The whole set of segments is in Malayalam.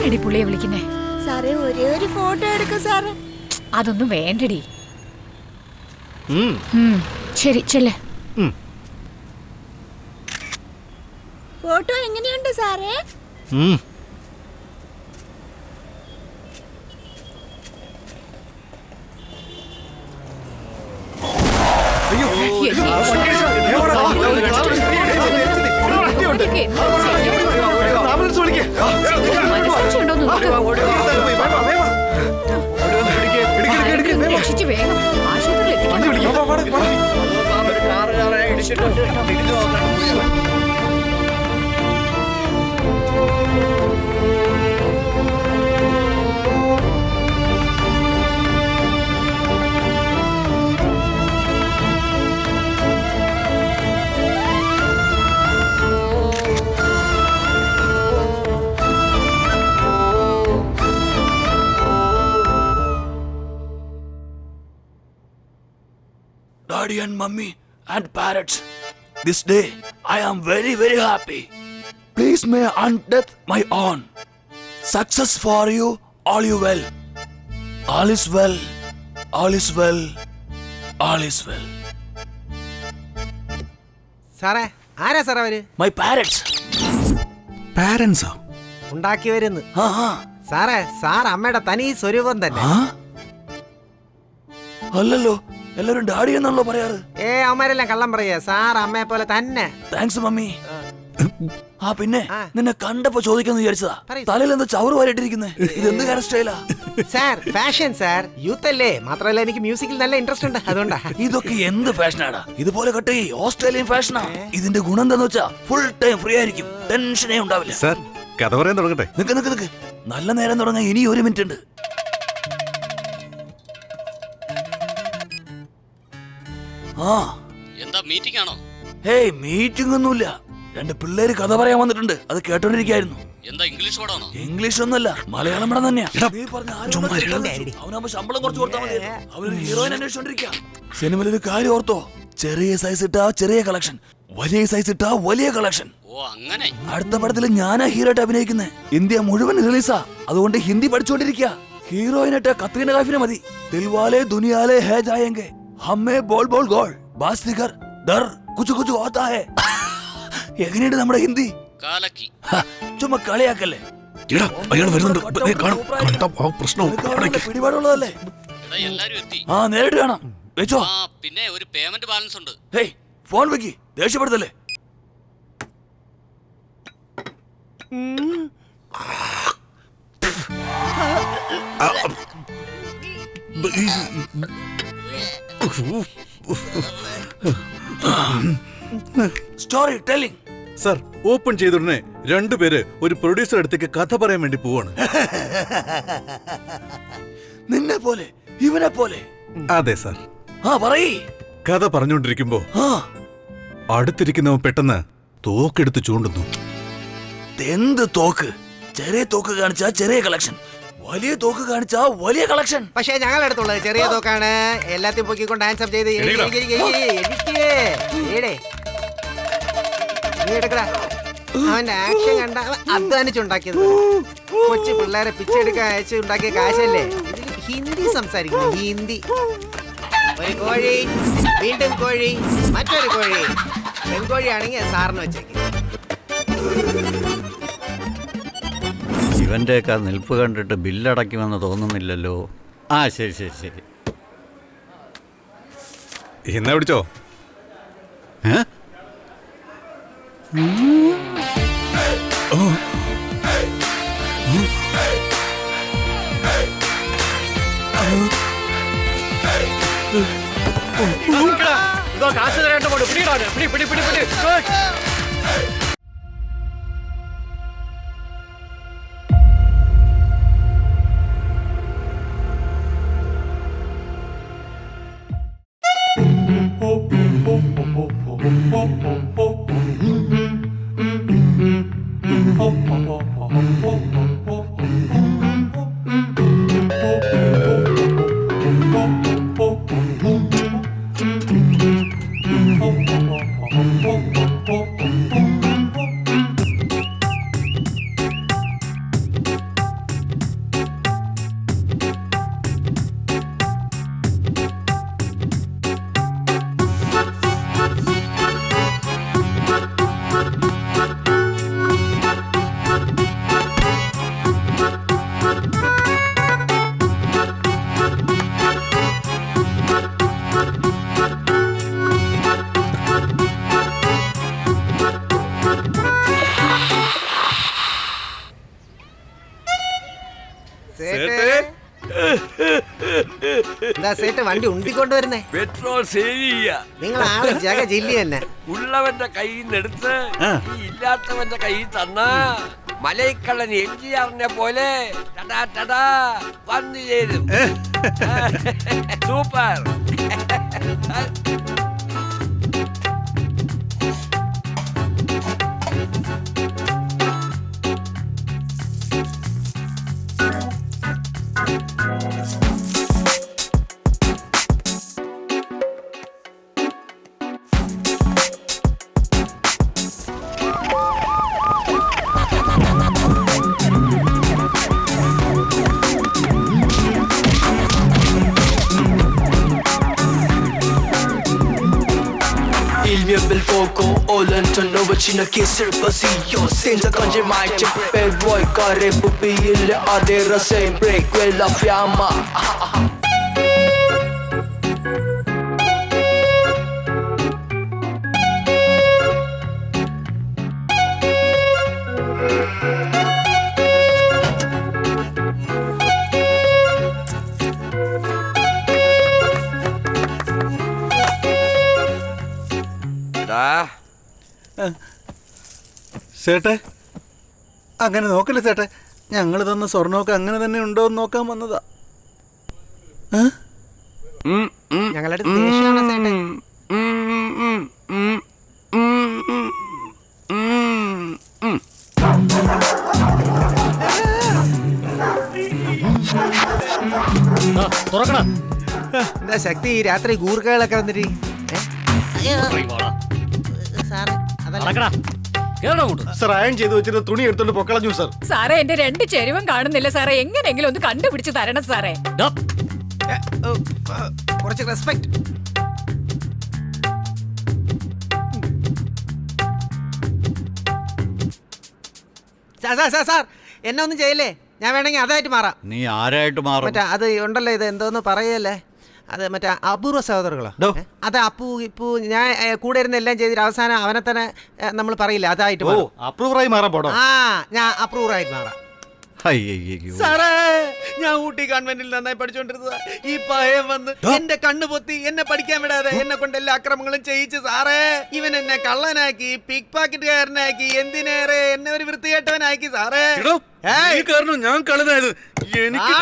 എന്തിനടി പുള്ളിയെ വിളിക്കുന്നേ? സാറേ ഒരേ ഒരു ഫോട്ടോ എടുക്ക സാറേ. അതൊന്നും വേണ്ടടി. ശരി ചെല്ലേ. ഫോട്ടോ എങ്ങനെയുണ്ട് സാറേ? വേഗം ആശുപത്രിയിൽ Daddy and mummy and parents, this day I am very very happy. Please may undeath my own. Success for you, all you well. All is well, all is well, all is well. സാറേ ആരാ സാറേ അവര്? My parents. Parents? ഉണ്ടാക്കി വരുന്നു. സാറേ സാർ അമ്മയുടെ തനി സ്വരൂപം തന്നെ. അല്ലല്ലോ, എല്ലാരും ഡാഡി എന്നാണല്ലോ പറയാറ്. അവന്മാരെല്ലാം കള്ളം പറയാ. സാർ അമ്മയെ പോലെ തന്നെ. Thanks mummy. ആ പിന്നെ നിന്നെ കണ്ടപ്പോ ചോദിക്കാന്ന് വിചാരിച്ചതാ. തലയിൽ എന്താ ചവറ് വാരിട്ടിരിക്കുന്നേ? ഇത് എന്ത് ഹെയർ സ്റ്റൈലാ? Sir fashion sir. യൂത്ത് അല്ലേ, മാത്രമല്ല എനിക്ക് മ്യൂസിക്കിൽ നല്ല ഇൻട്രസ്റ്റ് ഉണ്ട്, അതുകൊണ്ടാ. ഇതൊക്കെ എന്ത് ഫാഷനാടാ? ഇതുപോലെ കട്ടെ ഓസ്ട്രേലിയൻ ഫാഷനാ. ഇതിന്റെ ഗുണം എന്താന്ന് വെച്ചാ ഫുൾ ടൈം ഫ്രീ ആയിരിക്കും, ടെൻഷനേ ഉണ്ടാവില്ല. സാർ കഥ പറയാൻ തുടങ്ങട്ടെ? നിക്ക് നല്ല നേരം തുടങ്ങാൻ ഇനി 1 മിനിറ്റ് ഉണ്ട്. എന്താ മീറ്റിംഗ് ആണോ? ഹേയ് മീറ്റിംഗ് ഒന്നുമില്ല. 2 പിള്ളേര് കഥ പറയാൻ വന്നിട്ടുണ്ട്, അത് കേട്ടോണ്ടിരിക്കായിരുന്നു. എന്താ ഇംഗ്ലീഷ് പടമാണോ? ഇംഗ്ലീഷ് ഒന്നല്ല, മലയാളം പടം തന്നെയാ. അവനാകുമ്പോ ശമ്പളം കുറച്ച് കൊടുത്താൽ മതി. അവനൊരു ഹീറോയിൻ അന്വേഷിച്ചോണ്ടിരിക്കുക. സിനിമയിൽ ഒരു കാര്യം ഓർത്തോ, ചെറിയ സൈസ് ഇട്ടാ ചെറിയ കളക്ഷൻ, വലിയ സൈസ് ഇട്ടാ വലിയ കളക്ഷൻ. ഓ അങ്ങനെ. അടുത്ത പടത്തിൽ ഞാനാ ഹീറോ ആയിട്ട് അഭിനയിക്കുന്നത്. ഇന്ത്യ മുഴുവൻ റിലീസാ, അതുകൊണ്ട് ഹിന്ദി പഠിച്ചോണ്ടിരിക്കുക. ഹീറോയിനായിട്ട് കത്രീന കൈഫിനെ മതി. ദിൽവാലെ ദുനിയാലെ ഹേ ജായേംഗെ, ഹമ്മേ ബോൾ ബോൾ ഗോൾ, ബാസ് ദിഗർ ദർ കുച്ചു കുച്ചു ഹോത്താ ഹേ. എങ്ങനെയുണ്ട് നമ്മുടെ ഹിന്ദി? കാലക്കി. ചുമ്മാ കളിയാക്കല്ലേ. പിടിപാടുള്ളതല്ലേ? എല്ലാരും എത്തി. നേരിട്ട് കാണാം. വെച്ചോ. പിന്നെ ഒരു പേയ്മെന്റ് ബാലൻസ് ഉണ്ട്. ഹേയ് ഫോൺ വെക്കി, ദേഷ്യപ്പെടുത്തല്ലേ. Story telling. സാർ ഓപ്പൺ ചെയ്ത ഉടനെ 2 പേര് ഒരു പ്രൊഡ്യൂസർ അടുത്തേക്ക് കഥ പറയാൻ വേണ്ടി പോവാണ്. നിന്നെ പോലെ ഇവനെ പോലെ? അതെ സാർ. പറയ്. കഥ പറഞ്ഞുകൊണ്ടിരിക്കുമ്പോ അടുത്തിരിക്കുന്നവൻ പെട്ടെന്ന് തോക്കെടുത്ത് ചൂണ്ടുന്നു. എന്ത് തോക്ക്? ചെറിയ തോക്ക് കാണിച്ചാ ചെറിയ കളക്ഷൻ, വലിയ തോക്ക് കാണിച്ചാ വലിയ കളക്ഷൻ. പക്ഷേ ഞങ്ങളുടെ അടുത്തുള്ളത് ചെറിയ തോക്കാണ്. എല്ലാத்தைയും പൊക്കിക്കൊണ്ട് ആൻസർ ചെയ്ത് അവന്റെ ആക്ഷൻ കണ്ട അധ്വാനിച്ചുണ്ടാക്കിയത്. കൊച്ചു പിള്ളേരെ പിച്ചെടുക്കാൻ അയച്ച് ഉണ്ടാക്കിയ കാശല്ലേ. ഹിന്ദി സംസാരിക്കുന്നു, ഹിന്ദി. ഒരു കോഴി, വീണ്ടും കോഴി, മറ്റൊരു കോഴി. പെൺകോഴിയാണെങ്കിൽ സാറിന് വെച്ചേക്ക്. ഇവൻ്റെയൊക്കെ നിൽപ്പ് കണ്ടിട്ട് ബില്ലടയ്ക്കുമെന്ന് തോന്നുന്നില്ലല്ലോ. ശരി ശരി ശരി. എന്നാ പിടിച്ചോ. കാശ് തരാണ്ട് പോട്ട് പിടിയിടാ. പിടി പിടി പിടി പിടി. Oh എന്താ സേട്ട് വണ്ടി ഉണ്ടിക്കൊണ്ടുവരുന്നേ? പെട്രോൾ സേവ് ചെയ്യ. നിങ്ങൾ ആള് ജഗ ജില്ലി തന്നെ. ഉള്ളവന്റെ കയ്യിൽ നിന്ന് എടുത്ത് ഈ ഇല്ലാത്തവന്റെ കയ്യിൽ തന്ന മലൈക്കള്ളൻ എംജിആറിനെ പോലെ ടടാ ടടാ വന്നു ചേരും. Super. Il mio bel fuoco ho lontano vicino che serpasio senza conge mai c'è per voi care pupille adera sempre quella fiamma. ചേട്ടെ അങ്ങനെ നോക്കല്ലേ ചേട്ടെ, ഞങ്ങൾ തന്ന സ്വർണ്ണമൊക്കെ അങ്ങനെ തന്നെ ഉണ്ടോ എന്ന് നോക്കാൻ വന്നതാ. ഞങ്ങളുടെ ദേഷ്യമാണ് സേട്ടെ. തുറക്കണ എന്താ ശക്തി ഈ രാത്രി ഗൂർക്കകളൊക്കെ വന്നിട്ട്? സാറേ അതല്ല. നടക്കടാ, കേറടാ അങ്ങോട്ട്. സർ അയൺ ചെയ്ത് വെച്ചിട്ട് തുണി എടുത്തോണ്ട് പൊക്കളഞ്ഞു സർ. സാറേ എന്റെ 2 ചെരുവും കാണുന്നില്ല സാറേ. എങ്ങനെയെങ്കിലും ഒന്ന് കണ്ടുപിടിച്ച് തരണം സാറേ. ഡാ, കുറച്ച് റെസ്പെക്ട്. സാർ എന്നെ ഒന്നും ചെയ്യല്ലേ, ഞാൻ വേണമെങ്കിൽ അതായിട്ട് മാറാം. നീ ആരായിട്ട് മാറും? മറ്റേ അത് ഉണ്ടല്ലോ, ഇത് എന്തോന്ന് പറയല്ലേ, അത് മറ്റേ അപൂർവ സഹോദരങ്ങളോ. അത് അപ്പു ഇപ്പു ഞാൻ കൂടെ ഇരുന്ന് എല്ലാം ചെയ്തിട്ട് അവസാനം അവനെ തന്നെ നമ്മൾ പറയില്ല, അതായിട്ട് അപ്രൂവറായി മാറാൻ പോടോ. ആ ഞാൻ അപ്രൂവറായിട്ട് മാറാം. അയ്യോ സാറേ ഞാൻ ഊട്ടി കോൺവെന്റിൽ നന്നായി പഠിച്ചോണ്ടിരുന്നതാ. ഈ പയ്യൻ വന്ന് എന്റെ കണ്ണു പൊത്തി എന്നെ പഠിക്കാൻ വിടാതെ എന്നെ കൊണ്ട് എല്ലാ അക്രമങ്ങളും ചെയ്യിച്ച് സാറേ. ഇവൻ എന്നെ കള്ളനാക്കി, പിക് പോക്കറ്റുകാരനാക്കി, എന്തിനേറെ എന്നെ ഒരു വൃത്തികെട്ടവനാക്കി സാറേ. കാരണം ഞാൻ കളനായത് എനിക്ക്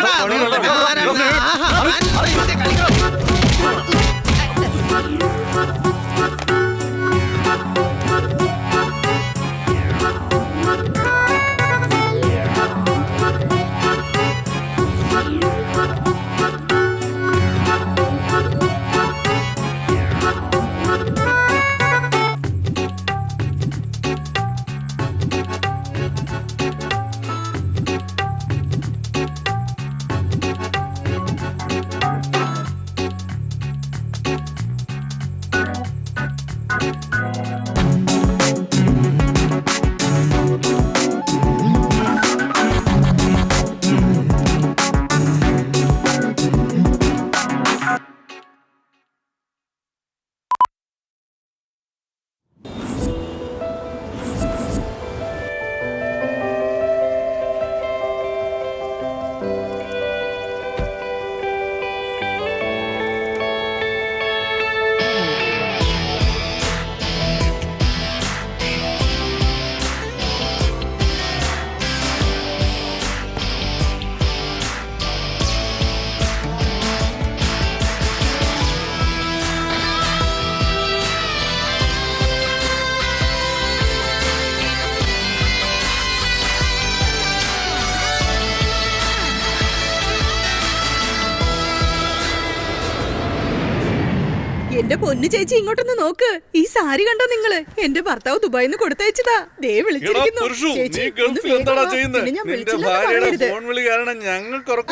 എന്റെ പൊന്നു ചേച്ചി ഇങ്ങോട്ടൊന്ന് നോക്ക്. ഈ സാരി കണ്ടോ നിങ്ങള്? എന്റെ ഭർത്താവ് ദുബായിന്ന് കൊടുത്തയച്ചതാ. ദേ വിളിച്ചിരിക്കുന്നു. ചേച്ചി, ഒന്ന് വേഗം വാ. പിന്നെ ഞാൻ വിളിച്ചില്ലെന്ന് പറയരുത്.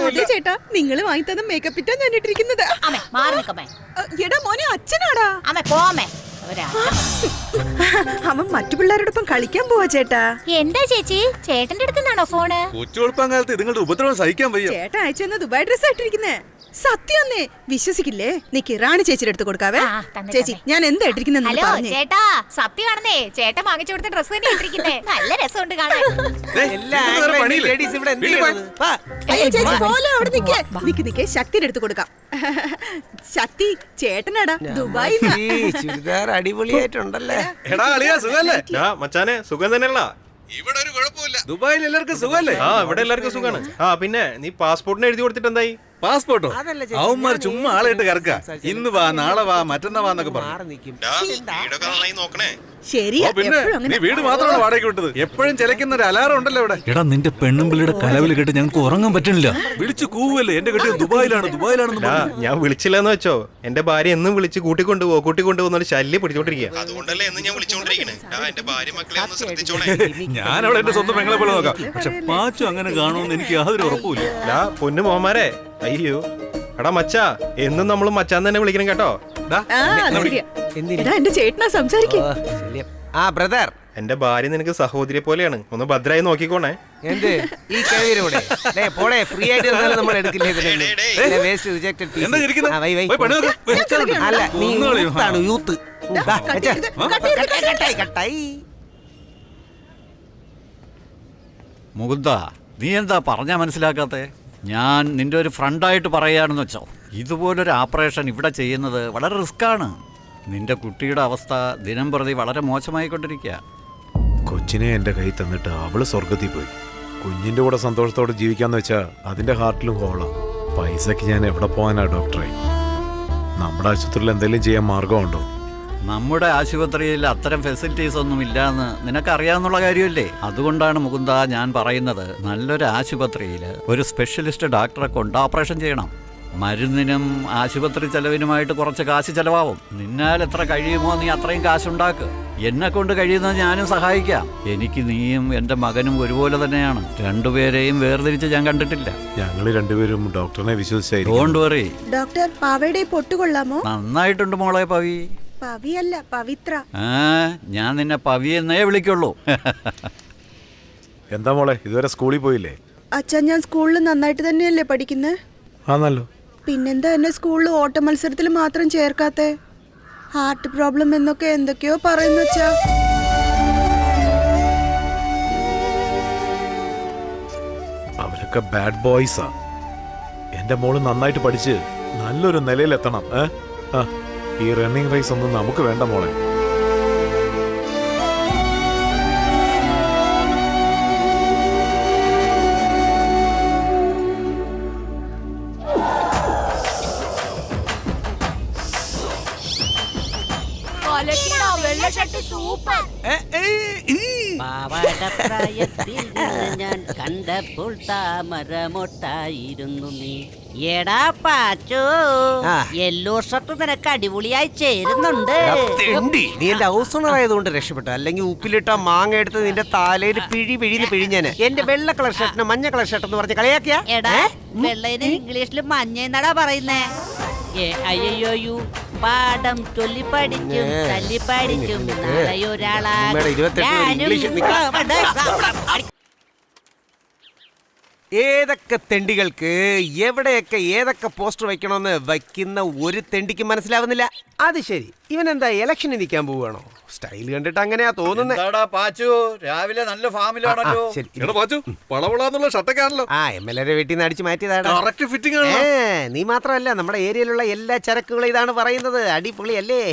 അതെ ചേട്ടാ, നിങ്ങള് വാങ്ങി തന്ന മേക്കപ്പ് ഇട്ടാ ഞാൻ ഇട്ടിരിക്കുന്നത്. എടാ മോനെ, അച്ഛനാടാ. അവൻ മറ്റു പിള്ളേരോടൊപ്പം കളിക്കാൻ പോവാ ചേട്ടാ. എന്താ ചേച്ചി, ചേട്ടന്റെ അടുത്തുനിന്നാണോ ഫോണ്? കൊച്ചു കൊടുപ്പാൻ കാലത്ത് നിങ്ങളുടെ ഉപദ്രവം സഹിക്കാൻ വയ്യ. ചേട്ടാ അയച്ചു ദുബായ് ഡ്രസ് ആയിട്ടിരിക്കുന്നേ. സത്യമൊന്നേ വിശ്വസിക്കില്ലേ? നിക്ക് റാണി ചേച്ചിയുടെ അടുത്ത് കൊടുക്കാവേ. ആ, തന്നെ, ചേച്ചി തന്നെ. ഞാൻ എന്താ ഇട്ടിരിക്കുന്നെന്ന് ഹലോ പറഞ്ഞേ. ചേട്ടാ, സത്യമാണെന്നേ ചേട്ടൻ വാങ്ങിച്ചു കൊടുത്ത ഡ്രസ് തന്നെ ഇട്ടിരിക്കുന്നേ. നല്ല രസമുണ്ട് കാണാൻ. എല്ലാ ലേഡീസ് ഇവിടെ എന്ത് ചെയ്യണത്? വാ. അയ്യോ, ചേച്ചി പോലെ അവിടെ നിക്ക് ശക്തിയുടെ അടുത്ത് കൊടുക്കാം. ശക്തി ചേട്ടനാടാ ദുബായ്. ഈ ചുരിദാർ അടിപൊളിയായിട്ടുണ്ടല്ലേ? എടാ അളിയാ സുഖല്ലേ? മച്ചാനെ സുഖം തന്നെയല്ല. ഇവിടെ ഒരു കുഴപ്പമില്ല. ദുബായിൽ എല്ലാവർക്കും സുഖല്ലേ? ആ ഇവിടെ എല്ലാവർക്കും സുഖാണ്. ആ പിന്നെ നീ പാസ്പോർട്ടിന് എഴുതി കൊടുത്തിട്ട് എന്തായി? പാസ്പോർട്ടോ? അതല്ല ചേച്ചി, അവന്മാർ ഞാൻ ചുമ്മാ ഈ ആളായിട്ട് കറക്ക. സംസാരിച്ചത്. ഇന്ന് വാ, നാളെ വാ, മറ്റന്നാ വാന്നൊക്കെ പറഞ്ഞു. മാറി നിൽക്കും. ശരിയാ, പിന്നെ എപ്പോഴും നീ അങ്ങനെ. വീട് മാത്രമാണ് വാടകയ്ക്ക് വിട്ടത്. എപ്പോഴും ചിലക്കുന്ന ഒരു അലാറം ഉണ്ടല്ലോ ഇവിടെ. എടാ നിന്റെ പെണ്ണുമ്പിളിയുടെ കലവിൽ കേട്ട് ഞങ്ങൾക്ക് ഉറങ്ങാൻ പറ്റണില്ല. വിളിച്ചു കൂവല്ലേ, എന്റെ കെട്ടിയ ദുബായിലാണെന്ന് ഡാ, ഞാൻ വിളിച്ചില്ലെന്ന് വെച്ചോ. എന്റെ ഭാര്യ എന്നും വിളിച്ച് കൂട്ടിക്കൊണ്ടുപോകുന്ന ശല്യം പിടിച്ചോണ്ടിരിക്കുക. ഞാൻ അവിടെ എന്റെ സ്വന്തം പെങ്ങളെ പോലെ നോക്കാം. പക്ഷെ പാച്ചു അങ്ങനെ കാണുമെന്ന് എനിക്ക് യാതൊരു ഉറപ്പുമില്ല. ഡാ പൊന്നു മോമാരെ, അയ്യോ എടാ മച്ചാ, എന്നും നമ്മൾ മച്ചാൻ തന്നെ വിളിക്കണം കേട്ടോ. ആ, അത് ശരിയാ. എന്തിന്? എടാ എന്റെ ചേട്ടനാ സംസാരിക്കും. ഓ, ശല്യം. ആ ബ്രദർ, എന്റെ ഭാര്യ നിനക്ക് സഹോദരിയെ പോലെയാണ്. ഒന്ന് ഭദ്രായി നോക്കിക്കോണേ. എന്ത് ഈ കഴിവിലൂടെ പോടെ ഫ്രീ ആയിട്ട് തന്നാലും നമ്മൾ എടുക്കില്ലേ? വേസ്റ്റ് റിജക്റ്റഡ് എന്താ ഇരിക്കുന്നെ? പോയി പണി നോക്ക്. അല്ല നീ ഒന്ന് കളയും. യൂത്താണ്, യൂത്ത്. ദാ, വെച്ചേ. കട്ടായി. മുകുന്ദ, നീ എന്താ പറഞ്ഞാ മനസ്സിലാക്കാത്തെ? ഞാൻ നിന്റെ ഒരു ഫ്രണ്ടായിട്ട് പറയുകയാണെന്ന് വെച്ചോ. ഇതുപോലൊരു ഓപ്പറേഷൻ ഇവിടെ ചെയ്യുന്നത് വളരെ റിസ്ക്കാണ്. നിന്റെ കുട്ടിയുടെ അവസ്ഥ ദിനം പ്രതി വളരെ മോശമായിക്കൊണ്ടിരിക്കുക. കൊച്ചിനെ എൻ്റെ കൈ തന്നിട്ട് അവള് സ്വർഗത്തിൽ പോയി. കുഞ്ഞിൻ്റെ കൂടെ സന്തോഷത്തോടെ ജീവിക്കാന്ന് വെച്ചാൽ അതിൻ്റെ ഹാർട്ടിലും ഹോളാം. പൈസക്ക് ഞാൻ എവിടെ പോകാനാ ഡോക്ടറെ? നമ്മുടെ ആശുപത്രിയിൽ എന്തെങ്കിലും ചെയ്യാൻ മാർഗമുണ്ടോ? നമ്മുടെ ആശുപത്രിയിൽ അത്തരം ഫെസിലിറ്റീസ് ഒന്നും ഇല്ലാന്ന് നിനക്കറിയാവുന്ന കാര്യമല്ലേ? അതുകൊണ്ടാണ് മുകുന്ദ ഞാൻ പറയുന്നത്, നല്ലൊരു ആശുപത്രിയിൽ ഒരു സ്പെഷ്യലിസ്റ്റ് ഡോക്ടറെ കൊണ്ട് ഓപ്പറേഷൻ ചെയ്യണം. മരുന്നിനും ആശുപത്രി ചെലവിനുമായിട്ട് കുറച്ച് കാശ് ചെലവാകും. നിന്നാൽ എത്ര കഴിയുമോ നീ അത്രയും കാശുണ്ടാക്ക്. എന്നെ കൊണ്ട് കഴിയുന്നത് ഞാനും സഹായിക്കാം. എനിക്ക് നീയും എൻ്റെ മകനും ഒരുപോലെ തന്നെയാണ്. രണ്ടുപേരെയും വേർതിരിച്ച് ഞാൻ കണ്ടിട്ടില്ല. ഞങ്ങൾ രണ്ടുപേരും ഡോക്ടറിനെ വിശ്വസിച്ചായിരിക്കും. Don't worry. ഡോക്ടർ പാവയുടെ പൊട്ടു കൊള്ളാമോ? നന്നായിട്ടുണ്ട് മോളെ പവി. പവിയല്ല പവിത്ര. ഞാൻ നിന്നെ പവി എന്നേ വിളിക്കുള്ളൂ. എന്താ മോളെ, ഇതുവരെ സ്കൂളിൽ പോയില്ലേ? അച്ഛാ, ഞാൻ സ്കൂളിൽ നന്നായിട്ട് തന്നെയല്ലേ പഠിക്കുന്നത്. ആന്നല്ലോ. പിന്നെന്താ എന്നെ സ്കൂളിൽ ഓട്ട മത്സരത്തിൽ മാത്രം ചേർക്കാത്തെ? ഹാർട്ട് പ്രോബ്ലം എന്നൊക്കെ എന്തൊക്കെയോ പറയുന്നു അച്ഛാ. അവരൊക്കെ ബാഡ് ബോയ്സാ. എൻ്റെ മോള് നന്നായിട്ട് പഠിച്ച് നല്ലൊരു നിലയിലെത്തണം. ഈ റണ്ണിങ് റേസ് ഒന്നും നമുക്ക് വേണ്ട മോളെ. പാവാടപ്രായത്തിൽ ഞാൻ കണ്ടപ്പോൾ താമരമൊട്ടായിരുന്നു നീ. എടാ പാച്ചോ, യെല്ലോ ഷർട്ട് നിനക്ക് അടിപൊളിയായി ചേരുന്നുണ്ട്. നീ എന്റെ ഹൗസ് ഓണർ ആയതുകൊണ്ട് രക്ഷപ്പെട്ടു. അല്ലെങ്കിൽ ഉപ്പിലിട്ട മാങ്ങ എടുത്ത് നിന്റെ താലയിൽ പിഴിന്ന് പിഴിഞ്ഞേനെ. എന്റെ വെള്ള കളർ ഷർട്ടിന് മഞ്ഞ കളർ ഷർട്ട് എന്ന് പറഞ്ഞ് കളിയാക്കിയ. എടാ വെള്ളയിന് ഇംഗ്ലീഷിൽ മഞ്ഞ എന്നടാ പറയുന്നേ. അയ്യോ പാഠം ചൊല്ലി പഠിക്കും തല്ലി പഠിക്കും ഏതൊക്കെ തെണ്ടികൾക്ക് എവിടെയൊക്കെ ഏതൊക്കെ പോസ്റ്റർ വെക്കണമെന്ന് വയ്ക്കുന്ന ഒരു തെണ്ടിക്ക് മനസ്സിലാവുന്നില്ല. അത് ശരി, ഇവൻ എന്താ ഇലക്ഷന് നിൽക്കാൻ പോവുകയാണോ? സ്റ്റൈൽ കണ്ടിട്ട് അങ്ങനെയാ തോന്നുന്നത്. രാവിലെ നല്ല ഫാമിലാണല്ലോ. ഷർട്ടൊക്കെയാണല്ലോ. MLA വീട്ടിൽ നിന്ന് അടിച്ചു മാറ്റിയതാണ്. നീ മാത്രമല്ല, നമ്മുടെ ഏരിയയിലുള്ള എല്ലാ ചരക്കുകളും ഇതാണ് പറയുന്നത്. അടിപൊളി അല്ലേ?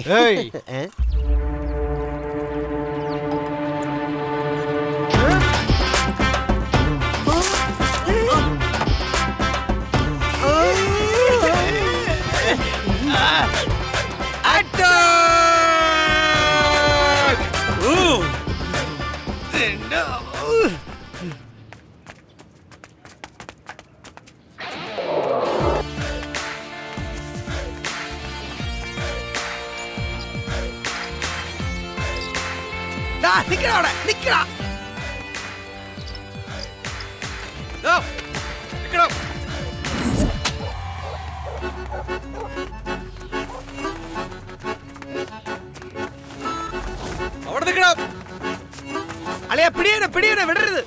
അളിയാ പിടിയനെ വിടരുത്.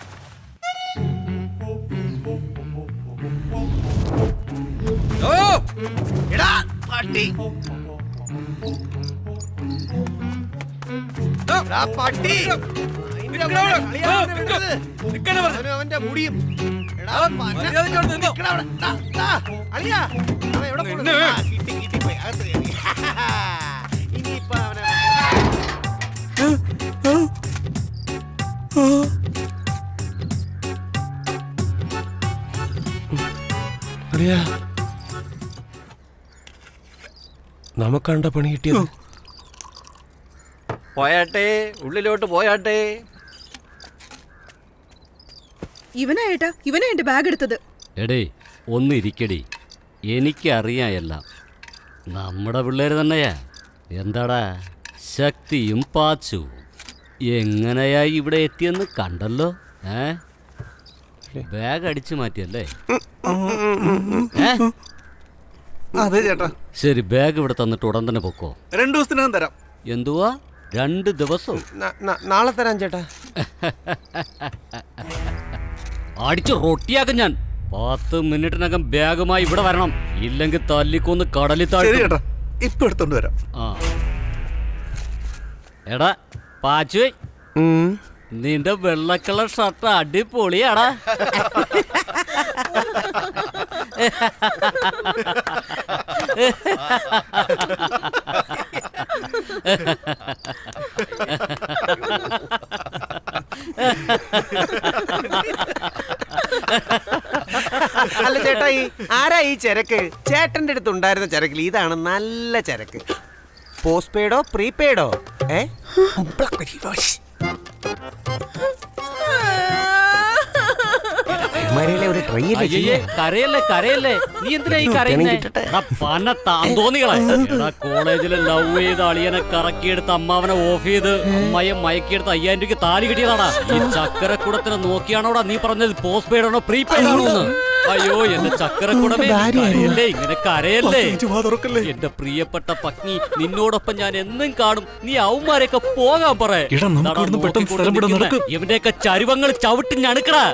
എടാ പട്ടി എടാ പട്ടി അവന്റെ മുടിയും എടാ അളിയാ അവൻ എവിടെ കിട്ടി അകത്ത് കയറി ഇനിയിപ്പോ അവനെ നമുക്കണ്ട പണി കിട്ടിയത്. പോയാട്ടെ, ഉള്ളിലോട്ട് പോയാട്ടെ. ഇവനാ ഏട്ടാ, ഇവനാ എന്റെ ബാഗ് എടുത്തത്. എടേ ഒന്നിരിക്കടി, എനിക്കറിയാം എല്ലാം. നമ്മുടെ പിള്ളേർ തന്നെയാ. എന്താടാ ശക്തിയും പാച്ചു എങ്ങനെയാ ഇവിടെ എത്തിയെന്ന് കണ്ടല്ലോ. ബാഗ് അടിച്ചു മാറ്റിയല്ലേ? അതെ ചേട്ടാ. ശരി, ബാഗ് ഇവിടെ തന്നിട്ട് ഉടൻ തന്നെ പൊക്കോ. 2 ദിവസത്തിനകം തരാം. എന്തുവാ 2 ദിവസവും? നാളെ തരാം ചേട്ടാ. അടിച്ച് റൊട്ടിയാക്കും ഞാൻ. 10 മിനിറ്റിനകം ബാഗുമായി ഇവിടെ വരണം. ഇല്ലെങ്കിൽ തല്ലിക്കൊന്ന് കടലിൽ താഴ്ത്തും. ഇപ്പൊ എടുത്തോണ്ട് വരാം. എടാ പാച്ചു, നിന്റെ വെള്ളക്കളർ ഷർട്ട് അടിപൊളിയാടാ. അല്ല ചേട്ടാ, ആരാ ഈ ചരക്ക്? ചേട്ടന്റെ അടുത്ത് ഉണ്ടായിരുന്ന ചരക്കിൽ ഇതാണ് നല്ല ചരക്ക്. പോസ്റ്റ് പെയ്ഡോ പ്രീപെയ്ഡോ? കരയല്ലേ, നീ എന്തിനാ ഈ കരയുന്നേ? കോളേജില് ലവ് ചെയ്ത് അളിയനെ കറക്കിയെടുത്ത് അമ്മാവനെ ഓഫ് ചെയ്ത് അമ്മയെ മയക്കിയെടുത്ത് 5000 രൂപയ്ക്ക് താലി കിട്ടിയതാടാ. ഈ ചക്കരക്കുടത്തിനെ നോക്കിയാണോടാ നീ പറഞ്ഞത് പോസ്റ്റ് പെയ്ഡ് ആണോ പ്രീപെയ്ഡ് ആണോ എന്ന്? അയ്യോ എന്റെ ചക്കരക്കുടമേ, കരയല്ലേ, ഇങ്ങനെ കരയല്ലേ. എന്റെ പ്രിയപ്പെട്ട പത്നി, നിന്നോടൊപ്പം ഞാൻ എന്നും കാണും. നീ അവന്മാരെയൊക്കെ പോകാൻ പറ. ഇവന്റെയൊക്കെ ചരുവങ്ങൾ ചവിട്ടി ഞണുക്കടാ.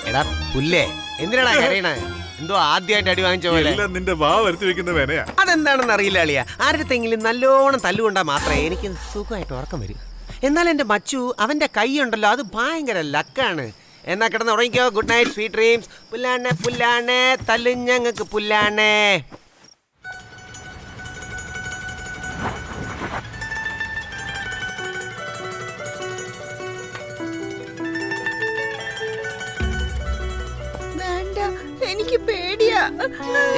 എടാ പുല്ലേ, എന്തിനാടാ കരയണേ? എന്തോ ആദ്യമായിട്ട് അടി വാങ്ങിച്ച പോലെ. നിന്റെ വാ വരുത്തി വെക്കുന്ന വേനയാ. അതെന്താണെന്ന് അറിയില്ല അളിയ. ആരുടെത്തെങ്കിലും നല്ലോണം തല്ലുകൊണ്ടാ മാത്രമേ എനിക്ക് സുഖമായിട്ട് ഉറക്കം വരും. എന്നാൽ എന്റെ മച്ചു, അവന്റെ കൈ ഉണ്ടല്ലോ, അത് ഭയങ്കര ലക്കാണ്. എന്നാ കിടന്ന് ഉറങ്ങിക്കോ. Good night, sweet dreams. പുല്ലാണേ പുല്ലാണേ, തല്ലും ഞങ്ങൾക്ക് പുല്ലാണേ. എനിക്ക് പേടിയാ.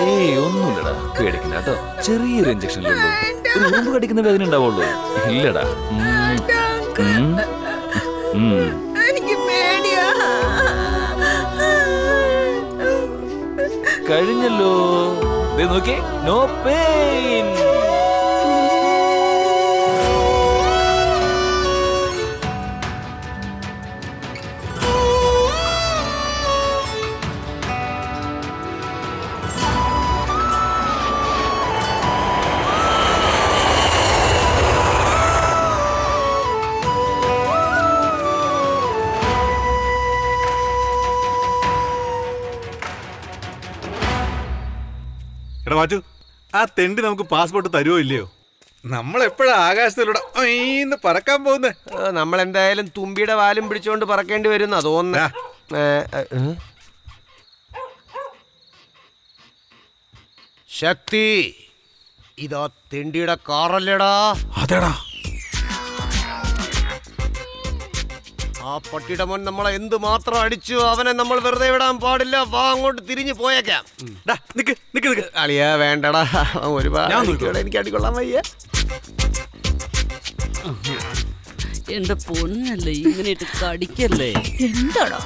ഏയ് ഒന്നുമില്ലടാ, പേടിക്കണ്ട കേട്ടോ. ചെറിയൊരു ഇഞ്ചക്ഷനിലേ ഉള്ളൂ. ഒരു ഉറുമ്പ് കടിക്കുന്ന വേദന ഉണ്ടാവുള്ളൂ. ഇല്ലടാ. എനിക്ക് പേടിയാ. കഴിഞ്ഞല്ലോ, നോക്കിയേ, നോ പെയിൻ. എടാ വാച്ചു, ആ തെണ്ടി നമുക്ക് പാസ്പോർട്ട് തരുമോ ഇല്ലയോ? നമ്മളെപ്പോഴാ ആകാശത്തിലൂടെ പറക്കാൻ പോകുന്നേ? നമ്മൾ എന്തായാലും തുമ്പിയുടെ വാലും പിടിച്ചോണ്ട് പറക്കേണ്ടി വരുന്ന തോന്നുന്നു. ശക്തി, ഇതാ തെണ്ടിയുടെ കാറല്ലേടാ? അതെടാ. ആ പട്ടിയുടെ മോൻ നമ്മളെ എന്ത് മാത്രം അടിച്ചു. അവനെ നമ്മൾ വെറുതെ വിടാൻ പാടില്ല. വാ, അങ്ങോട്ട് തിരിഞ്ഞു പോയേക്കാം. അളിയാ വേണ്ടടാ, ഒരുപാട് എനിക്ക് അടികൊള്ളാൻ വയ്യ. എന്റെ പൊന്നല്ലേ, ഇങ്ങനെ കടിക്കല്ലേ. എന്താണോ?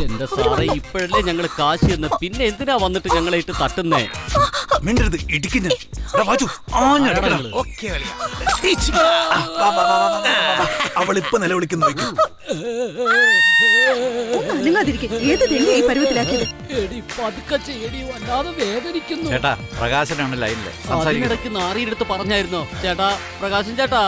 എന്റെ സാറേ, ഇപ്പോഴല്ലേ ഞങ്ങള് കാശ് എന്ന്, പിന്നെ എന്തിനാ വന്നിട്ട് ഞങ്ങളെ ഇട്ട് തട്ടുന്നേ? മിണ്ടരുത് ഇടിക്കുന്ന അവളിപ്പൊ നിലവിളിക്കുന്നു. ഏത് തെളിയാ ഈ പരുവത്തിലാക്കിയത്? ചേട്ടാ പ്രകാശനാണ് ലൈനില്. അതിനിടയ്ക്ക് നാറിയെടുത്ത് പറഞ്ഞായിരുന്നോ ചേട്ടാ? പ്രകാശൻ ചേട്ടാ,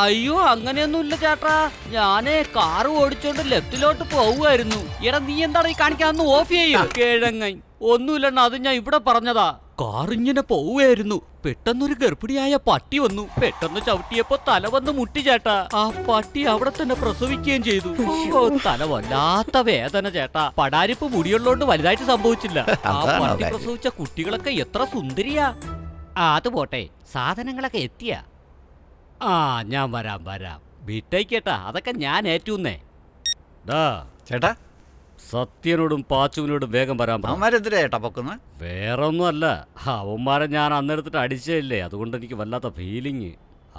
അയ്യോ അങ്ങനെയൊന്നുമില്ല ചേട്ടാ, ഞാനേ കാറ് ഓടിച്ചോണ്ട് ലെഫ്റ്റിലോട്ട് പോവുമായിരുന്നു. എടാ നീ എന്താണ് ഈ കാണിക്കാന്ന് ഓഫ് ചെയ്യും കിഴങ്ങൻ. ഒന്നുമില്ലെണ്ണ, അത് ഞാൻ ഇവിടെ പറഞ്ഞതാ. കാറിങ്ങനെ പോവുകയായിരുന്നു, പെട്ടെന്നൊരു ഗർഭിണിയായ പട്ടി വന്നു. പെട്ടെന്ന് ചവിട്ടിയപ്പോ തല വന്ന് മുട്ടി ചേട്ടാ. ആ പട്ടി അവിടെ തന്നെ പ്രസവിക്കുകയും ചെയ്തു. ഓ, തല വല്ലാത്ത വേദന ചേട്ടാ. പടാരിപ്പ് മുടിയുള്ളോണ്ട് വലുതായിട്ട് സംഭവിച്ചില്ല. ആ പട്ടി പ്രസവിച്ച കുട്ടികളൊക്കെ എത്ര സുന്ദരിയാ. അത് പോട്ടെ, സാധനങ്ങളൊക്കെ എത്തിയ. ആ ഞാൻ വരാം വിട്ടേക്കേട്ടാ, അതൊക്കെ ഞാൻ ഏറ്റുന്നേ. ചേട്ടാ സത്യനോടും പാച്ചുവിനോടും വേഗം വരാൻ അവന്മാരെന്തിനാ ചേട്ടാ പൊക്കുന്നത്? വേറെ ഒന്നുമല്ല, അവന്മാരെ ഞാൻ അന്നെടുത്തിട്ട് അടിച്ചല്ലേ, അതുകൊണ്ട് എനിക്ക് വല്ലാത്ത ഫീലിങ്.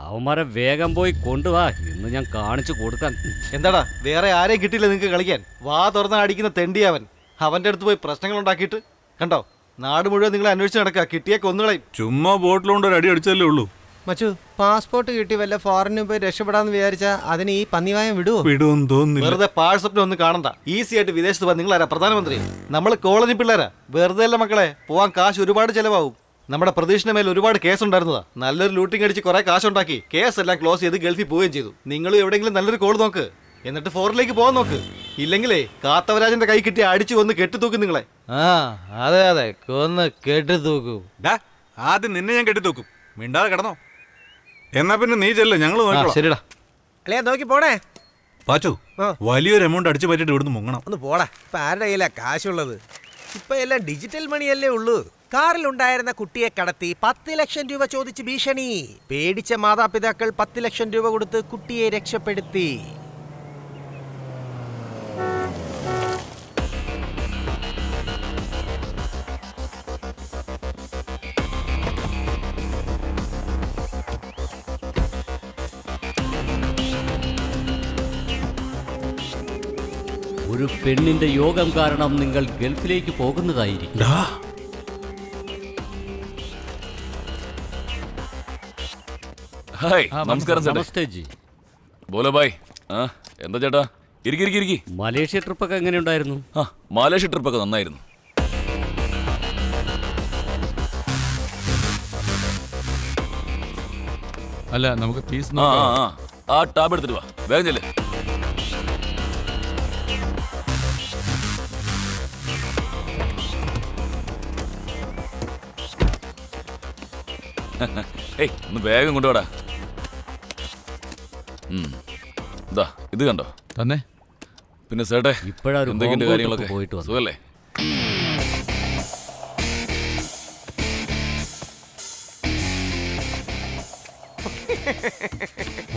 അവന്മാരെ വേഗം പോയി കൊണ്ടുവാ, ഇന്ന് ഞാൻ കാണിച്ചു കൊടുക്കാൻ. എന്താടാ വേറെ ആരെയും കിട്ടിയില്ല നിങ്ങൾക്ക് കളിക്കാൻ? വാ തുറന്ന് അടിക്കുന്ന തെണ്ടി അവൻ. അവന്റെ അടുത്ത് പോയി പ്രശ്നങ്ങൾ ഉണ്ടാക്കിയിട്ട് കണ്ടോ, നാട് മുഴുവൻ നിങ്ങളെ അന്വേഷിച്ച് നടക്കുക. കിട്ടിയ കൊന്നുകളയും. ചുമ്മാ ബോട്ടിലുകൊണ്ട് ഒരു അടി അടിച്ചല്ലേ ഉള്ളൂ. മച്ചു, പാസ്പോർട്ട് കിട്ടി വല്ല ഫോറിനും പോയി രക്ഷപ്പെടാന്ന് വിചാരിച്ചാ അതിന് ഈ പന്നിവായം വിടുമെന്ന് തോന്നുന്നില്ല. വെറുതെ പാഴ്സപ്പിനെ ഒന്നും കാണണ്ട. ഈസി ആയിട്ട് വിദേശത്ത് പോകാൻ നിങ്ങളാരാ? പ്രധാനമന്ത്രി. നമ്മൾ കോളനി പിള്ളേരാ. വെറുതെ അല്ല മക്കളെ, പോവാൻ കാശ് ഒരുപാട് ചെലവാകും. നമ്മുടെ പ്രതീക്ഷയുടെ മേൽ ഒരുപാട് കേസ് ഉണ്ടായിരുന്നതാ. നല്ലൊരു ലൂട്ടിങ് അടിച്ച് കുറെ കാശുണ്ടാക്കി കേസ് എല്ലാം ക്ലോസ് ചെയ്ത് ഗൾഫിൽ പോവുകയും ചെയ്തു. നിങ്ങൾ എവിടെയെങ്കിലും നല്ലൊരു കോൾ നോക്ക്, എന്നിട്ട് ഫോറിലേക്ക് പോകാൻ നോക്ക്. ഇല്ലെങ്കിലേ കാത്തവരാജന്റെ കൈ കിട്ടി അടിച്ചു കൊന്ന് കെട്ടിത്തൂക്കും നിങ്ങളെ. അതെ കൊന്ന് കെട്ടിത്തൂക്കും. ആദ്യം നിന്നെ ഞാൻ കെട്ടിത്തൂക്കും. മിണ്ടാതെ കിടന്നോ. എന്നാ പിന്നെ നീ ചെല്ലേ, ഞങ്ങൾ നോക്കാം. ശരിടാ അല്ലേ, നോക്കി പോണേ. പാച്ചു, വലിയൊരു എമൗണ്ട് അടിച്ചു പറ്റിട്ട് ഇവിടുന്ന് മുങ്ങണം. ഒന്ന് പോടാ. ഇപ്പൊ ആരുടെ കയ്യിലാ കാശുള്ളത്? ഇപ്പൊ എല്ലാം ഡിജിറ്റൽ മണിയല്ലേ ഉള്ളൂ. കാറിലുണ്ടായിരുന്ന കുട്ടിയെ കടത്തി 10 ലക്ഷം രൂപ ചോദിച്ച് ഭീഷണി. പേടിച്ച മാതാപിതാക്കൾ 10 ലക്ഷം രൂപ കൊടുത്ത് കുട്ടിയെ രക്ഷപ്പെടുത്തി. ഒരു പെണ്ണിന്റെ യോഗം കാരണം നിങ്ങൾ ഗൾഫിലേക്ക് പോകുന്നതായിരിക്കും. ഹായ്, നമസ്കാരം. നമസ്തേ ജി. ബോലോ ബായ്. എന്താ ചേട്ടാ, ഇരിക്കി. മലേഷ്യ ട്രിപ്പൊക്കെ എങ്ങനെയുണ്ടായിരുന്നു? മലേഷ്യ ട്രിപ്പൊക്കെ നന്നായിരുന്നു. അല്ല നമുക്ക് ഫീസ് ആ ടാബ് എടുത്തിട്ട് വാ, വേഗം ചെല്ലേ. ഏയ് ഒന്ന് വേഗം കൊണ്ടുപോടാ. ഇതാ ഇത് കണ്ടോ തന്നെ. പിന്നെ സേട്ടെ, എന്തൊക്കെയുണ്ട് കാര്യങ്ങളൊക്കെ? സുഖല്ലേ?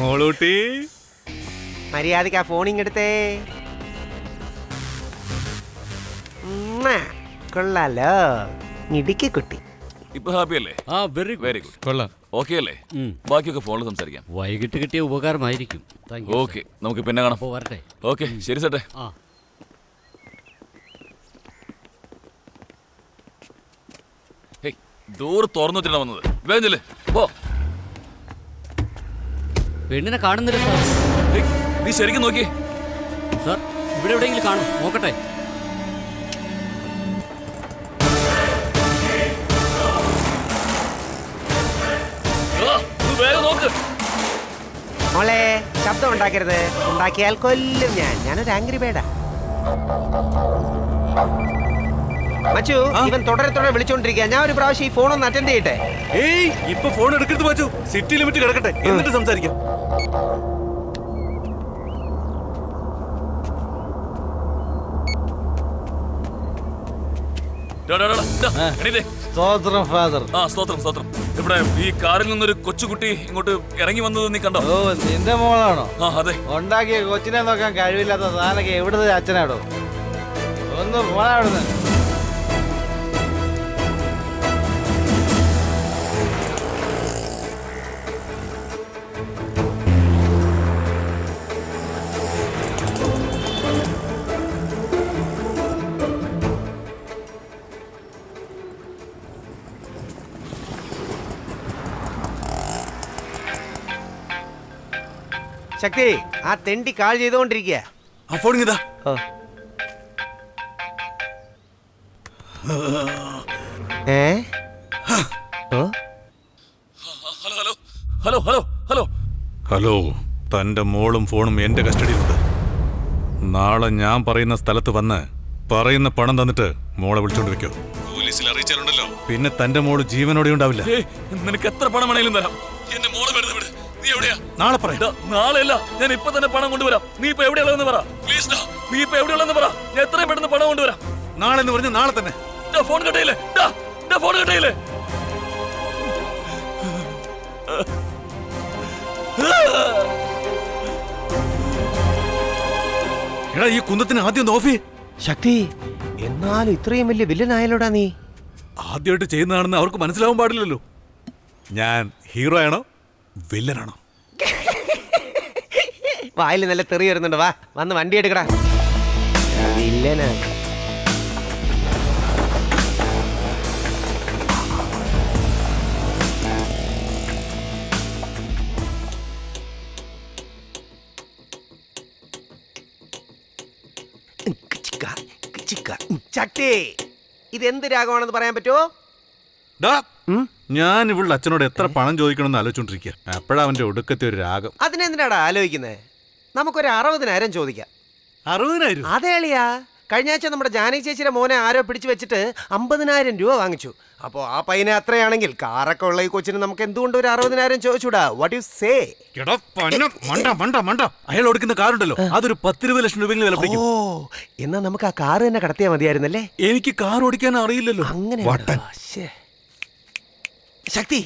മോളൂട്ടി, മര്യാദക്ക് ആ ഫോണിങ് എടുത്തേ. കൊള്ളാലോ ഇടുക്കി കുട്ടി. ഇപ്പൊ ഹാപ്പി അല്ലേ? Very good. കൊള്ളാം. ഓക്കെ അല്ലേ? ബാക്കിയൊക്കെ ഫോണിൽ സംസാരിക്കാം. വൈകിട്ട് കിട്ടിയ ഉപകാരമായിരിക്കും. ഓക്കെ, നമുക്ക് പിന്നെ കാണാം. വരട്ടെ. ഓക്കെ, ശരി സേട്ടെ. ഡോറ് തുറന്നു വെച്ചിട്ടാ വന്നത്. വേഗം ചെല്ല്, പോ. പെണ്ണിനെ കാണുന്നില്ല സാർ. നീ ശരിക്കും നോക്കിയേ സാർ, ഇവിടെ എവിടെയെങ്കിലും കാണും, നോക്കട്ടെ. മോളെ ശബ്ദം ഉണ്ടാക്കരുത്. ഉണ്ടാക്കിയാൽ കൊല്ലും ഞാനൊരു ആംഗ്രി ബേഡാ. മച്ചു, ഇവൻ തുടരെ വിളിച്ചോണ്ടിരിക്കുക. ഞാൻ ഒരു പ്രാവശ്യം ഈ ഫോണൊന്ന് അറ്റൻഡ് ചെയ്യട്ടെ. ഏയ് ഇപ്പൊ ഫോൺ എടുക്കരുത് പാച്ചു. സിറ്റി ലിമിറ്റ് കിടക്കട്ടെ, എന്നിട്ട് സംസാരിക്കാം. സ്തോത്രം ഫാദർ. സ്തോത്രം. ഇവിടെ ഈ കാറിൽ നിന്നൊരു കൊച്ചുകുട്ടി ഇങ്ങോട്ട് ഇറങ്ങി വന്നത് നീ കണ്ടോ? ഓ, നിന്റെ മോളാണോ? അതെ. ഉണ്ടാക്കിയ കൊച്ചിനെ നോക്കാൻ കഴിവില്ലാത്ത സാധനൊക്കെ എവിടുത്തെ അച്ഛനാടോ? ഒന്ന് പോടാ അവിടുന്ന്. ശക്തി ആ തെണ്ടി കാൾ ചെയ്തോണ്ടിരിക്കുക. ആ ഫോൺ ഇതാ. ഹലോ ഹലോ ഹലോ ഹലോ, തന്റെ മോളും ഫോണും എന്റെ കസ്റ്റഡിയിലുണ്ട്. നാളെ ഞാൻ പറയുന്ന സ്ഥലത്ത് വന്ന് പറയുന്ന പണം തന്നിട്ട് മോളെ വിളിച്ചോണ്ട് വെക്കോ. പോലീസിൽ അറിയിച്ചാലുണ്ടല്ലോ പിന്നെ തന്റെ മോള് ജീവനോടെ ഉണ്ടാവില്ല. നിനക്ക് എത്ര പണം വേണേലും തരാം. എന്റെ മോളെ വെറുതെ വിട്. നീ എവിടെയാ? നാളെ പറയാം. നാളെ അല്ല, ഞാൻ ഇപ്പൊ തന്നെ പണം കൊണ്ടുവരാം. നീ ഇപ്പൊ എവിടെയുള്ളതെന്ന് പറ പ്ലീസ്. നീ ഇപ്പൊ എവിടെയുള്ളതെന്ന് പറ, ഞാൻ എത്രയും പെട്ടെന്ന് പണം കൊണ്ടുവരാം. നാളെ എന്ന് പറഞ്ഞ നാളെ തന്നെ. ഫോൺ കട്ടയില്ലേ? ഫോൺ കട്ടയില്ലേ? എടാ, ഈ കുന്തത്തിന് ആദ്യം ഒന്ന് ഓഫ് ചെയ്യ്. ശക്തി, എന്നാലും ഇത്രയും വലിയ വില്ലനായാലോടാ നീ. ആദ്യമായിട്ട് ചെയ്യുന്നതാണെന്ന് അവർക്ക് മനസ്സിലാവാൻ പാടില്ലല്ലോ. ഞാൻ ഹീറോ ആണോ വില്ലനാണോ? വായിൽ നല്ല തെറി വരുന്നുണ്ട്. വാ, വന്ന് വണ്ടി എടുക്കടാ. വില്ലനാ. ശക്തി, ഇതെന്ത് രാഗമാണെന്ന് പറയാൻ പറ്റുമോ? ഞാൻ ഇവളുടെ അച്ഛനോട് എത്ര പണം ചോദിക്കണമെന്ന് ആലോചിച്ചോണ്ടിരിക്കുക. എപ്പോഴാ അവന്റെ ഒടുക്കത്തെ ഒരു രാഗം. അതിനെന്തിനാടാ ആലോചിക്കുന്നത്? നമുക്കൊരു 60,000 ചോദിക്കാം. 60,000? അതെ അളിയാ, കഴിഞ്ഞ ആഴ്ച നമ്മുടെ ജാനകി ചേച്ചിയുടെ മോനെ ആരോ പിടിച്ചു വെച്ചിട്ട് 50,000 രൂപ വാങ്ങിച്ചു. അപ്പോൾ ആ പയ്യനെ അത്രയാണെങ്കിൽ കാറൊക്കെ ഉള്ള ഈ കൊച്ചിന് നമുക്ക് എന്തുകൊണ്ട് ഒരു 60,000 ചോദിച്ചൂടാ? What you say? അയാൾ ഓടിക്കുന്ന കാറുണ്ടല്ലോ, അതൊരു 10-20 ലക്ഷം രൂപയെങ്കിലും വില പിടിക്കും. ഓ, എന്നാ നമുക്ക് ആ കാറ് തന്നെ കടത്തിയാൽ മതിയായിരുന്നല്ലേ? എനിക്ക് കാർ ഓടിക്കാൻ അറിയില്ലല്ലോ. അങ്ങനെ ശക്തി,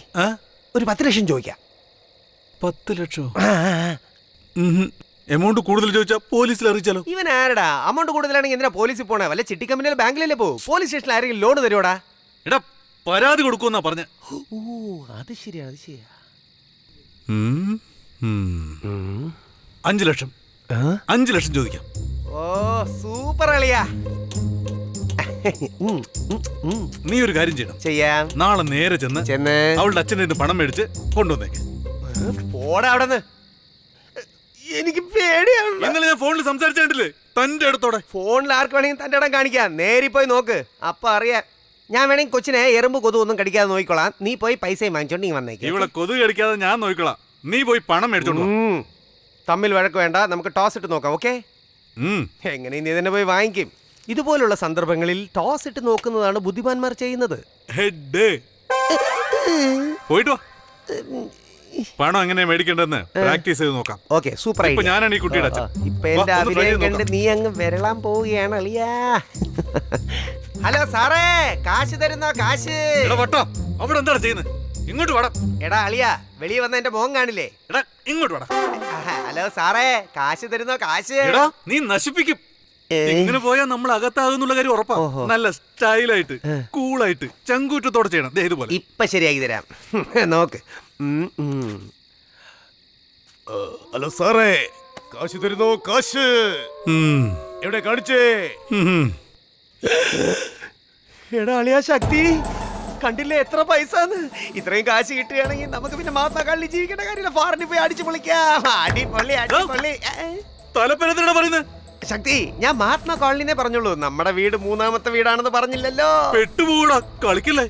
ഒരു 10 ലക്ഷം ചോദിക്കാം. 10 ലക്ഷം? എമൗണ്ട് കൂടുതൽ ചോദിച്ചാ പോലീസിൽ അറിയിച്ചാലോ? ഇവൻ ആരടാ? അമൗണ്ട് കൂടുതലാണെങ്കിൽ എന്തിനാ പോലീസിൽ പോണേ? വല്ല ചിട്ടി കമ്പനിയിലെ ബാങ്കിലല്ലേ പോകും. പോലീസ് സ്റ്റേഷനിൽ ആരെങ്കിലും ലോൺ തരുവാടാ? എടാ, പരാതി കൊടുക്കുമെന്നാ പറഞ്ഞ. ഓ, അത് ശരിയാ, അത് ശരിയാ. 5 ലക്ഷം. 5 ലക്ഷം ചോദിക്കാം. ഓ, സൂപ്പർ അളിയാ. നീ ഒരു കാര്യം ചെയ്യണം. ചെയ്യാം. നാളെ നേരെ ചെന്ന് അവളുടെ അച്ഛൻ്റെ പണം മേടിച്ച് കൊണ്ടുവന്നേക്ക്. പോടാ അവിടെന്ന്. എനിക്ക് പേടിയാണ്. ഇന്നലെ ഞാൻ ഫോണിൽ സംസാരിച്ചിട്ടില്ലേ തന്റെ അടുത്തോടെ? ഫോണിൽ ആർക്ക് വേണമെങ്കിൽ തന്റെ ഇടം കാണിക്കാം. നേരി പോയി നോക്ക്, അപ്പൊ അറിയാം. ഞാൻ വേണമെങ്കിൽ കൊച്ചിനെ എറുമ്പ് കൊതു ഒന്നും കടിക്കാതെ നോക്കിക്കോളാം. നീ പോയി പൈസയും വാങ്ങിച്ചോണ്ട് നീ വന്നേക്ക്. ഇവിടെ കൊതു കടിക്കാതെ ഞാൻ നോക്കിക്കോളാം. നീ പോയി പണം മേടിച്ചോളൂ. തമ്മിൽ വഴക്ക് വേണ്ട, നമുക്ക് ടോസ് ഇട്ട് നോക്കാം. ഓക്കെ? എങ്ങനെയും നീ തന്നെ പോയി വാങ്ങിക്കും. ഇതുപോലുള്ള സന്ദർഭങ്ങളിൽ ടോസ് ഇട്ട് നോക്കുന്നതാണ് ബുദ്ധിമാന്മാർ ചെയ്യുന്നത്. പോയിട്ട് പണം എങ്ങനെ മേടിക്കേണ്ടെന്ന് പ്രാക്ടീസ് ചെയ്ത് നോക്കാം. Okay, super. ഇപ്പൊ ഞാനാണ് ഈ കുട്ടിയുടെ അച്ഛൻ. ഇപ്പൊ എന്റെ അഭിനയം കണ്ട് നീ അങ്ങ് വിരളാൻ പോവുകയാണ് അളിയാ. ഹലോ സാറേ, കാശ് തരുന്നോ? കാശ്. അവിടെ എന്താണ് ചെയ്യുന്നത്? ഇങ്ങോട്ട് വേണം. എടാ അളിയാ, വെളിയിൽ വന്ന എന്റെ മോൻ കാണില്ലേ? എടാ, ഇങ്ങോട്ട് വേണം. ഹലോ സാറേ, കാശ് തരുന്നോ? കാശ്. എടാ, നീ നശിപ്പിക്കും. ഇങ്ങനെ പോയാൽ നമ്മൾ അകത്താകുന്നുള്ള കാര്യം ഉറപ്പാ. നല്ല സ്റ്റൈലായിട്ട് കൂളായിട്ട് ചങ്കൂറ്റത്തോടെ ചെയ്യണം. ഇതുപോലെ ഇപ്പൊ ശരിയാക്കി തരാം. നോക്ക്. ഹലോ സാറേ, കാശ് തരുന്നോ? കാശ് എവിടെ കാണിച്ചേ? എടാ അളിയാ, ശക്തി കണ്ടില്ലേ എത്ര പൈസന്ന്? ഇത്രയും കാശ് കിട്ടുകയാണെങ്കിൽ നമുക്ക് പിന്നെ മഹാത്മാഗാന്ധി ജീവിക്കേണ്ട കാര്യമില്ല. ഫോറിനിൽ പോയി അടിച്ചു പൊളിക്കാം. അടിപൊളി, അടിപൊളി. തലപ്പനത്തിനാണ് പറയുന്നത്. ശക്തി, ഞാൻ മഹാത്മാ കോളനിനെ പറഞ്ഞുള്ളൂ. നമ്മുടെ വീട് 3ാമത്തെ വീടാണെന്ന് പറഞ്ഞില്ലല്ലോ. പെട്ടുപോടാ, കളിക്കില്ലേ?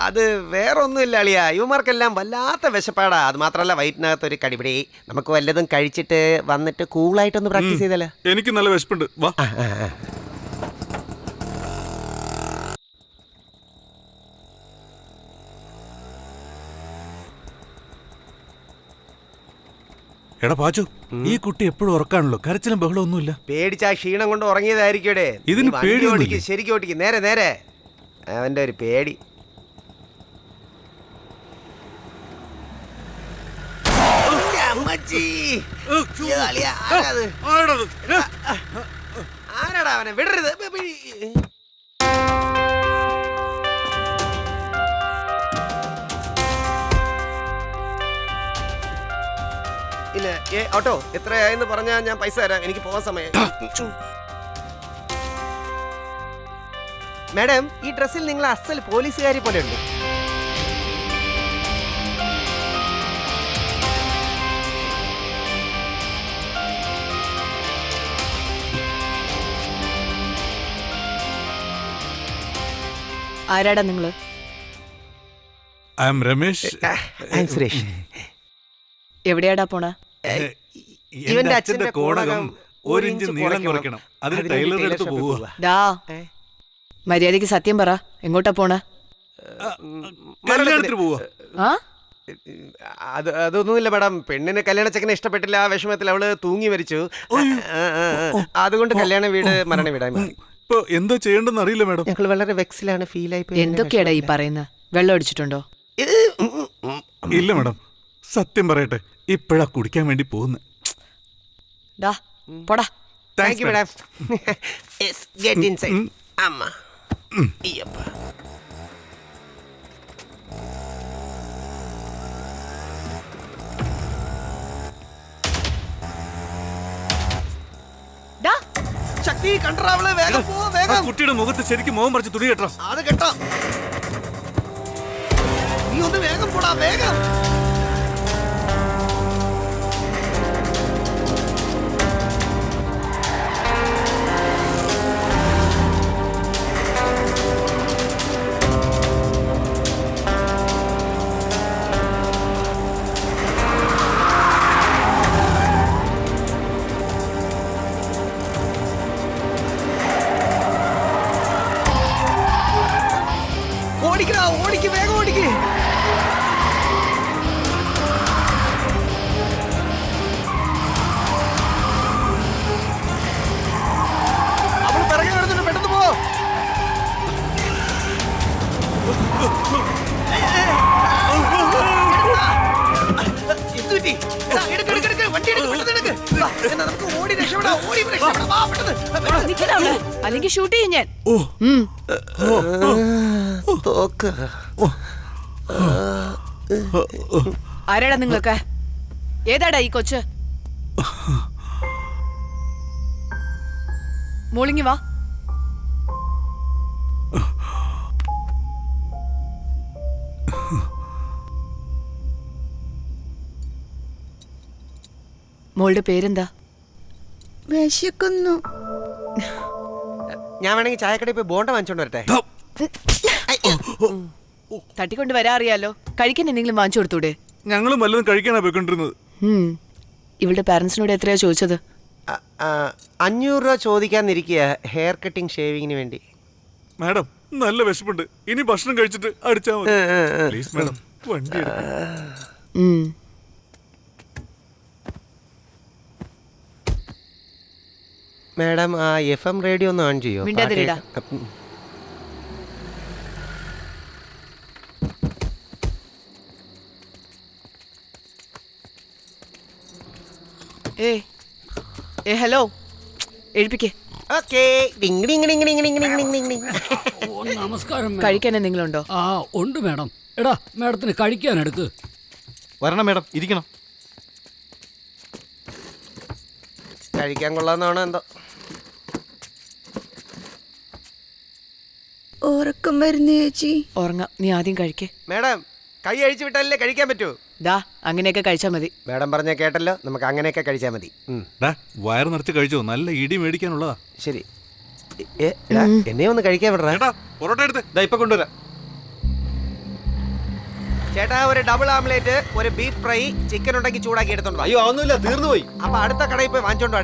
അത് വേറെ ഒന്നുമില്ല അളിയാ, യുവമാർക്കെല്ലാം വല്ലാത്ത വിശപ്പാടാ. അത് മാത്രമല്ല വയറ്റിനകത്ത് ഒരു കടിപിടി. നമുക്ക് വല്ലതും കഴിച്ചിട്ട് വന്നിട്ട് കൂളായിട്ടൊന്ന് പ്രാക്ടീസ് ചെയ്തല്ലേ? എനിക്ക് നല്ല വിശപ്പുണ്ട്. വാ. എടാ പാച്ചു, ഈ കുട്ടി എപ്പോഴും ഉറക്കാണല്ലോ. കരച്ചിലും ബഹളം ഒന്നുമില്ല. പേടിച്ചാ ക്ഷീണം കൊണ്ട് ഉറങ്ങിയതായിരിക്കും. ഇതിന് പേടി. ശരിക്കും ഓടിക്കും. നേരെ നേരെ. അവന്റെ ഒരു പേടി. ആരാടാ അവനെ? വിടരുത്. ഇല്ല, ഓട്ടോ എത്രയായെന്ന് പറഞ്ഞാൽ ഞാൻ പൈസ തരാം. എനിക്ക് പോകാൻ സമയം. മാഡം, ഈ ഡ്രസ്സിൽ നിങ്ങൾ അസൽ പോലീസുകാരി പോലെ ഉണ്ട്. ആരാടാ നിങ്ങള്? I am Ramesh. സുരേഷ്. എവിടെയാടാ പോണ? ഇവന്റെ അച്ഛന്റെ കോണകം 1 ഇഞ്ച് നീളം കുറയ്ക്കണം. അതിന് ടൈലറുടെ അടുത്ത് പോവുക. ഡാ മര്യാദക്ക് സത്യം പറ, എങ്ങോട്ടാ പോണ? കല്യാണത്തിന് പോവുക. ആ അതൊന്നുമില്ല മാഡം. പെണ്ണിന് കല്യാണ ചെക്കനെ ഇഷ്ടപ്പെട്ടില്ല. ആ വിഷമത്തിൽ അവള് തൂങ്ങി മരിച്ചു. അതുകൊണ്ട് കല്യാണ വീട് മരണ വീടായി മാറി. ഇപ്പൊ എന്താ ചെയ്യേണ്ടെന്ന് അറിയില്ല മാഡം. ഞങ്ങൾ വളരെ വെക്സിലാണ്, ഫീൽ ആയി. എന്തൊക്കെയാടാ ഈ പറയുന്നത്? വെള്ളം അടിച്ചിട്ടുണ്ടോ? ഇല്ല മാഡം, സത്യം പറയട്ടെ, ഇപ്പഴാ കുടിക്കാൻ വേണ്ടി പോകുന്നു. ഡാ പോടാ. Thank you madam. Get inside. അമ്മ ഈയപ്പ. ശക്തി കണ്ടറാവളെ, വേഗം പോ, വേഗം. കുട്ടിയുടെ മുഖത്ത് ശരിക്കും മുഖം പറിച്ച് തുണി കെട്ടോ. അത് കേട്ടോ. നീ ഒന്ന് വേഗം പോടാ, വേഗം. ഓടിക്കടാ, ഓടിക്ക്, വേഗം ഓടിക്ക്. അവള് പിറകെ വരുന്നുണ്ട്, പെട്ടെന്ന് പോ. അല്ലെങ്കിൽ ഷൂട്ട് ചെയ്യും ഞാൻ. ആരാടാ നിങ്ങളൊക്കെ? ഏതാടാ ഈ കൊച്ച്? മോളിങ്ങി വാ. മോളുടെ പേരെന്താ? വിശക്കുന്നു. ഞാൻ വേണമെങ്കിൽ ചായക്കടയിൽ പോയി ബോണ്ട വാങ്ങിച്ചോണ്ട് വരട്ടെ. തട്ടിക്കൊണ്ട് വരാ അറിയാലോ. കഴിക്കാൻ എന്തെങ്കിലും വാങ്ങിച്ചു കൊടുത്തൂടെ? ഞങ്ങളും വല്ലതും കഴിക്കാനാ പോയിക്കൊണ്ടിരുന്നത്. ഇവളുടെ പാരന്റ്സിനോട് എത്രയാ ചോദിച്ചത്? 500 രൂപ ചോദിക്കാന്നിരിക്കുക ഹെയർ കട്ടിങ് ഷേവിങ്ങിന് വേണ്ടി. മാഡം നല്ല വിശപ്പുണ്ട്, ഇനി ഭക്ഷണം കഴിച്ചിട്ട് അടിച്ചാ മതി. പ്ലീസ് മാഡം, വണ്ടി എടുക്ക്. മാഡം ആ FM റേഡിയോ ഒന്ന് ഓൺ ചെയ്യോ? ഹലോ, എഴുപ്പിക്കേ. നമസ്കാരം. കഴിക്കാൻ എന്തെങ്കിലും ഉണ്ടോ? ആ ഉണ്ട് മാഡം. എടാ മാഡത്തിന് കഴിക്കാൻ എടുക്ക്. വരണം മാഡം, ഇരിക്കണം. കഴിക്കാൻ കൊള്ളാന്നാണോ എന്തോ. ഉറക്കം വരുന്നു ചേച്ചി. ഉറങ്ങാം, നീ ആദ്യം കഴിക്കേ. മാഡം കൈ അഴിച്ചു വിട്ടാലേ കഴിക്കാൻ പറ്റൂ. ദാ അങ്ങനെയൊക്കെ കഴിച്ചാൽ മതി. മാഡം പറഞ്ഞ കേട്ടല്ലോ, നമുക്ക് അങ്ങനെയൊക്കെ കഴിച്ചാൽ മതി. വയറ് നിറച്ച് കഴിച്ചോ, നല്ല ഇടി മേടിക്കാനുള്ളതാ. ശരി, എന്നെ ഒന്ന് കഴിക്കാൻ വിടറാ. പൊറോട്ട എടുത്ത് ഇപ്പൊ കൊണ്ടുവരാം. ചേട്ടാ ഒരു ഡബിൾ ആംലേറ്റ്, ഒരു ബീഫ് ഫ്രൈ, ചിക്കൻ ഉണ്ടെങ്കിൽ ചൂടാക്കി എടുത്തോണ്ടോ. അയ്യോ ഒന്നുമില്ല, തീർന്നു പോയി. അപ്പൊ അടുത്ത കടയിൽ പോയി വാങ്ങിച്ചോണ്ടോ.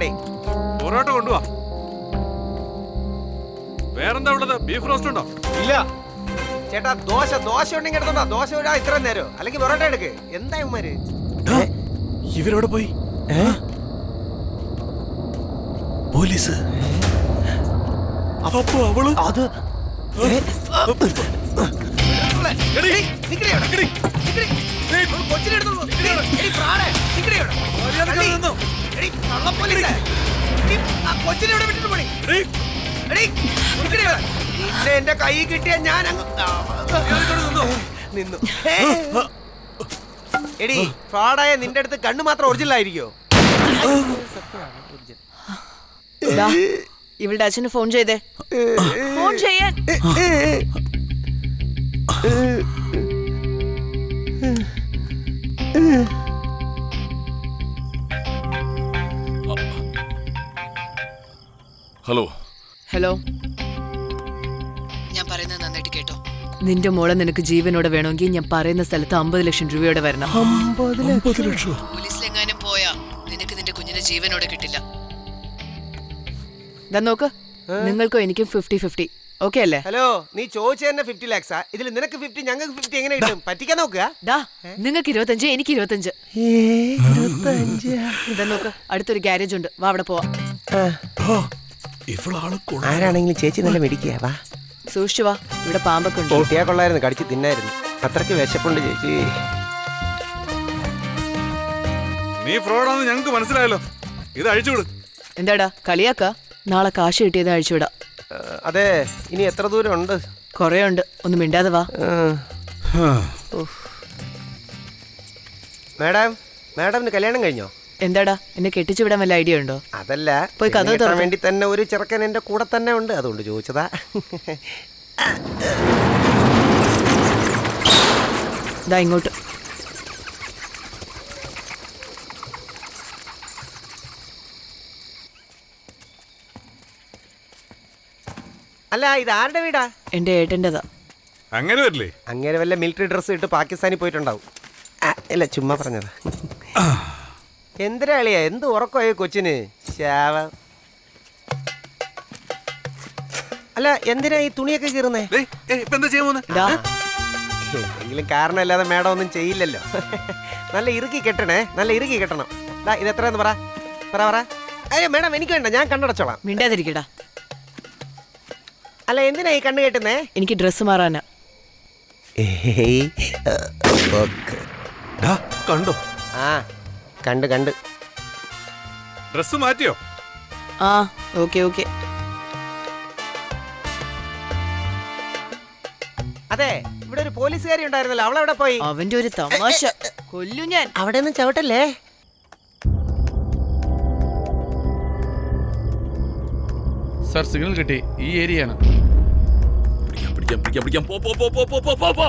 പൊറോട്ട കൊണ്ടുവാ. വേറെന്താ ഉള്ളത്? ബീഫ് റോസ്റ്റ് ഉണ്ടോ? ഇല്ല ചേട്ടാ. ദോശ ഉണ്ടെങ്കിൽ എടുത്തോണ്ടോ. ദോശ ഇടാ ഇത്ര നേരം, അല്ലെങ്കിൽ പൊറോട്ട എടുക്ക്. എന്താ ഉമ്മാര് ഇവരോട് പോയി? പോലീസ്. അപ്പൊ അവള് അത് എന്റെ കൈ കിട്ടിയ ഞാൻ നിന്നു. എടി ഫ്രോഡായ നിന്റെ അടുത്ത് കണ്ണ് മാത്രം ഒറിജിനൽ ആയിരിക്കോ? ഇവളുടെ അച്ഛന് ഫോൺ ചെയ്തേ. ഫോൺ ചെയ്യാൻ. ഹലോ. ഹലോ, ഞാൻ പറയുന്നത് നന്നായിട്ട് കേട്ടോ. നിന്റെ മോളെ നിനക്ക് ജീവനോടെ വേണമെങ്കിൽ ഞാൻ പറയുന്ന സ്ഥലത്ത് 50 ലക്ഷം രൂപയോടെ വരണം. 50 ലക്ഷം. പോലീസിലെങ്ങാനും പോയാ നിനക്ക് നിന്റെ കുഞ്ഞിനെ ജീവനോടെ കിട്ടില്ല. നോക്ക്, നിങ്ങൾക്കോ എനിക്കും 50-50. ഓക്കെ അല്ലേ? ഹലോ, നീ ചോദിച്ചു തന്നെ 50 ലാക്സാ. ഇതിൽ നിനക്ക് 50 ഞങ്ങൾക്ക് 50 എങ്ങനെ കിട്ടും? പറ്റിക്കാൻ നോക്കുക. നിങ്ങൾക്ക് 25, എനിക്ക് 25. നോക്ക്, അടുത്തൊരു ഗ്യാരേജ് ഉണ്ട്, വാ അവിടെ പോവാ. ആരാണെങ്കിലും ചേച്ചി നല്ല മെഡിക്കുക. വാ, സൂക്ഷിച്ചു വാ, ഇവിടെ പാമ്പൊക്കെ ഉണ്ട്. കൂട്ടിയാ കൊള്ളായിരുന്നു, കടിച്ച് തിന്നായിരുന്നു. അത്രയ്ക്ക് വിശപ്പുണ്ട് ചേച്ചി. നീ ഫ്രോഡാന്ന് ഞങ്ങൾക്ക് മനസ്സിലായല്ലോ. ഇത് അഴിച്ചുവിട്. എന്താടാ കളിയാക്ക? നാളെ കാശ് കിട്ടിയത് അഴിച്ചുവിടാ. അതെ, ഇനി എത്ര ദൂരം ഉണ്ട്? കൊറേ ഉണ്ട്, ഒന്നും മിണ്ടാതെ വാ. മാഡമിന് കല്യാണം കഴിഞ്ഞോ? എന്താടാ, എന്നെ കെട്ടിച്ചു വിടാൻ വല്ല ഐഡിയ ഉണ്ടോ? അതല്ല, പോയി കഥ തുറക്കാൻ വേണ്ടി തന്നെ ഒരു ചെറുക്കൻ എന്റെ കൂടെ തന്നെ ഉണ്ട്, അതുകൊണ്ട് ചോദിച്ചതാ. ദാ ഇങ്ങോട്ട്. അല്ല, ഇത് ആരുടെ വീടാ? എന്റെ ഏട്ടൻ്റെതാ. അങ്ങനെ വരില്ലേ? അങ്ങനെ വല്ല മിലിറ്ററി ഡ്രസ് ഇട്ട് പാകിസ്ഥാനിൽ പോയിട്ടുണ്ടാവും. ഇല്ല, ചുമ്മാ പറഞ്ഞതാ. എന്തിനാ അളിയാ, എന്ത് ഉറക്കമായി കൊച്ചിന്? ശാവം. അല്ല, എന്തിനാ ഈ തുണിയൊക്കെ കീറുന്നേ? എന്തെങ്കിലും കാരണമല്ലാതെ മേഡം ഒന്നും ചെയ്യില്ലല്ലോ. നല്ല ഇറുക്കി കെട്ടണേ, നല്ല ഇറുക്കി കെട്ടണം. ഇത് എത്രയെന്ന് പറ. അയ്യോ മേഡം, എനിക്ക് വേണ്ട, ഞാൻ കണ്ണടച്ചോളാം. മിണ്ടാതിരിക്കടാ. അല്ല, എന്തിനാ ഈ കണ്ണ് കെട്ടുന്നേ? എനിക്ക് ഡ്രസ്സ് മാറാനാ. കണ്ടോ? ആ, കണ്ട്. ഡ്രസ് മാറ്റിയോ? ആ, ഓക്കെ. അതെ, ഇവിടെ ഒരു പോലീസുകാരി ഉണ്ടായിരുന്നല്ലോ, അവളെവിടെ പോയി? അവന്റെ ഒരു തമാശ കൊല്ലു ഞാൻ. അവിടെ ഒന്നും ചവിട്ടല്ലേ. സാർ, സിഗ്നൽ കിട്ടി. ഈ ഏരിയ ആണ്. പിടിക്കാം. പോ.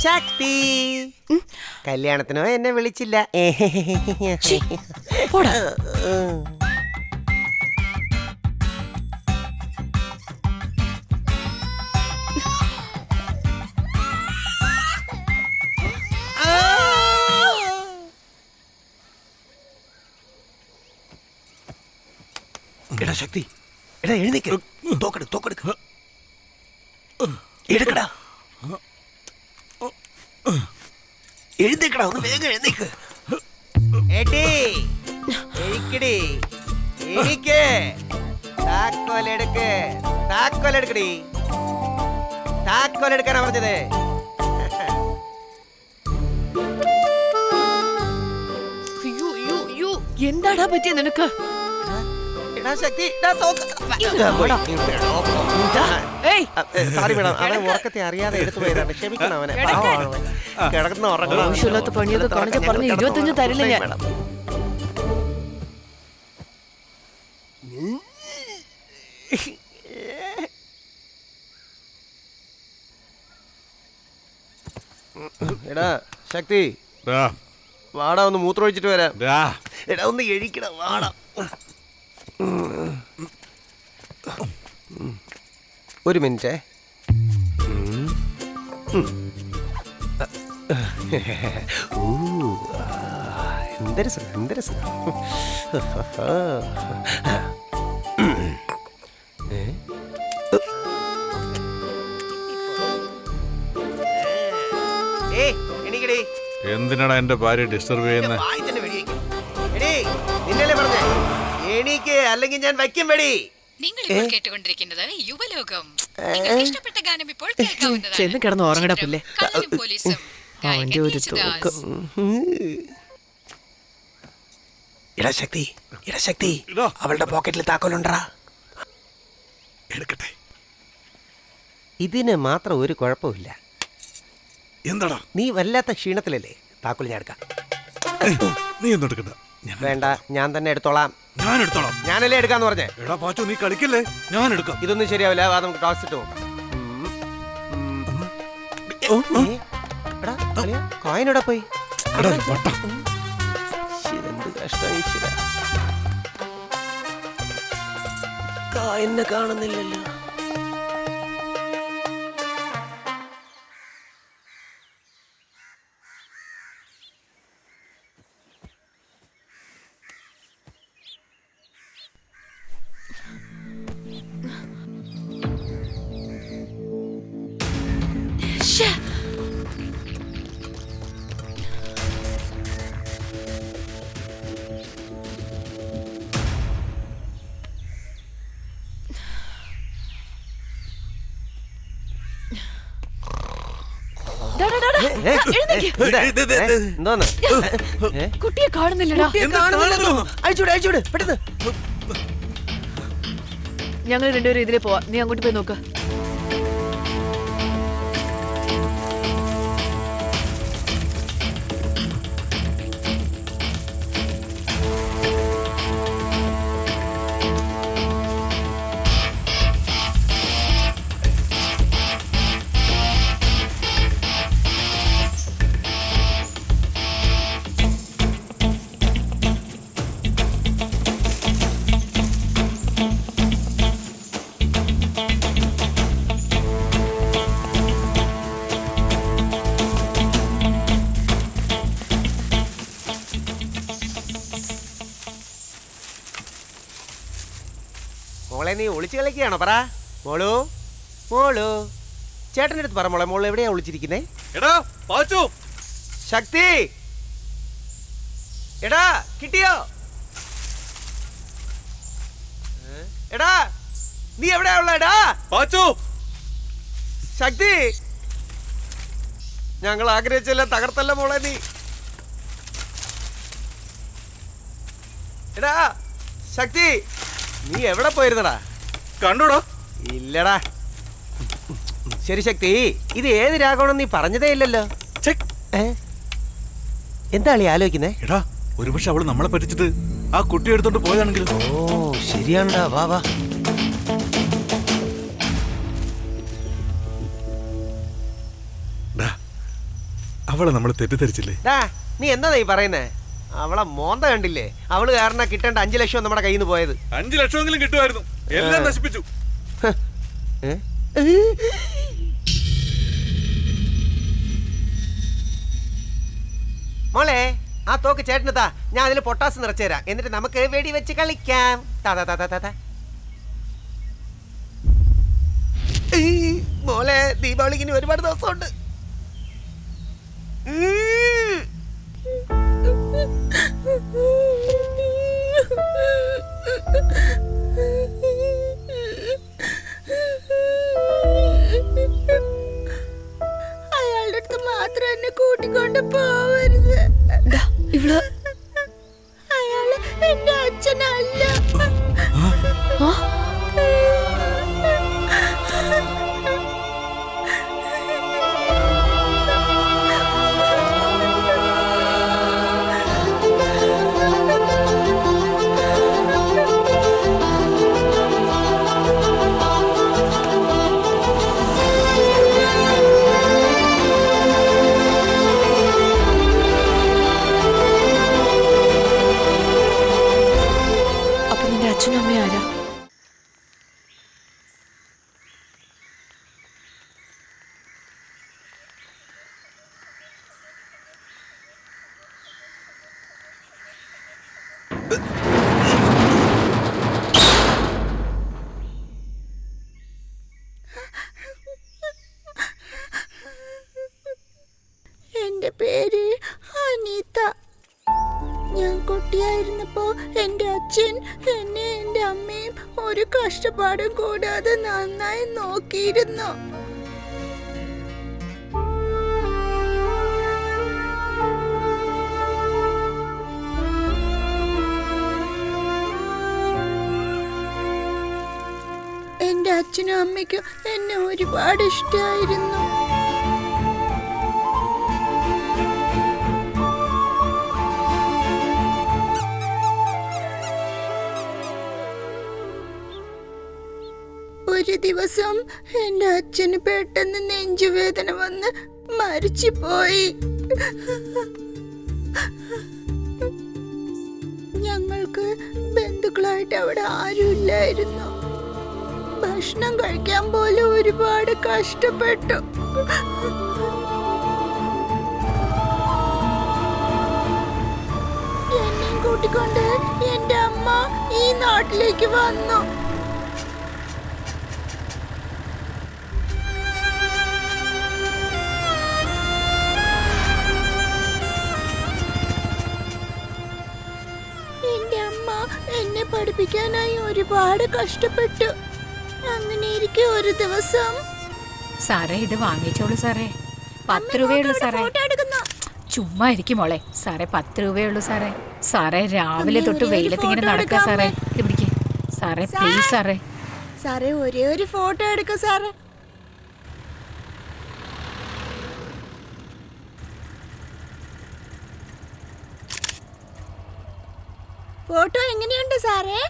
ശക്തി, കല്യാണത്തിനോ എന്നെ വിളിച്ചില്ല. എടാ ശക്തി, എടാ എഴുന്നേക്ക്. തോക്കെടുക്ക. എടുക്കടാ. എഴുന്നേക്കടാ, ഒന്ന് വേഗം എഴുന്നേക്ക്. താക്കോലെടുക്കാനാ പറഞ്ഞത്. എന്താടാ പറ്റിയ നിനക്ക്? സോറി മേഡം, അവൻ ഉറക്കത്തെ അറിയാതെ എടുത്തു പോയതാണ്, ക്ഷമിക്കണം അവനെ. കിടക്കുന്ന ആവശ്യമില്ലാത്ത പണിയൊക്കെ കാണിച്ച് പറഞ്ഞ് 25 തരില്ല ഞാൻ. എടാ ശക്തി, വാടാ, ഒന്ന് മൂത്രമൊഴിച്ചിട്ട് വരാം. എടാ ഒന്ന് എഴിക്കണം, വാടാ. ഒരു മിനിറ്റേ. എന്തൊരു സുഖം. എന്തിനാടാ എന്റെ ഭാര്യ ഡിസ്റ്റർബ് ചെയ്യുന്നത്? നിന്നല്ലേ പറഞ്ഞേ എണീക്ക്, അല്ലെങ്കിൽ ഞാൻ വയ്ക്കും വെടി. നിങ്ങൾ ഇപ്പോൾ കേട്ടുകൊണ്ടിരിക്കുന്നത് യുവലോകം. നിങ്ങൾക്ക് ഇഷ്ടപ്പെട്ട ഗാനം ഇപ്പോൾ കേൾക്കാവുന്നതാണ്. ചെന്ന് കിടന്ന് ഉറങ്ങടാ പുല്ലേ. കള്ളനും പോലീസും. അവന്റെ ഒരു തൂക്കം. എടാ ശക്തി, എടാ ശക്തി, അവളുടെ പോക്കറ്റിൽ താക്കോലുണ്ടാ? എടുക്കട്ടെ. ഇതിന് മാത്രം ഒരു കുഴപ്പമില്ല. എന്താടാ നീ വല്ലാത്ത ക്ഷീണത്തിലല്ലേ? താക്കോൽ ഞാൻ എടുക്കാം. നീ ഒന്നും എടുക്കണ്ട. വേണ്ട, ഞാൻ തന്നെ എടുത്തോളാം. ഞാൻ എടുത്തോളാം. ഞാനല്ലേ എടുക്കാന്ന് പറഞ്ഞേ. എടാ പാച്ചു, നീ കളിക്കല്ലേ, ഞാൻ എടുക്കാം. ഇതൊന്നും ശരിയാവില്ല, വാ നമുക്ക് ടോസ് ഇട്ട് നോക്കാം. കോയിനോടെ പോയി. എന്ത് കഷ്ടം ഈശ്വര, കോയിനെ കാണുന്നില്ലല്ലോ. എന്തോന്ന് കുട്ടിയെ കാണുന്നില്ലടാ. അയച്ചൂട് അയച്ചൂട് പെട്ടെന്ന്. ഞങ്ങൾ രണ്ടുപേരും ഇതിലേ പോവാ, നീ അങ്ങോട്ട് പോയി നോക്ക. മോളെ നീ ഒളിച്ചു കളിക്കുകയാണോ? പറ മോളു, മോളു. ചേട്ടൻ്റെ അടുത്ത് പറ മോളെ, മോള് എവിടെയാ ഒളിച്ചിരിക്കുന്നേ? എടാ പാച്ചു, ശക്തി, എടാ കിട്ടിയോ? എടാ നീ എവിടെയാ ഉള്ളടാ? പാച്ചു, ശക്തി, ഞങ്ങൾ ആഗ്രഹിച്ചല്ല, തകർത്തല്ല മോളെ നീ. എടാ ശക്തി, നീ എവിടെ പോയിരുന്നടാ? കണ്ടോടാ? ഇല്ലടാ. ശരി ശക്തി, ഇത് ഏത് രാഗമാണെന്ന് നീ പറഞ്ഞതേ ഇല്ലല്ലോ. എന്താ നീ ആലോചിക്കുന്നേ? എടാ ഒരുപക്ഷെ അവള് നമ്മളെ പറ്റിച്ചിട്ട് ആ കുട്ടി എടുത്തോണ്ട് പോയതാണെങ്കിൽ. ഓ ശരിയാണ്ടാ, വാ വാ. അവളെ നമ്മൾ തെറ്റിദ്ധരിച്ചില്ലേ? നീ എന്താ നീ പറയുന്നേ? അവളെ മോന്ത കണ്ടില്ലേ? അവള് കാരണം കിട്ടേണ്ട 5 ലക്ഷം നമ്മുടെ കയ്യിൽ നിന്ന് പോയത്. 5 ലക്ഷമെങ്കിലും കിട്ടുമായിരുന്നു, എല്ലാം നശിപ്പിച്ചു. മോളെ ആ തോക്ക് ചേട്ടന് താ, ഞാൻ അതിൽ പൊട്ടാസ് നിറച്ചു തരാം. എന്നിട്ട് നമുക്ക് വെടി വെച്ച് കളിക്കാം. മോളെ ദീപാവലിക്ക് ഇനി ഒരുപാട് ദിവസമുണ്ട്. അയാളുടെ അടുത്ത് മാത്രം എന്നെ കൂട്ടിക്കൊണ്ട് പോവരുത്. ഇവള് അയാള് എന്റെ അച്ഛനല്ല. അച്ഛനും അമ്മയും ആരാ? എന്റെ പേര് കുട്ടിയായിരുന്നപ്പോ എന്റെ അച്ഛൻ എന്നെ എന്റെ അമ്മയും ഒരു കഷ്ടപ്പാടും കൂടാതെ നന്നായി നോക്കിയിരുന്നു. എന്റെ അച്ഛനും അമ്മയ്ക്കും എന്നെ ഒരുപാട് ഇഷ്ടമായിരുന്നു. ഒരു ദിവസം എന്റെ അച്ഛന് പെട്ടെന്ന് നെഞ്ചുവേദന വന്ന് മരിച്ചുപോയി. ഞങ്ങൾക്ക് ബന്ധുക്കളായിട്ട് അവിടെ ആരുമില്ലായിരുന്നു. ഭക്ഷണം കഴിക്കാൻ പോലും ഒരുപാട് കഷ്ടപ്പെട്ടു. എന്നെയും കൂട്ടിക്കൊണ്ട് എന്റെ അമ്മ ഈ നാട്ടിലേക്ക് വന്നു. എന്റെ അമ്മ എന്നെ പഠിപ്പിക്കാനായി ഒരുപാട് കഷ്ടപ്പെട്ടു. അങ്ങനെ ഇരിക്കെ ഒരു ദിവസം സാറേ ഇത് വാങ്ങിച്ചോളൂ സാറേ, 10 രൂപയുള്ളൂ സാറേ. ചുമ്മാ ഇരിക്കും മോളെ. സാറേ 10 രൂപയുള്ളൂ സാറേ. സാറേ രാവിലെ തൊട്ട് വെയിലത്ത് ഇങ്ങനെ നടക്കുക സാറേ. ഇത് പിടിക്ക് സാറേ, പ്ലീസ് സാറേ. സാറേ ഒരേ ഒരു ഫോട്ടോ എടുക്ക സാറേ. ഫോട്ടോ എങ്ങനെയുണ്ട് സാറേ?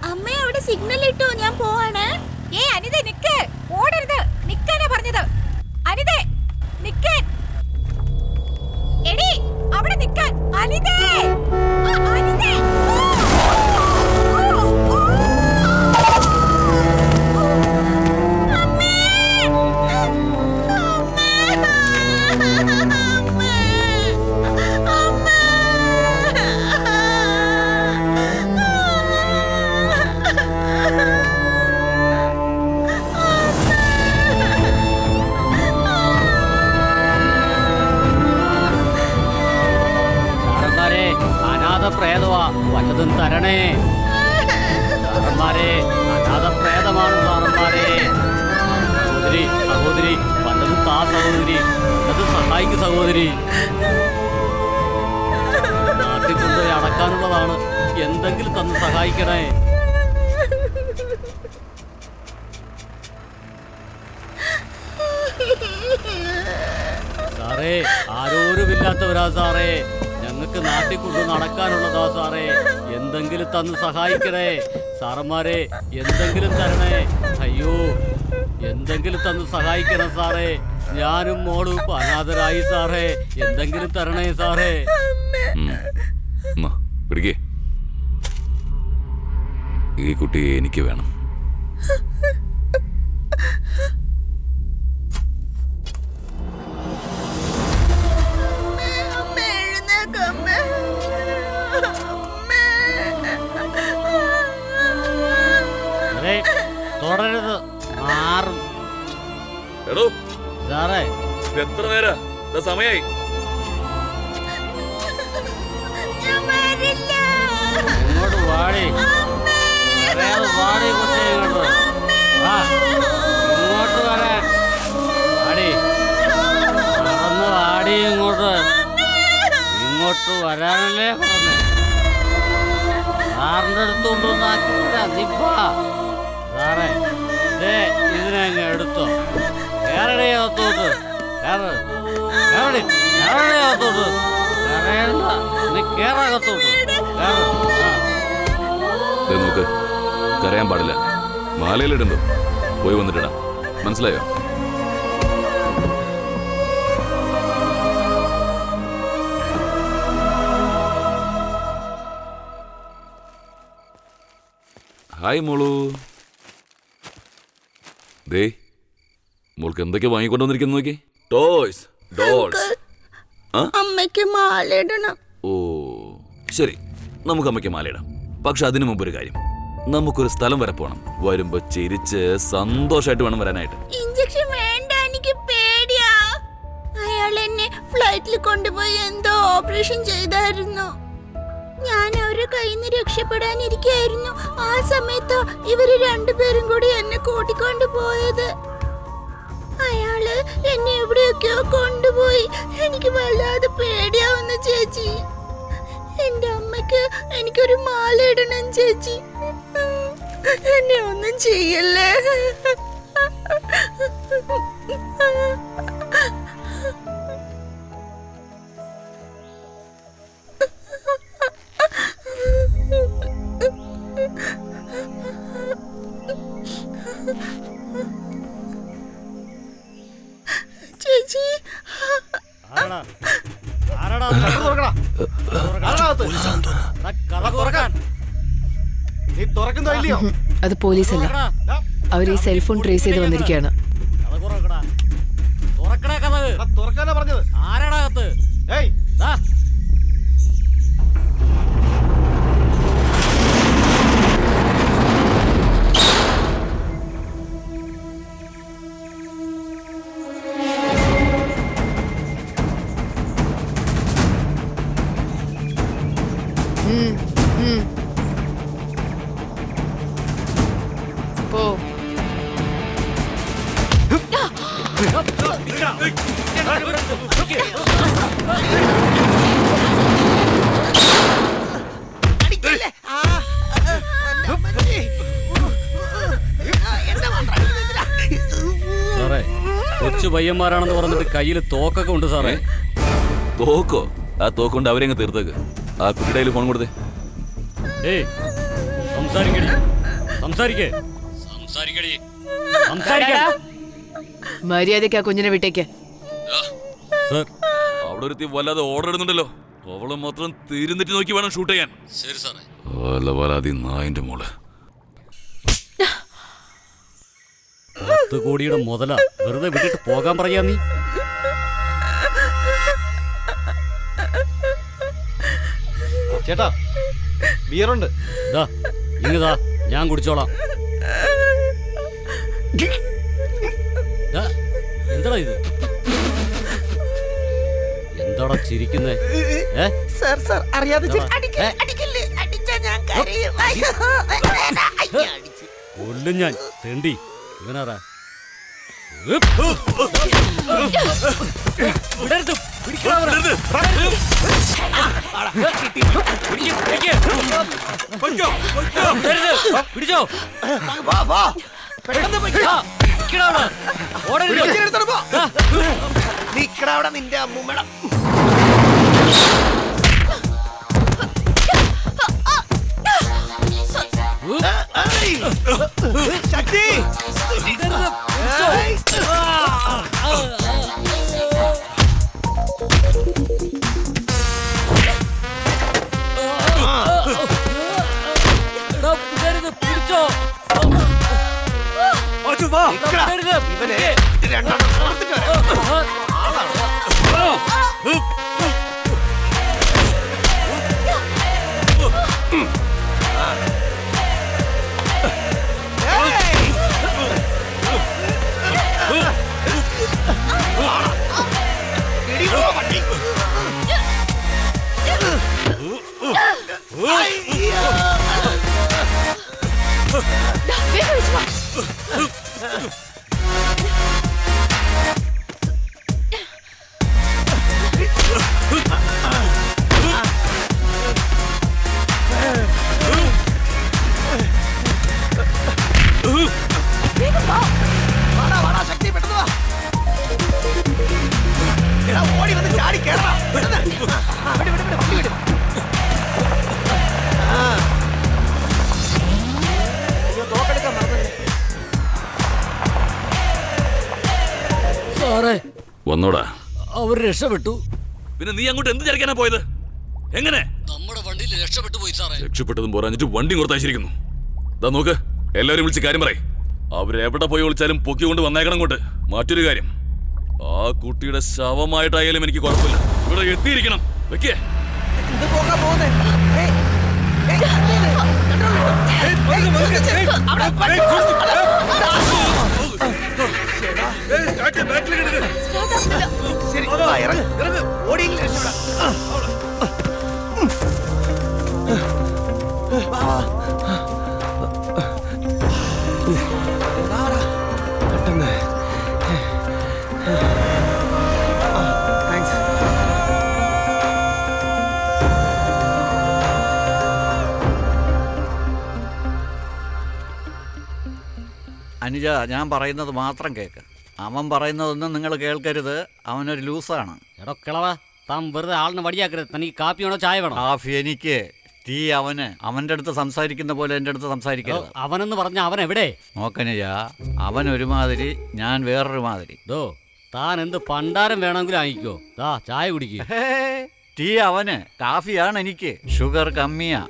അമ്മ അവിടെ സിഗ്നൽ ഇട്ടു, ഞാൻ പോവാണ്. അനിതേ നിക്ക്, ഓടരുത്, നിക്കാനാ പറഞ്ഞത്. അനിതേ നിക്കാൻ, എടി അവിടെ നിക്കാൻ. അനിതേ, അനിതേ. പ്രേതവാ, വല്ലതും തരണേ സാറന്മാരെ. അനാഥ പ്രേതമാണ് സാറന്മാരെ. സഹോദരി, സഹോദരി, വല്ലതും താ സഹോദരി, അത് സഹായിക്കും സഹോദരി. നാട്ടിൽ കൊണ്ടുപോയി അടക്കാനുള്ളതാണ്, എന്തെങ്കിലും തന്ന് സഹായിക്കണേ. സാറേ ആരോരുമില്ലാത്തവരാ സാറേ, ഞങ്ങൾക്ക് നാട്ടിൽ കൊണ്ട് നടക്കാനുള്ളതാ സാറേ, എന്തെങ്കിലും തന്ന് സഹായിക്കണേ സാറന്മാരെ. എന്തെങ്കിലും തരണേ. അയ്യോ, എന്തെങ്കിലും തന്ന് സഹായിക്കണം സാറേ. ഞാനും മോളും അനാഥരായി സാറേ, എന്തെങ്കിലും തരണേ സാറേ. പിടിക്കേ, ഈ കുട്ടിയെ എനിക്ക് വേണം. തുടരുത്, മാറും. എടോ സാറേ, എത്ര നേരാ സമയായി? ഇങ്ങോട്ട് വാടി, വാടി കൊച്ചേ, ഇങ്ങോട്ട് വാ, ഇങ്ങോട്ട് വരാൻ വാടി, നടന്ന് വാടി, ഇങ്ങോട്ട് ഇങ്ങോട്ട് വരാനല്ലേ പറഞ്ഞേ. സാറിൻ്റെ അടുത്തുകൊണ്ടൊന്നാക്കില്ല, നിപ്പാ സാറേ. ഇതിനങ്ങ് എടുത്തോ, കേരളേ അകത്തോട്ട്, കേരളേ അകത്തോട്ട്, കരയണ്ട, നീ കേരളത്തോട്ട് നോക്ക്. കരയാൻ പാടില്ല, മാലയിലിടുന്നു. പോയി വന്നിട്ടിടാം, മനസ്സിലായോ? ഹായ് മോളു. ദേ, മോൾക്ക് എന്തൊക്കെ വാങ്ങിക്കൊണ്ടുവന്നിരിക്കുന്നു നോക്കി. Toys, dolls. അമ്മയ്ക്ക് മാലയിടണം. ഓ ശരി, നമുക്ക് അമ്മയ്ക്ക് മാലയിടാം. പക്ഷെ അതിനു മുമ്പ് ഒരു കാര്യം, നമുക്കൊരു സ്ഥലം വരെ പോകണം. വരുമ്പോ ചിരിച്ച് സന്തോഷമായിട്ട് വേണം വരാനായിട്ട്. ഇഞ്ചക്ഷൻ വേണ്ട, എനിക്ക് പേടിയാ. അയാൾ എന്നെ ഫ്ലൈറ്റിൽ കൊണ്ടുപോയി എന്തോ ഓപ്പറേഷൻ ചെയ്തായിരുന്നു. ഞാൻ അവരുടെ കയ്യിൽ നിന്ന് രക്ഷപ്പെടാനിരിക്കായിരുന്നു. ആ സമയത്ത് ഇവര് രണ്ടുപേരും കൂടി എന്നെ കൂട്ടിക്കൊണ്ടു പോയത്. അയാള് എന്നെ എവിടെയൊക്കെയോ കൊണ്ടുപോയി. എനിക്ക് വല്ലാതെ പേടിയാവുന്നു ചേച്ചി. എന്റെ അമ്മയ്ക്ക് എനിക്കൊരു മാല ഇടണം ചേച്ചി. എന്നെ ഒന്നും ചെയ്യല്ലേ. ചേച്ചി അത് പോലീസല്ല, അവർ ഈ സെൽഫോൺ ട്രേസ് ചെയ്ത് വന്നിരിക്കുകയാണ്. പോ. സാറേ, കൊച്ചു പയ്യന്മാരാണെന്ന് പറഞ്ഞിട്ട് കയ്യിൽ തോക്കൊക്കെ ഉണ്ട് സാറേ. തോക്കോ? ആ തോക്കൊണ്ട് അവരെങ്ങ് തീർത്തേക്ക്. ആ കുട്ടിയുടെ ഫോൺ കൊടുത്തേ. ഏയ്, സംസാരിക്കടി, സംസാരിക്കേ, സംസാരിക്കടി, സംസാരിക്കാ. മര്യാദയ്ക്ക് ആ കുഞ്ഞിനെ വിട്ടേക്ക്. അവിടെ ഒരുത്തി വല്ലാതെ ഓർഡർ ഇടുന്നുണ്ടല്ലോ. അവളെ മാത്രം തീരുന്നിട്ട് നോക്കി വേണം ഷൂട്ട് ചെയ്യാൻ. ശരി സാറേ. വല്ലാതി നായിന്റെ മോള്. 10 കോടിയുടെ മുതല വെറുതെ വിട്ടിട്ട് പോകാൻ പറയാ നീ. ചേട്ടാ, ബിയറുണ്ട്. ഇങ്ങതാ, ഞാൻ കുടിച്ചോളാം. എന്താടാ ഇത്? എന്താടാ ചിരിക്കുന്നേ? സർ സർ അറിയാതെ അടിക്കല്ലേ, അടിച്ചാ ഞാൻ കരയും. കൊല്ലും ഞാൻ തെണ്ടി. ഇവനാരാ? വിടരുത്, പിടിച്ചോ. നിന്റെ അമ്മൂമ്മ ശക്തി. പിടിച്ചോ. വന്നോടാ. അവർ രക്ഷപ്പെട്ടു. പിന്നെ നീ അങ്ങോട്ട് എന്ത് ചരക്കാനാ പോയത്? എങ്ങനെ? നമ്മുടെ വണ്ടിയിൽ രക്ഷപ്പെട്ടു പോയി സാറേ. രക്ഷപ്പെട്ടതും പോരാഞ്ഞിട്ട് വണ്ടി കൊടുത്തയച്ചിരിക്കുന്നു. ദാ നോക്ക്, എല്ലാവരും വിളിച്ച് കാര്യം പറയും. അവരെവിടെ പോയി വിളിച്ചാലും പൊക്കിക്കൊണ്ട് വന്നേക്കണം കൊണ്ട്. മറ്റൊരു കാര്യം, ആ കുട്ടിയുടെ ശവമായിട്ടായാലും എനിക്ക് കുഴപ്പമില്ല. ഇവിടെ എത്തിയിരിക്കണം. വെക്കേ. ശരി അനുജ, ഞാൻ പറയുന്നത് മാത്രം കേൾക്ക്. അവൻ പറയുന്നതൊന്നും നിങ്ങൾ കേൾക്കരുത്. അവനൊരു ലൂസാണ്. എടോ കിളവാ, താൻ വെറുതെ ആളിനെ വടിയാക്കരുത്. തനിക്ക് കാപ്പി വേണോ ചായ വേണോ? കാഫി എനിക്ക്, ടീ അവന്. അവൻ്റെ അടുത്ത് സംസാരിക്കുന്ന പോലെ എൻ്റെ അടുത്ത് സംസാരിക്കരുത്. അവനെന്ന് പറഞ്ഞ അവൻ എവിടെ? നോക്കനുജ, അവൻ ഒരുമാതിരി, ഞാൻ വേറൊരു മാതിരി. താൻ എന്ത് പണ്ടാരം വേണമെങ്കിലും ആയിക്കോ. ചായ കുടിക്കുക. ടീ അവന്, കാഫിയാണ് എനിക്ക്. ഷുഗർ കമ്മിയാ.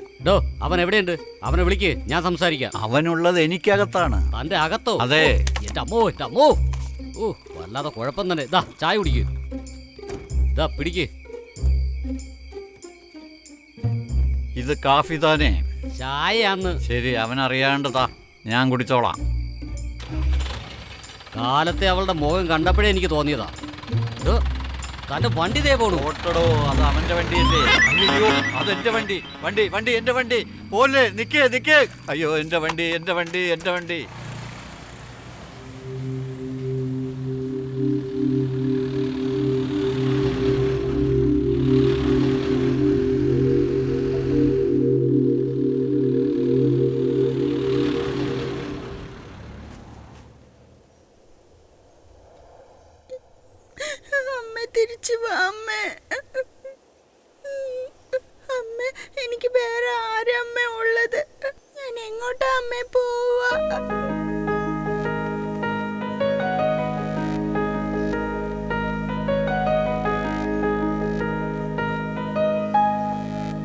അവൻ എവിടെയുണ്ട്? അവനെ വിളിക്ക്, ഞാൻ സംസാരിക്കാം. അവനുള്ളത് എനിക്കകത്താണ്. തന്റെ അകത്തോ? അതെ. എന്റെ അമ്മോ, എന്റെ അമ്മോ. ഓ, വല്ലാതെ കുഴപ്പം തന്നെ. ചായ കുടിക്ക്. പിടിക്ക്. ഇത് കാഫി താനേ? ചായയാന്ന്. ശരി, അവനറിയാണ്ട് താ, ഞാൻ കുടിച്ചോളാം. കാലത്തെ അവളുടെ മുഖം കണ്ടപ്പോഴേ എനിക്ക് തോന്നിയതാ. തന്റെ വണ്ടി ദേ പോണു. ഓട്ടടോ, അത് അവന്റെ വണ്ടിയല്ലേ? അയ്യോ, അതെന്റെ വണ്ടി. വണ്ടി വണ്ടി എന്റെ വണ്ടി. പോലെ നിക്കേ നിക്കേ. അയ്യോ, എന്റെ വണ്ടി, എന്റെ വണ്ടി, എന്റെ വണ്ടി. തിരിച്ചു വാ അമ്മേ. അമ്മേ, എനിക്ക് വേറെ ആരമ്മ ഉള്ളത്? ഞാൻ എങ്ങോട്ടാ അമ്മേ പോവാ?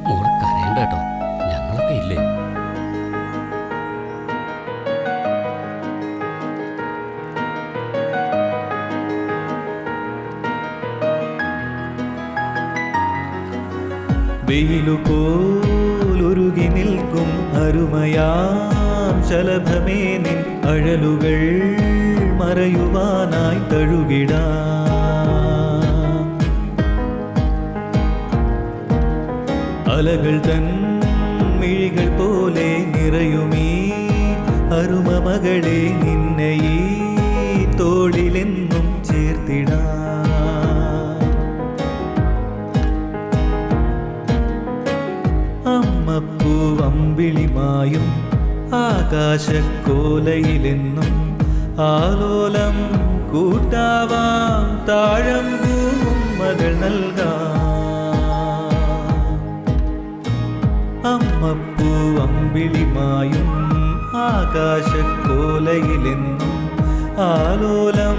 മോള് കരയണ്ട കേട്ടോ, ഞങ്ങളൊക്കെ ഇല്ലേ? വെയിലുപോലൊരുകി നിൽക്കും അരുമയാം ശലഭമേ, നിൻ അഴലുകൾ മറയുവാനായി തഴുകിടാം. അലകൾ തൻ മിഴികൾ പോലെ നിറയുമീ അരുമ മകളെ, നിന്നെ ഈ തോളിലെന്നും ചേർത്തിടാം. അമ്മപ്പൂവമ്പിളിമായും ആകാശക്കോലയിലെന്നും ആലോലം കൂട്ടാവാം താഴം പൂവും മകൾ നൽകാം. അമ്മപ്പൂവമ്പിളിമായും ആകാശക്കോലയിലെന്നും ആലോലം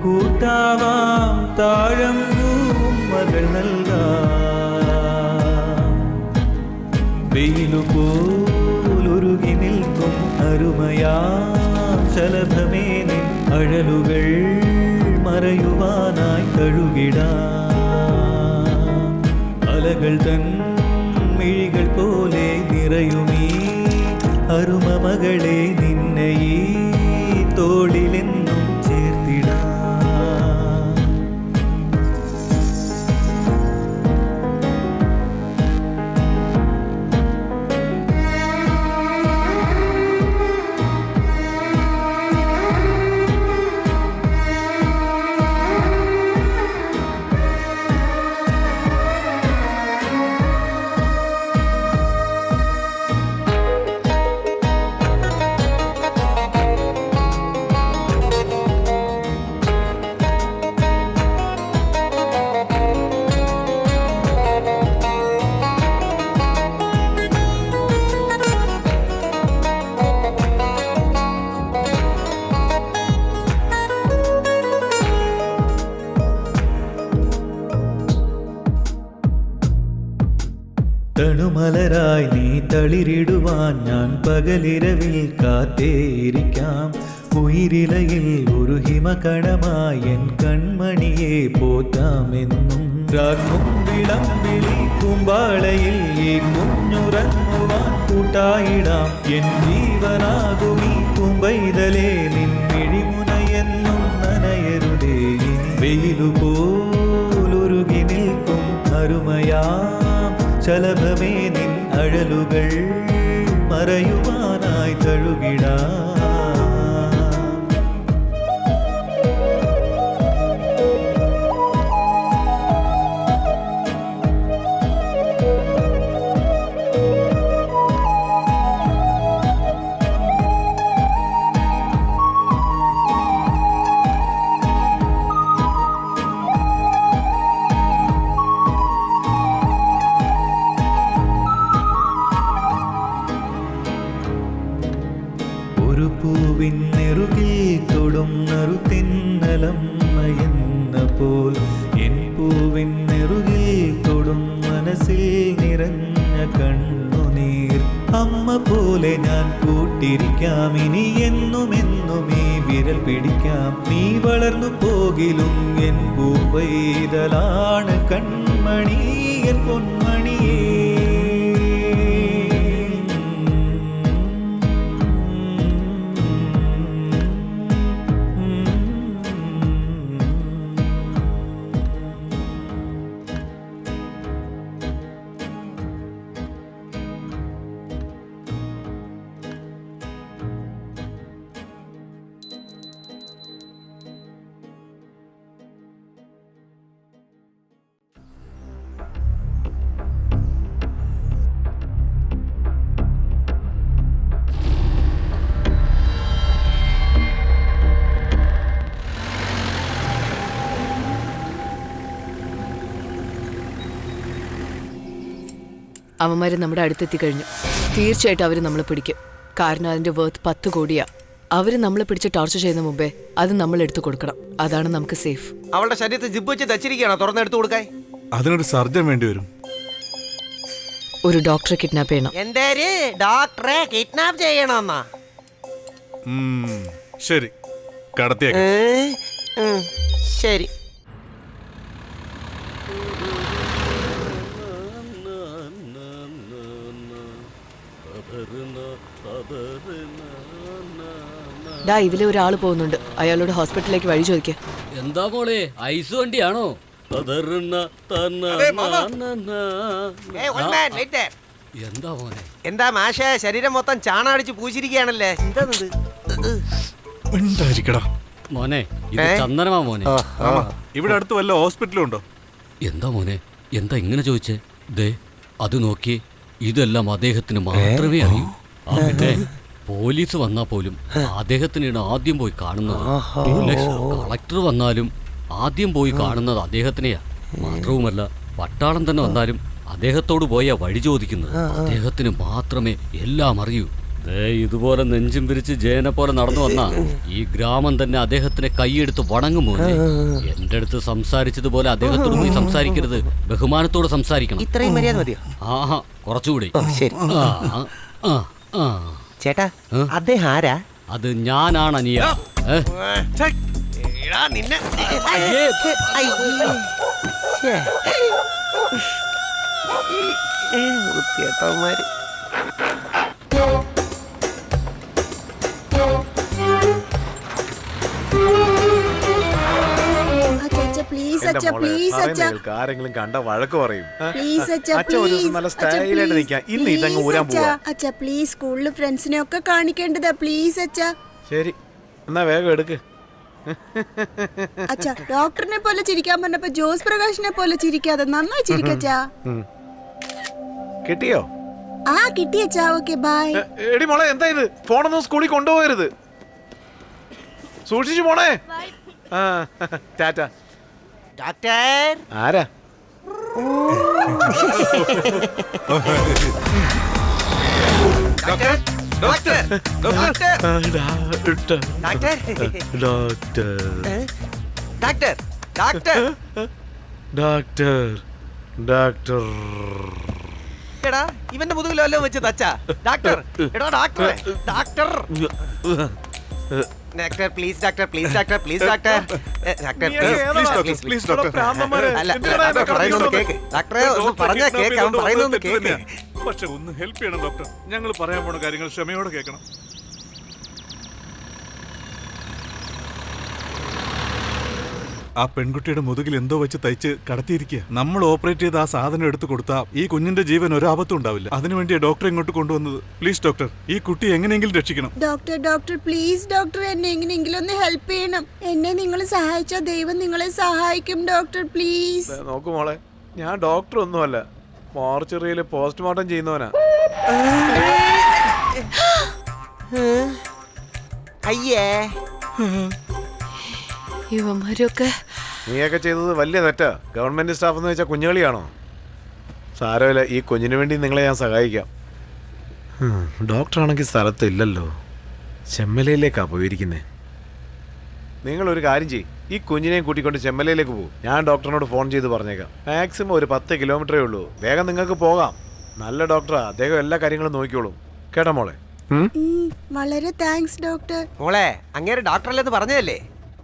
കൂട്ടാവാം താഴം പൂവും മകൾ നൽകാം. വെയിലുപോലൊരുകി നിൽക്കും അരുമയാം ശലഭമേ, നിൻ അഴലുകൾ മറയുവാനായി തഴുകിടാം. അലകൾ തൻ മിഴികൾ പോലെ നിറയുമീ അരുമ മകളെ, നിന്നെ ഈ തോളിലെന്നും ചേർത്തിടാം. തണുമലരായി നീ തളിരിടുവാൻ ഞാൻ പകലിരവിൽ കാത്തേരിക്കാം. ഉയിരിലയിൽ ഒരു ഹിമകണമായി എൻ കൺമണിയെ പോറ്റാമെന്നും. രാഗുംവിളം വിളി കുമ്പാളയിൽ ഈ കുഞ്ഞുറങ്ങുവാൻ കൂട്ടായിടാം. എൻ ജീവനാകുമീ കുമ്പൈതലേ, നിൻ മിഴിമുനയെന്നും നനയരുതേ. വെയിലുപോലു അരുമയാം ശലഭമേ നിൻ അഴലുകൾ മറയുവാനായി തഴുകിടാം. ഒരു പൂവിൻ നെറുകിൽ തൊടും നറുതെന്നലമ്മയെന്ന പോൽ എൻ പൂവിൻ നെറുകിൽ തൊടും മനസ്സിൽ നിറഞ്ഞ കണ്ണുനീർ. അമ്മ പോലെ ഞാൻ കൂട്ടിരിക്കാം, ഇനി എന്നുമെന്നും ഈ വിരൽ പിടിക്കാം. നീ വളർന്നു പോകിലും എൻ പൂവൈതലാണ് കൺമണി എൻ പൊന്മണിയേ. അവന്മാര് നമ്മുടെ അടുത്തെത്തി കഴിഞ്ഞു. തീർച്ചയായിട്ടും അവര് നമ്മളെ പിടിക്കും. കാരണം അതിന്റെ വർത്ത് 10 കോടിയാ. അവര് നമ്മളെ പിടിച്ച് ടോർച്ചർ ചെയ്യുന്ന മുമ്പേ അത് നമ്മൾ എടുത്തു കൊടുക്കണം. അതാണ് നമുക്ക് സേഫ്. അവളുടെ ശരീരത്തിൽ ജിബ് വെച്ച് തച്ചിരിക്കുകയാണോ തുറന്നെടുത്ത് കൊടുക്കാൻ? അതിനൊരു സർജൻ വേണ്ടി വരും. ഒരു ഡോക്ടറെ കിഡ്നാപ്പ് ചെയ്യണം. എന്തേര് ഡോക്ടറെ കിഡ്നാപ്പ് ചെയ്യണമെന്നാ? ശരി, കടത്തിയേക്ക. ശരി. ഡാ, ഇതിലെ ഒരാൾ പോകുന്നുണ്ട്. അയാളോട് ഹോസ്പിറ്റലിലേക്ക് വഴി ചോദിക്കേ. എന്താ മോളെ, ഐസ് വണ്ടിയാണോ? എന്താ മോനെ? എന്താ മാഷേ, ശരീരം മൊത്തം ചാണടിച്ച് പൂശിരിക്കുകയാണല്ലേ? എന്താണിത്? മോനെ, ഇത് ചന്ദനമാ മോനെ. ഇവിടെ അടുത്ത് വല്ല ഹോസ്പിറ്റലും ഉണ്ടോ? എന്താ മോനെ, എന്താ ഇങ്ങനെ ചോദിച്ചേ? ദേ അത് നോക്കി, ഇതെല്ലാം അദ്ദേഹത്തിന് മാത്രമേ അറിയൂ. പിന്നെ പോലീസ് വന്നാ പോലും അദ്ദേഹത്തിനാണ് ആദ്യം പോയി കാണുന്നത്. പിന്നെ കളക്ടർ വന്നാലും ആദ്യം പോയി കാണുന്നത് അദ്ദേഹത്തിനെയാ. മാത്രവുമല്ല, പട്ടാളം തന്നെ വന്നാലും അദ്ദേഹത്തോട് പോയാ വഴി ചോദിക്കുന്നത്. അദ്ദേഹത്തിന് മാത്രമേ എല്ലാം അറിയൂ. ഇതുപോലെ നെഞ്ചും പിരിച്ച് ജയനെ പോലെ നടന്നു വന്നാ ഈ ഗ്രാമം തന്നെ അദ്ദേഹത്തിനെ കൈയെടുത്ത് വണങ്ങുമോ? എന്റെ അടുത്ത് സംസാരിച്ചതുപോലെ അദ്ദേഹത്തോട് പോയി സംസാരിക്കരുത്. ബഹുമാനത്തോട് സംസാരിക്കണം. ഇത്രയും മര്യാദ മതിയോ? ആഹാ, കുറച്ചുകൂടി. ചേട്ടാ, അദ്ദേഹം ആരാ? അത് ഞാനാണ് അനിയ. വൃത്തിയേട്ടന്മാര്. ആരെങ്കിലും കണ്ട വഴക്ക് പറയും. നല്ല സ്റ്റൈലായിട്ട് നിൽക്കാം. ഇന്ന് ഇതങ്ങ് ഊരാൻ പോവാ. അച്ഛാ പ്ലീസ്, സ്കൂളിൽ ഫ്രണ്ട്സിനെ ഒക്കെ കാണിക്കേണ്ടതാ. പ്ലീസ് അച്ഛാ. ശരി, എന്നാ വേഗം എടുക്ക്. അച്ഛാ, ഡോക്ടറിനെ പോലെ ചിരിക്കാൻ പറഞ്ഞപ്പോ ജോസ് പ്രകാശിനെ പോലെ ചിരിക്കാതെ നന്നായി ചിരിക്കച്ചാ. കിട്ടിയോ? ആ കിട്ടിയച്ചാ. Okay, by. എടി മോളെ, എന്താ ഇത്? ഫോണൊന്നും സ്കൂളിൽ കൊണ്ടുപോകരുത്. സൂക്ഷിച്ചു പോണേ. ടാറ്റ. ഡോക്ടർ ആരാ? Doctor doctor doctor doctor doctor doctor doctor. എടാ, ഇവന്റെ മുതുകിലല്ലോ വെച്ച് തച്ചാ. ഡോക്ടർ, എടാ doctor, doctor doctor please, doctor please, doctor please, doctor doctor please, doctor. അല്ല, പറയുന്നൊന്ന് കേക്ക് ഡോക്ടറെ, ഒന്ന് പറഞ്ഞാ കേക്ക്. അവൻ പറയുന്നൊന്ന് കേക്ക്. പക്ഷെ ഒന്ന് ഹെൽപ്പ് ചെയ്യണം ഡോക്ടർ. ഞങ്ങൾ പറയാൻ പോണ കാര്യങ്ങൾ ക്ഷമയോടെ കേൾക്കണം. ആ പെൺകുട്ടിയുടെ മുതുകിൽ എന്തോ വെച്ച് തയ്ച്ച് കടത്തിയിരിക്കുക. നമ്മൾ ഓപ്പറേറ്റ് ചെയ്ത് ആ സാധനം എടുത്തു കൊടുത്താൽ ഈ കുഞ്ഞിന്റെ ജീവൻ ഒരാപത്തും ഉണ്ടാവില്ല. അതിനുവേണ്ടിയാ ഡോക്ടറെ ഇങ്ങോട്ട് കൊണ്ടുവന്നത്. പ്ലീസ് ഡോക്ടർ, ഈ കുട്ടി എങ്ങനെയെങ്കിലും രക്ഷിക്കണം. ഡോക്ടർ പ്ലീസ് ഡോക്ടർ, എന്നെ എങ്ങനെയെങ്കിലും ഒന്ന് ഹെൽപ്പ് ചെയ്യണം. എന്നെ നിങ്ങൾ സഹായിച്ചാൽ ദൈവം നിങ്ങളെ സഹായിക്കും. Doctor please. നോക്കു മോളെ, ഞാൻ ഡോക്ടർ ഒന്നുമല്ല, മോർച്ചറിയില് പോസ്റ്റ്മോർട്ടം ചെയ്യുന്നവനാ. അയ്യേ, ഇവന്മാരൊക്കെ നീയൊക്കെ ചെയ്തത് വലിയ തെറ്റാ. ഗവൺമെന്റ് സ്റ്റാഫ് എന്ന് വെച്ചാൽ കുഞ്ഞുകളിയാണോ? സാരമില്ല, ഈ കുഞ്ഞിന് വേണ്ടി നിങ്ങളെ ഞാൻ സഹായിക്കാം. ഡോക്ടറാണെങ്കിൽ സ്ഥലത്ത് ഇല്ലല്ലോ, ചെമ്മലയിലേക്കാ പോയിരിക്കുന്നേ. നിങ്ങളൊരു കാര്യം ചെയ്യും, ഈ കുഞ്ഞിനെയും കൂട്ടിക്കൊണ്ട് ചെമ്മലയിലേക്ക് പോകും. ഞാൻ ഡോക്ടറിനോട് ഫോൺ ചെയ്ത് പറഞ്ഞേക്കാം. മാക്സിമം ഒരു 10 കിലോമീറ്ററേ ഉള്ളൂ. വേഗം നിങ്ങൾക്ക് പോകാം. നല്ല ഡോക്ടറാ, അദ്ദേഹം എല്ലാ കാര്യങ്ങളും നോക്കിക്കോളും. കേട്ടോ മോളെ? വളരെ താങ്ക്സ് ഡോക്ടർ. മോളെ, അങ്ങേര് ഡോക്ടറല്ലെന്ന് പറഞ്ഞതല്ലേ?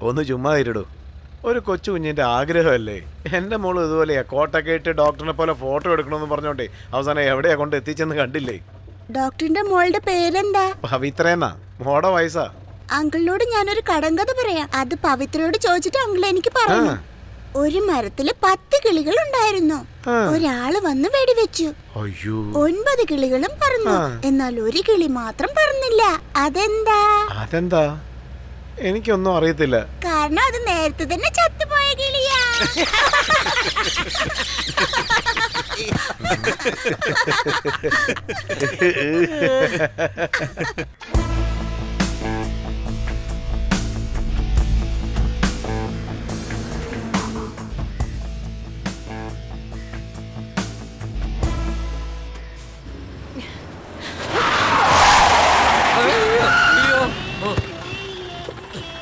ഒന്ന് ചുമ്മാ ഇരിടൂ. ഒരു കൊച്ചു കുഞ്ഞിന്റെ ആഗ്രഹമല്ലേ. എൻ്റെ മോള് ഇതുപോലെയാ, കോട്ടൊക്കെ ഇട്ട് ഡോക്ടറിനെ പോലെ ഫോട്ടോ എടുക്കണമെന്ന് പറഞ്ഞോണ്ടേ അവസാനം എവിടെയാ കൊണ്ട് എത്തിച്ചെന്ന് കണ്ടില്ലേ? ഡോക്ടറിന്റെ മോളുടെ പേരെന്താ? പവിത്രേന്നാ. മോടെ വയസ്സാ. അങ്കിളിനോട് ഞാനൊരു കടങ്കഥ പറയാം. അത് പവിത്രയോട് ചോദിച്ചിട്ട് അങ്കിൾ എനിക്ക് പറഞ്ഞു. ഒരു മരത്തില് 10 കിളികൾ ഉണ്ടായിരുന്നു. ഒരാള് വന്ന് വെടിവെച്ചു. 9 കിളികളും പറന്നു. എന്നാൽ ഒരു കിളി മാത്രം പറന്നില്ല. അതെന്താ? എനിക്കൊന്നും അറിയത്തില്ല. കാരണം അത് നേരത്തെ തന്നെ ചത്തുപോയ കിളിയാ.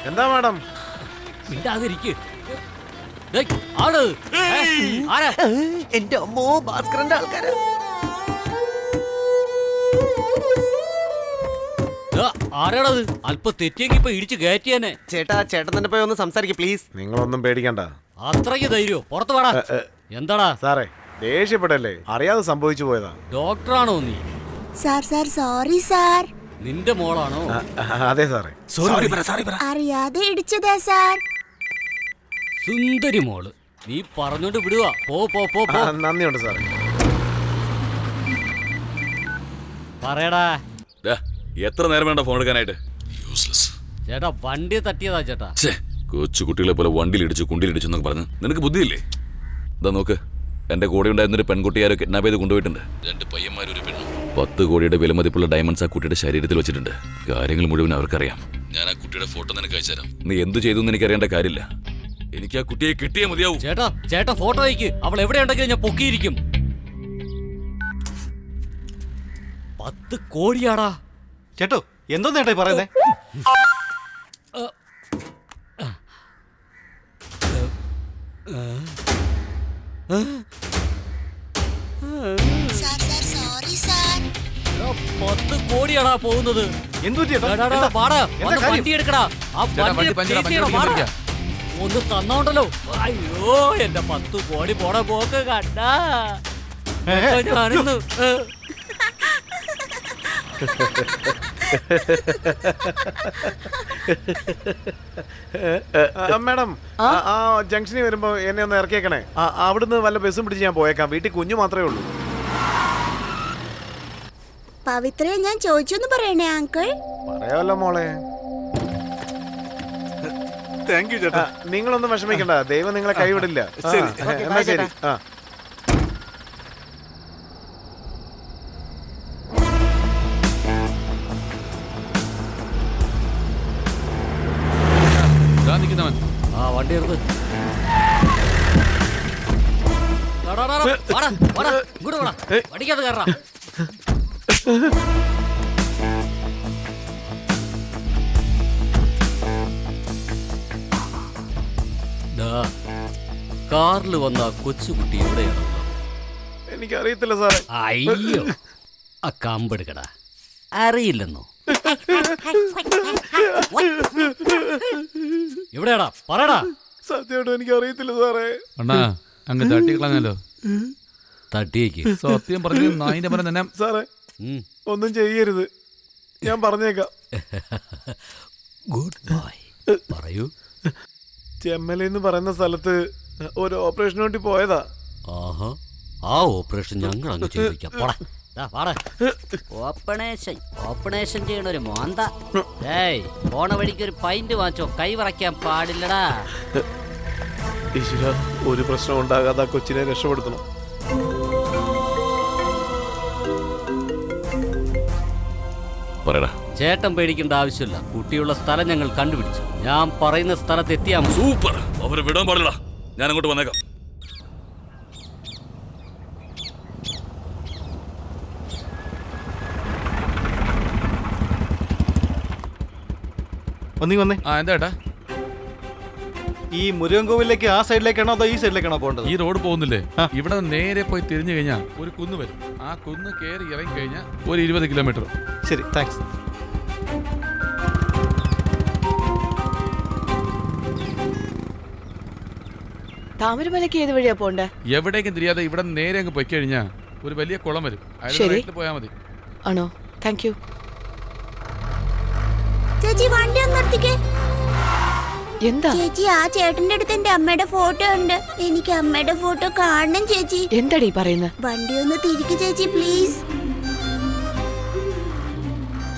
എന്താ മാഡം? എന്റെ അമ്മോ, ഭാസ്കരന്റെ ആൾക്കാരാ. ആരാണത്? അല്പം തെറ്റിയെങ്കിൽ ഇപ്പൊ ഇടിച്ചു കയറ്റിയാനെ. ചേട്ടൻ തന്നെ പോയി ഒന്ന് സംസാരിക്കും പ്ലീസ്. നിങ്ങളൊന്നും പേടിക്കണ്ട. അത്രയ്ക്ക് ധൈര്യോ? പുറത്ത് വാടാ. എന്താടാ സാറേ, ദേഷ്യപ്പെടല്ലേ, അറിയാതെ സംഭവിച്ചു പോയതാ. ഡോക്ടറാണോ നീ? Sir sorry sir. നിന്റെ മോളാണോ? അതെ സാറേ. അറിയാതെ ഇടിച്ചതാ സാർ. സുന്ദരി മോള്, നീ പറഞ്ഞോണ്ട് വിടുവാ. പോ. നന്ദിയുണ്ട് സാറേ. പറയടാ. എത്ര നേരം വേണ്ട ഫോൺ എടുക്കാനായിട്ട്? ചേട്ടാ, വണ്ടി തട്ടിയതാ ചേട്ടാ. കൊച്ചു കുട്ടികളെ പോലെ വണ്ടിയിലിടിച്ചു കുണ്ടിലിടിച്ചു എന്നൊക്കെ പറഞ്ഞു. നിനക്ക് ബുദ്ധിയില്ലേ? ഇതാ നോക്ക്, എന്റെ കൂടെ ഉണ്ടായിരുന്നൊരു പെൺകുട്ടിയാരോ കിഡ്നാപ്പ് ചെയ്ത് കൊണ്ടുപോയിട്ടുണ്ട്. 2 പയ്യന്മാരും ഒരു പെണ്ണും. 10 കോടിയുടെ വിലമതിപ്പുള്ള ഡയമണ്ട്സ് ആ കുട്ടിയുടെ ശരീരത്തിൽ വെച്ചിട്ടുണ്ട്. കാര്യങ്ങൾ മുഴുവൻ അവർക്കറിയാം. ഞാൻ ആ കുട്ടിയുടെ ഫോട്ടോ നിനക്ക് അയച്ചുതരാം. നീ എന്ത് ചെയ്തു എന്ന് എനിക്ക് അറിയേണ്ട കാര്യമില്ല. എനിക്ക് ആ കുട്ടിയെ കിട്ടിയേ മതിയാവും. ചേട്ടാ ഫോട്ടോ അയക്ക്. അവൾ എവിടെയുണ്ടെങ്കിലും ഞാൻ പൊക്കിയിരിക്കും. 10 കോടിയാടാ. ചേട്ടോ, എന്തോ നേട്ടാ പറയുന്നേ? Sorry sir. 10 കോടിയാടാ പോകുന്നത്. വണ്ടി എടുക്കടാ. ഒന്ന് തന്നോണ്ടല്ലോ. അയ്യോ, എന്റെ 10 കോടി പോണ പോക്ക് കണ്ടാ. ഞാനിന്ന് മാഡം, ആ ജംഗ്ഷനിൽ വരുമ്പോ എന്നെ ഒന്ന് ഇറക്കിയേക്കണേ. അവിടുന്ന് വല്ല ബസ്സും പിടിച്ച് ഞാൻ പോയേക്കാം. വീട്ടിൽ കുഞ്ഞു മാത്രമേ ഉള്ളൂ. പവിത്രയെ ഞാൻ ചോദിച്ചൊന്ന് പറയണേ അങ്കിൾ. പറയാമല്ലോ മോളെ. താങ്ക് യു ചേട്ടാ. നിങ്ങളൊന്നും വിഷമിക്കണ്ട, ദൈവം നിങ്ങളെ കൈവിടില്ല. എന്നാ ശരി. വണ്ടി എടുത്ത് വടിക്കാതെ കയറാ. കാറിൽ വന്ന കൊച്ചുകുട്ടി എവിടെയാണ്? എനിക്കറിയത്തില്ല സാറേ. അയ്യോ, ആ കമ്പെടുക്കടാ. അറിയില്ലെന്നോ? എവിടെയാടാ? പറയടാ. സത്യമായിട്ടും എനിക്ക് അറിയത്തില്ല സാറേ. അണ്ണാ, അങ്ങ് തട്ടിക്കളഞ്ഞല്ലോ. തട്ടിയേക്ക്. സത്യം പറഞ്ഞു നായിന്റെ മരം തന്നെ. സാറേ, ഒന്നും ചെയ്യരുത്, ഞാൻ പറഞ്ഞേക്കാം. Good boy. പറയൂ. ചെമ്മല എന്ന് പറയുന്ന സ്ഥലത്ത് ഒരു ഓപ്പറേഷന് വേണ്ടി പോയതാ. ആഹാ, ആ ഓപ്പറേഷൻ ഞങ്ങൾ അങ്ങ് ചെയ്തിരിക്കാം. ഓപ്പണേഷൻ ചെയ്യണ ഒരു മോന്ത. ഏയ്, പോണ വഴിക്ക് ഒരു പൈന്റ് വാങ്ങിച്ചോ, കൈ വിറയ്ക്കാൻ പാടില്ലടാ. ഈശ്വര, ഒരു പ്രശ്നം ഉണ്ടാകാതെ ആ കൊച്ചിനെ രക്ഷപ്പെടുത്തണം. പറയടാ. ചേട്ടൻ പേടിക്കേണ്ട ആവശ്യമില്ല. കുട്ടിയുള്ള സ്ഥലം ഞങ്ങൾ കണ്ടുപിടിച്ചു. ഞാൻ പറയുന്ന സ്ഥലത്ത് എത്തിയാ സൂപ്പർ. അവരെ വിടാൻ പാടില്ല. ഞാൻ അങ്ങോട്ട് വന്നേക്കാം. വന്നേ. എന്താ ഈ മുരുകൻകോവിലേക്ക് ആ സൈഡിലേക്കാണോ അതോ ഈ സൈഡിലേക്കാണോ പോകേണ്ടത്? ഈ റോഡ് പോകുന്നില്ലേ, ഇവിടെ നേരെ പോയി തിരിഞ്ഞു കഴിഞ്ഞാൽ ഒരു കുന്ന് വരും. ആ കുന്ന് കയറി ഇറങ്ങി കഴിഞ്ഞാൽ ഒരു 20 കിലോമീറ്റർ. ശരി, താങ്ക്സ്. താമരമലയ്ക്ക് ഏത് വഴിയാ പോണ്ടേ? എവിടേക്കും തിരിയാതെ ഇവിടെ നേരെ അങ്ങ് പോയി കഴിഞ്ഞാൽ ഒരു വലിയ കുളം വരും. അതിൽ പോയാൽ മതി. ആണോ? Thank you. ചേച്ചി, വണ്ടി ഒന്ന് നിർത്തിക്കേ. എന്താ ചേച്ചി, ആ ചേട്ടന്റെ അടുത്ത് എന്റെ അമ്മയുടെ ഫോട്ടോ ഉണ്ട്. എനിക്ക് അമ്മയുടെ ഫോട്ടോ കാണണം ചേച്ചി. എന്താടി പറയുന്നത്? വണ്ടി ഒന്ന് തിരിക്ക് ചേച്ചി, പ്ലീസ്.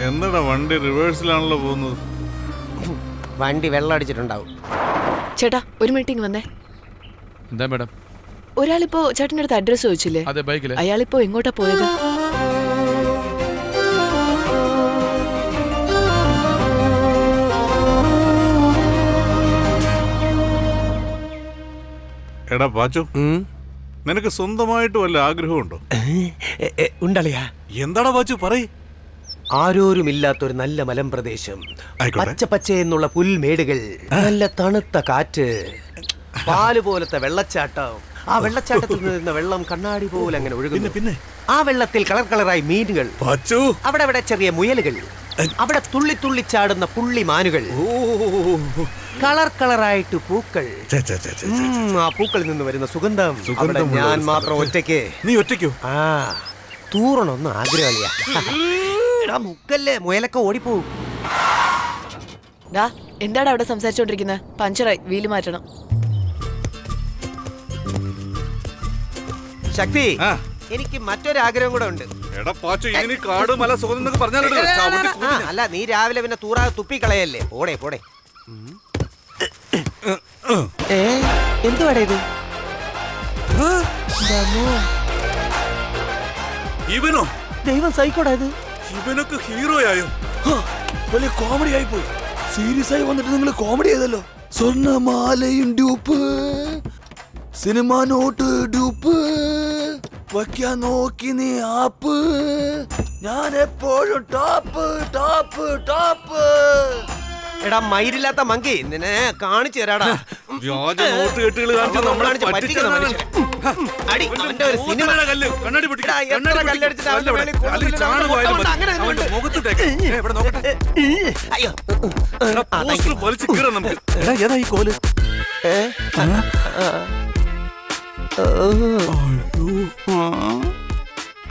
എന്താടാ വണ്ടി റിവേഴ്സിലാണല്ലോ പോകുന്നത്? വണ്ടി വെള്ളം അടിച്ചിട്ടുണ്ടാവും. ചേട്ടാ, ഒരു മീറ്റിംഗ് വന്നേ. എന്താ മാഡം? ഒരാളിപ്പോ ചേട്ടന്റെ അടുത്ത് അഡ്രസ് ചോദിച്ചില്ലേ? അതെ, ബൈക്കില്. അയാളിപ്പോ എങ്ങോട്ടാ പോയത്? എടാ പാച്ചു, നിനക്ക് സ്വന്തമായിട്ട് വല്ല ആഗ്രഹമുണ്ടോ? ഉണ്ടളിയാ. എന്താടാ പാച്ചു, പറയ്. ആരോരുമില്ലാത്തൊരു നല്ല മലമ്പ്രദേശം, പച്ച പച്ച എന്നുള്ള പുൽമേടുകൾ, നല്ല തണുത്ത കാറ്റ്, പാല് പോലത്തെ വെള്ളച്ചാട്ടം. ആ വെള്ളച്ചാട്ടത്തിൽ നിന്ന വെള്ളം കണ്ണാടി പോലെ അങ്ങനെ ഒഴുകുന്നു. പിന്നെ ആ വെള്ളത്തിൽ കളർ കളറായി മീനുകൾ, അവിടെ അവിടെ ചെറിയ മുയലുകൾ, അവിടെ തുള്ളി തുള്ളി ചാടുന്ന പുള്ളിമാനുകൾ, കളർ കളറായിട്ട് പൂക്കൾ. ആ പൂക്കളിൽ നിന്ന് വരുന്ന സുഗന്ധം. അവിടെ ഞാൻ മാത്രം ഒറ്റയ്ക്ക്. നീ ഒറ്റയ്ക്കോ? ആ, തൂറണൊന്നും ആഗ്രഹമില്ല. മുക്കല്ലേ, മുയലൊക്കെ ഓടിപ്പോവും. എന്താടാ അവിടെ സംസാരിച്ചോണ്ടിരിക്കുന്നത്? പഞ്ചറായി, വീല് മാറ്റണം. ശക്തി, എനിക്ക് മറ്റൊരാഗ്രഹം കൂടെ ഉണ്ട്. അല്ല, നീ രാവിലെ പിന്നെ തൂറാതെ തുപ്പിക്കളയല്ലേ. പോടേ പോടേ. എന്തുവാടേ ഇത്? ഇവനോ? ദൈവം സഹിക്കോടാ ഇത്. ഇവനൊക്കെ ഹീറോയായോ? വലിയ കോമഡി ആയി പോയി. സീരിയസ് ആയി വന്നിട്ട് നിങ്ങൾ കോമഡി ചെയ്തല്ലോ. സ്വർണ്ണമാലയും ഡ്യൂപ്പ്, സിനിമ നോട്ട് ഡ്യൂപ്പ്, വയ്ക്കാൻ നോക്കി നീ ആപ്പ്, ഞാൻ എപ്പോഴും ടോപ്പ് ടോപ്പ് ടോപ്പ്. എടാ മയിരില്ലാത്ത മങ്കി, നിന്നെ കാണിച്ചു തരാടാ.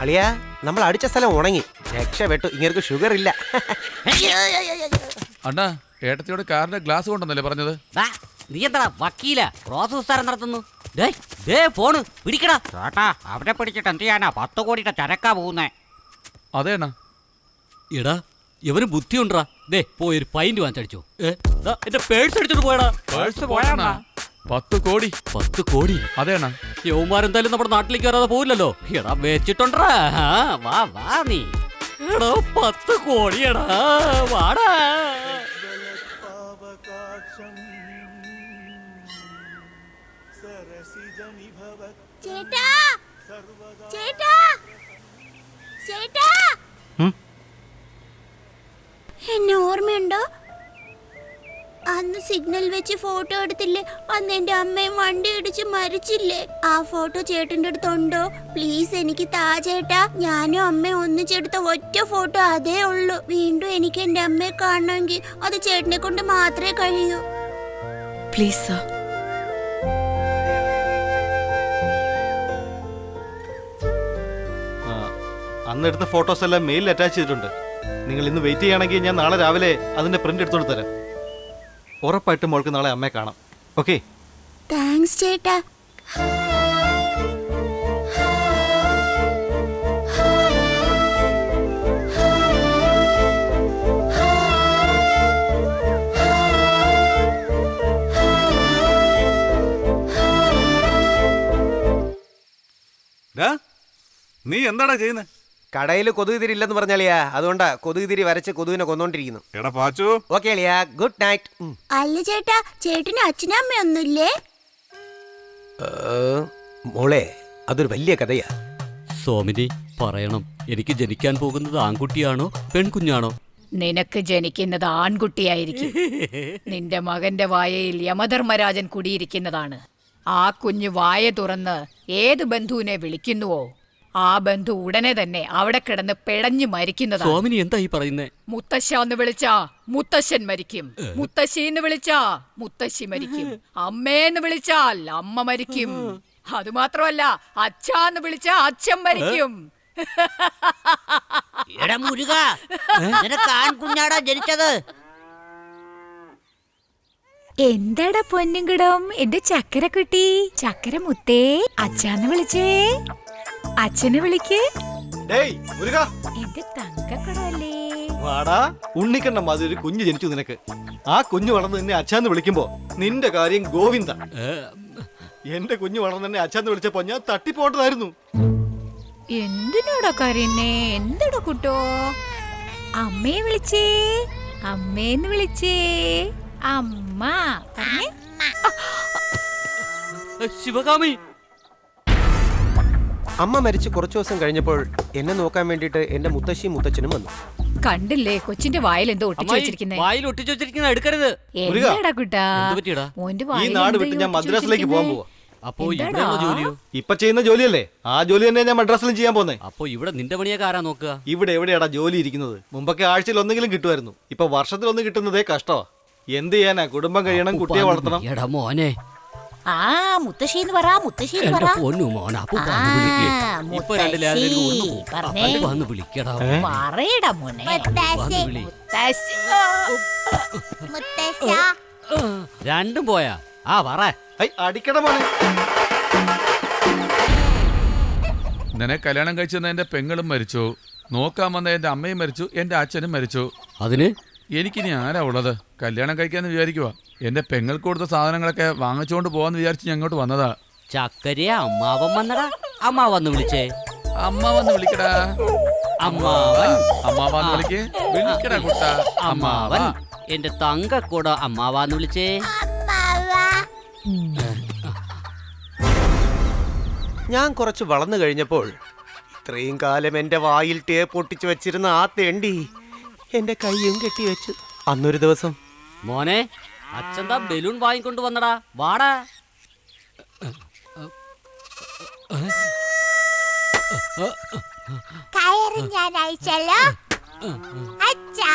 അളിയാ, നമ്മൾ അടിച്ച സ്ഥലം ഉണങ്ങി, രക്ഷപ്പെട്ടു. ഇങ്ങനെ ഷുഗർ ഇല്ല. അണ്ണാ, ഏട്ടത്തിയോട് കാറിന്റെ ഗ്ലാസ് കൊണ്ടെന്നല്ലേ പറഞ്ഞത്? നീ എന്താ വക്കീല പ്രോസസ്സാരം നടത്തുന്നു? ഫോണ് പിടിക്കടാ. ചേട്ടാ, അവരെ പിടിച്ചിട്ട് എന്ത് ചെയ്യാനാ? 10 കോടിയുടെ ചരക്കാ പോകുന്നേ. അതേണ്ണ. എടാ, ഇവന് ബുദ്ധിയുണ്ടാ. പോയി ഒരു പൈന്റ് വാങ്ങിച്ചടിച്ചോ. എന്റെ പേഴ്സ് അടിച്ചിട്ട് പോയടാ. പേഴ്സ് പോയണ്ണ. 10 കോടി. 10 കോടി? അതേണ്ണ. യൗമാരെന്തായാലും നമ്മുടെ നാട്ടിലേക്ക് വരാതെ പോവില്ലല്ലോ. എടാ, വെച്ചിട്ടുണ്ടാ. വാ വാ നീ. എടാ, 10 കോടിയടാ. വാടാ. ചേട്ടാ, ചേട്ടാ, ചേട്ടാ, എന്നെ ഓർമ്മയുണ്ടോ? അന്ന് സിഗ്നൽ വെച്ച് ഫോട്ടോ എടുത്തില്ലേ? അന്ന് എന്റെ അമ്മയും വണ്ടി ഇടിച്ച് മരിച്ചില്ലേ? ആ ഫോട്ടോ ചേട്ടന്റെ അടുത്തുണ്ടോ? പ്ലീസ് എനിക്ക് താ ചേട്ടാ. ഞാനും അമ്മയും ഒന്നിച്ചെടുത്ത ഒറ്റ ഫോട്ടോ അതേ ഉള്ളൂ. വീണ്ടും എനിക്ക് എന്റെ അമ്മയെ കാണണമെങ്കിൽ അത് ചേട്ടനെ കൊണ്ട് മാത്രമേ കഴിയൂ. Please sir. അന്നെടുത്ത ഫോട്ടോസ് എല്ലാം മെയിലിൽ അറ്റാച്ച് ചെയ്തിട്ടുണ്ട്. നിങ്ങൾ ഇന്ന് വെയിറ്റ് ചെയ്യുകയാണെങ്കിൽ ഞാൻ നാളെ രാവിലെ അതിന്റെ പ്രിന്റ് എടുത്തോണ്ട് തരാം. ഉറപ്പായിട്ടും മോൾക്ക് നാളെ അമ്മയെ കാണാം. ഓക്കെ. താങ്ക്സ് ചേട്ടാ. നീ എന്താടാ ചെയ്യുന്നത്? കടയിൽ കൊതുക് തിരി ഇല്ലെന്ന് പറഞ്ഞാലിയാ, അതുകൊണ്ടാ കൊതുക് തിരി വരച്ച് കൊതുകിനെ കൊന്നോണ്ടിരിക്കുന്നു. എടാ പാച്ചു. ഓക്കെ അളിയാ, ഗുഡ് നൈറ്റ്. അല്ല ചേട്ടാ, ചേട്ടന് അച്ഛനും അമ്മയൊന്നുമില്ലേ? മോളെ, അതൊരു വലിയ കഥയാ. സോമിനി പറയണം, എനിക്ക് ജനിക്കാൻ പോകുന്നത് ആൺകുട്ടിയാണോ പെൺകുഞ്ഞാണോ? നിനക്ക് ജനിക്കുന്നത് ആൺകുട്ടിയായിരിക്കും. നിന്റെ മകന്റെ വായയിൽ യമധർമ്മരാജൻ കുടിയിരിക്കുന്നതാണ്. ആ കുഞ്ഞ് വായ തുറന്ന് ഏത് ബന്ധുവിനെ വിളിക്കുന്നുവോ ആ ബന്ധു ഉടനെ തന്നെ അവിടെ കിടന്ന് പിടഞ്ഞു മരിക്കുന്നതാണ്. സ്വാമിനി എന്താ ഈ പറയുന്നേ? മുത്തശ്ശാന്ന് വിളിച്ചാ മുത്തശ്ശൻ മരിക്കും, മുത്തശ്ശിന്ന് വിളിച്ചാ മുത്തശ്ശി മരിക്കും, അമ്മേന്ന് വിളിച്ചാൽ അമ്മ മരിക്കും. അതുമാത്രമല്ല, അച്ഛാന്ന് വിളിച്ചാ അച്ഛൻ മരിക്കും. എടാ മുരുക, നിനക്ക് ആൺകുഞ്ഞാടാ ജനിച്ചത്. എന്താടാ പൊന്നുകിടം എന്റെ ചക്കര കുട്ടി, ചക്കര മുത്തേ, അച്ഛാന്ന് വിളിച്ചേ, അച്ഛനെ വിളിക്ക്. എന്റെ തങ്കക്കുടമല്ലേ. വാടാ ഉണ്ണിക്കണ്ണ മാതിരി ഒരു കുഞ്ഞ് ജനിച്ചു നിനക്ക്. ആ കുഞ്ഞു വളർന്ന് നിന്നെ അച്ഛാന്ന് വിളിക്കുമ്പോ നിന്റെ കാര്യം ഗോവിന്ദ. എന്റെ കുഞ്ഞു വളർന്ന് എന്നെ അച്ഛാന്ന് വിളിച്ചപ്പോ ഞാൻ തട്ടിപ്പോട്ടതായിരുന്നു. എന്തിനാടാ കരയുന്നേ? എന്താടാ കുട്ടോ? അമ്മയെ വിളിച്ചേ, അമ്മേന്ന് വിളിച്ചേ, അമ്മ പറഞ്ഞേ. ശിവകാമി. അമ്മ മരിച്ച് കുറച്ചു ദിവസം കഴിഞ്ഞപ്പോൾ എന്നെ നോക്കാൻ വേണ്ടിട്ട് എന്റെ മുത്തശ്ശിയും മുത്തച്ഛനും വന്നു. കണ്ടില്ലേ കൊച്ചിന്റെ വായിൽ എന്തോ ഒട്ടിച്ചു വെച്ചിരിക്കുന്നേ? വായിൽ ഒട്ടിച്ചു വെച്ചിരിക്കുന്ന എടുക്കരുത്. എന്താടാ കുട്ടാ? ഈ നാട് വിട്ട് ഞാൻ മദ്രാസിലേക്ക് പോകാൻ പോവാ. അപ്പോ ഇവിടെ ജോലിയോ? ഇപ്പൊ ചെയ്യുന്ന ജോലിയല്ലേ, ആ ജോലി തന്നെ ഞാൻ മദ്രാസിലും ചെയ്യാൻ പോന്നെ. അപ്പൊ ഇവിടെ നിന്റെ പണിയൊക്കെ ആരാ നോക്കുക? ഇവിടെ എവിടെയാടാ ജോലി ഇരിക്കുന്നത്? മുമ്പൊക്കെ ആഴ്ചയിൽ ഒന്നെങ്കിലും കിട്ടുമായിരുന്നു, ഇപ്പൊ വർഷത്തിൽ ഒന്ന് കിട്ടുന്നതേ കഷ്ടമാ. എന്ത് ചെയ്യാനാ, കുടുംബം കഴിയണം, കുട്ടിയെ വളർത്തണം. എടാ മോനെ, ആ മുത്തശ്ശീന്ന് പറ, മുത്തശ്ശീന്ന് പറ. പൊന്നു മോന, ഇപ്പൊ വന്ന് വിളിക്കടാ. പറയടാ മോനെ. രണ്ടും പോയാ? ആ പറ. അടിക്കട മോനെ. നിന്നെ കല്യാണം കഴിച്ചെന്ന എന്റെ പെങ്ങളും മരിച്ചു, നോക്കാൻ വന്ന എന്റെ അമ്മയും മരിച്ചു, എന്റെ അച്ഛനും മരിച്ചു. അതിന് എനിക്കിനി ആരാ ഉള്ളത്? കല്യാണം കഴിക്കാന്ന് വിചാരിക്കുവാ. എന്റെ പെങ്ങൾക്ക് കൊടുത്ത സാധനങ്ങളൊക്കെ വാങ്ങിച്ചുകൊണ്ട് പോവാന്ന് വിചാരിച്ച് ഞാൻ ഇങ്ങോട്ട് വന്നതാ. ചക്കരയെ അമ്മാവൻ വന്നടാ. അമ്മാവ വന്ന് വിളിച്ചേ. അമ്മ വന്ന് വിളിക്കടാ. അമ്മാവൻ. അമ്മാവാന്ന് വിളിക്കേ. വിളിക്കടാ കുട്ട. അമ്മാവൻ. എന്റെ തങ്കക്കൂട അമ്മാവാന്ന് വിളിച്ചേ. ഞാൻ കുറച്ച് വളർന്നു കഴിഞ്ഞപ്പോൾ ഇത്രയും കാലം എന്റെ വായിൽ ടേപ്പ് ഒട്ടിച്ചു വെച്ചിരുന്ന ആ തെണ്ടി എന്റെ കൈയും കെട്ടിവെച്ചു. അന്നൊരു ദിവസം, മോനെ അച്ഛന്താ ബലൂൺ വാങ്ങിക്കൊണ്ട് വന്നടാ, വാടാ. കയറി ഞാൻ അയച്ചല്ലോ അച്ഛാ.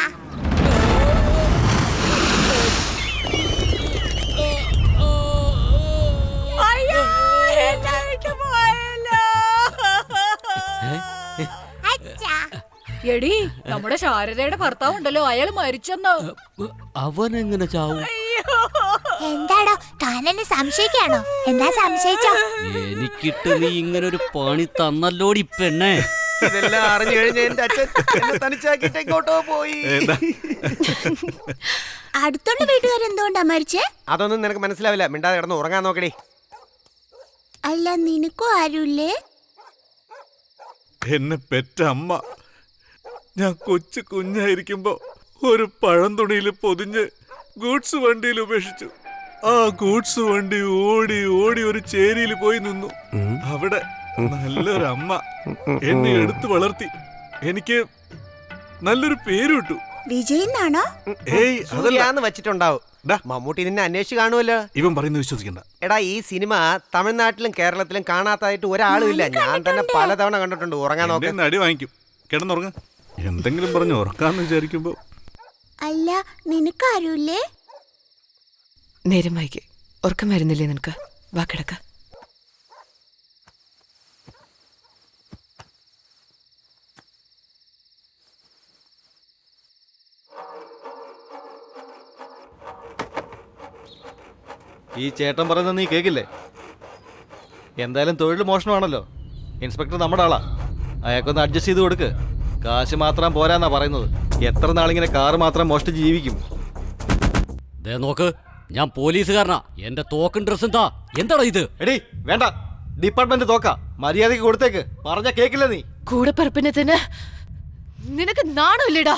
എടി, നമ്മുടെ ശാരദയുടെ ഭർത്താവ് ഉണ്ടല്ലോ, അയാൾ മരിച്ചെന്ന്. അവനെങ്ങനെ ചാവും? എന്താടോ താനെന്നെ സംശയിക്കാണോ? എന്താ സംശയിച്ചോ? എനിക്കിട്ട് നീ ഇങ്ങനെ ഒരു പണി തന്നല്ലോടി പെണ്ണേ. ഇതെല്ലാം അറിഞ്ഞു കഴിഞ്ഞ എന്റെ അച്ഛൻ എന്നെ തനിച്ചാക്കിട്ട് എങ്ങോട്ടോ പോയി. അടുത്തുള്ള വീട്ടുകാരെന്തുകൊണ്ടാ മരിച്ചേ? അതൊന്നും നിനക്ക് മനസ്സിലാവില്ല. മിണ്ടാതെ കിടന്ന് ഉറങ്ങാൻ നോക്കടി. അല്ല, നിനക്കും ആരുമില്ലേ? എന്നെ പെറ്റ അമ്മ ഞാൻ കൊച്ചു കുഞ്ഞായിരിക്കുമ്പോ ഒരു പഴം തുണിയിൽ പൊതിഞ്ഞ് ഗൂഡ്സ് വണ്ടിയിൽ ഉപേക്ഷിച്ചു. ആ ഗൂഡ്സ് വണ്ടി ഓടി ഓടി ഒരു ചേരിയിൽ പോയി നിന്നു. അവിടെ നല്ലൊരമ്മ എന്നെ എടുത്തു വളർത്തി. എനിക്ക് നല്ലൊരു പേര് കിട്ടു. വിജയനാണോ? ഏയ്, അതല്ലാന്ന് വെച്ചിട്ടുണ്ടാവും. മമ്മൂട്ടി നിന്നെ അന്വേഷിച്ച് കാണുമല്ലോ. ഇവൻ പറയുന്നത് വിശ്വസിക്കണ്ട. എടാ, ഈ സിനിമ തമിഴ്നാട്ടിലും കേരളത്തിലും കാണാത്തായിട്ട് ഒരാളും ഇല്ല. ഞാൻ തന്നെ പലതവണ കണ്ടിട്ടുണ്ട്. ഉറങ്ങാൻ നോക്കാൻ അടി വാങ്ങിക്കും. കിടന്നുറങ്ങ. എന്തെങ്കിലും പറഞ്ഞു ഉറക്കാന്ന് വിചാരിക്കുമ്പോ. അല്ല, നിനക്കാരുമില്ലേ? നേരം വൈകി. ഉറക്കം വരുന്നില്ലേ നിനക്ക്? വാ കിടക്ക. ഈ ചേട്ടൻ പറയുന്നത് നീ കേൾക്കില്ലേ? എന്തായാലും തൊഴിൽ മോഷണമാണല്ലോ. ഇൻസ്പെക്ടർ നമ്മുടെ ആളാ, അയാൾക്കൊന്ന് അഡ്ജസ്റ്റ് ചെയ്ത് കൊടുക്ക്. കാശ് മാത്രം പോരാന്നാ പറയുന്നത്. എത്ര നാളിങ്ങനെ കാറ് മാത്രം മോഷ്ടിച്ച് ജീവിക്കും? ദേ നോക്ക്, ഞാൻ പോലീസുകാരനാ. എന്റെ തോക്കും ഡ്രസ്സും താ. എന്താടാ ഇത്? എടി വേണ്ട, ഡിപ്പാർട്ട്മെന്റ് തോക്കാ. മര്യാദക്ക് കൊടുത്തേക്ക്. പറഞ്ഞ കേക്കില്ല നീ. കൂടെ പറപ്പിനെ തന്നെ നിനക്ക് നാണമില്ലടാ.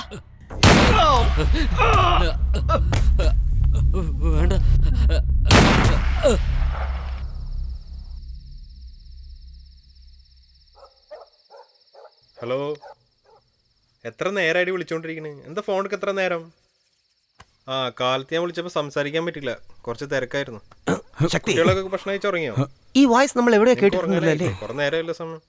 വേണ്ട. ഹലോ, എത്ര നേരമായിട്ട് വിളിച്ചോണ്ടിരിക്കണ്? എന്താ ഫോണിക്ക് എത്ര നേരം? ആ, കാലത്ത് ഞാൻ വിളിച്ചപ്പോൾ സംസാരിക്കാൻ പറ്റില്ല, കുറച്ച് തിരക്കായിരുന്നു. കുട്ടികളൊക്കെ ഭക്ഷണം കഴിച്ച് ഉറങ്ങിയോ? ഈ വോയിസ് നമ്മൾ എവിടെയാ കേട്ടിട്ടുണ്ടല്ലേ? കുറെ നേരമല്ല സമയം.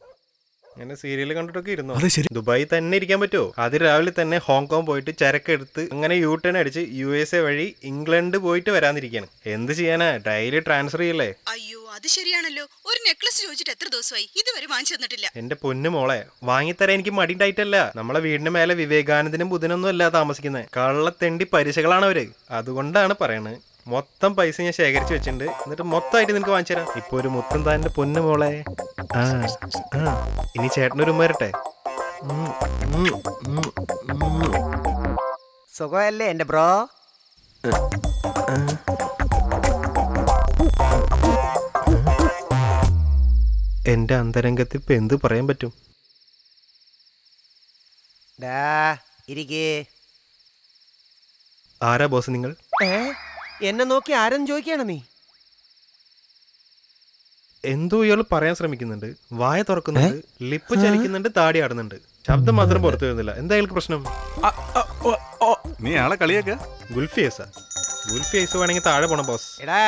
അങ്ങനെ സീരിയൽ കണ്ടിട്ടൊക്കെ ഇരുന്നു. ദുബായി തന്നെ ഇരിക്കാൻ പറ്റുമോ? അത് രാവിലെ തന്നെ ഹോങ്കോങ് പോയിട്ട് ചരക്കെടുത്ത് അങ്ങനെ യു ടേൺ അടിച്ച് USA വഴി ഇംഗ്ലണ്ട് പോയിട്ട് വരാനിരിക്കാണ്. എന്ത് ചെയ്യാനാ, ഡെയിലി ട്രാൻസ്ഫർ ചെയ്യല്ലേ. അയ്യോ, അത് ശരിയാണല്ലോ. ഒരു നെക്ലസ് ചോദിച്ചിട്ട് എത്ര ദിവസമായി, ഇതുവരെ വാങ്ങിച്ചു തന്നിട്ടില്ല. എന്റെ പൊന്നു മോളെ, വാങ്ങിത്തരാൻ എനിക്ക് മടിണ്ടായിട്ടല്ല. നമ്മളെ വീടിന് മേലെ വിവേകാനന്ദനും ബുധനൊന്നും അല്ല താമസിക്കുന്നത്. കള്ളത്തെണ്ടി പരിശകളാണ് അവര്. അതുകൊണ്ടാണ് പറയണത്. മൊത്തം പൈസ ഞാൻ ശേഖരിച്ച് വെച്ചിട്ടുണ്ട്. എന്നിട്ട് മൊത്തമായിട്ട് നിനക്ക് വാങ്ങിച്ചു തരാം. ഇപ്പൊ ഒരു മുത്തം താൻ എന്റെ പൊന്നു മോളെ. ഇനി ചേട്ടനൊരു ഉമ്മ വരട്ടെ. സുഖമല്ലേ എന്റെ ബ്രോ? എന്റെ അന്തരംഗത്തിൽ ഇപ്പൊ എന്ത് പറയാൻ പറ്റും? ആരാ ബോസ് നിങ്ങൾ? എന്നെ നോക്കി ആരെന്ന് ചോദിക്കാണ് നീ? എന്തോ ഇയാൾ പറയാൻ ശ്രമിക്കുന്നുണ്ട്. വായ തുറക്കുന്നുണ്ട്, ലിപ്പ് ചലിക്കുന്നുണ്ട്, താടി ആടുന്നുണ്ട്, ശബ്ദം മാത്രം പുറത്തു വരുന്നില്ല. എന്താ അയാൾക്ക് പ്രശ്നം? നീ ആളെ കളിയാക്ക? ഗുൽഫി ഐസാ? ഗുൽഫി ഐസ് വേണമെങ്കിൽ താഴെ പോണം ബോസ്. എടാ,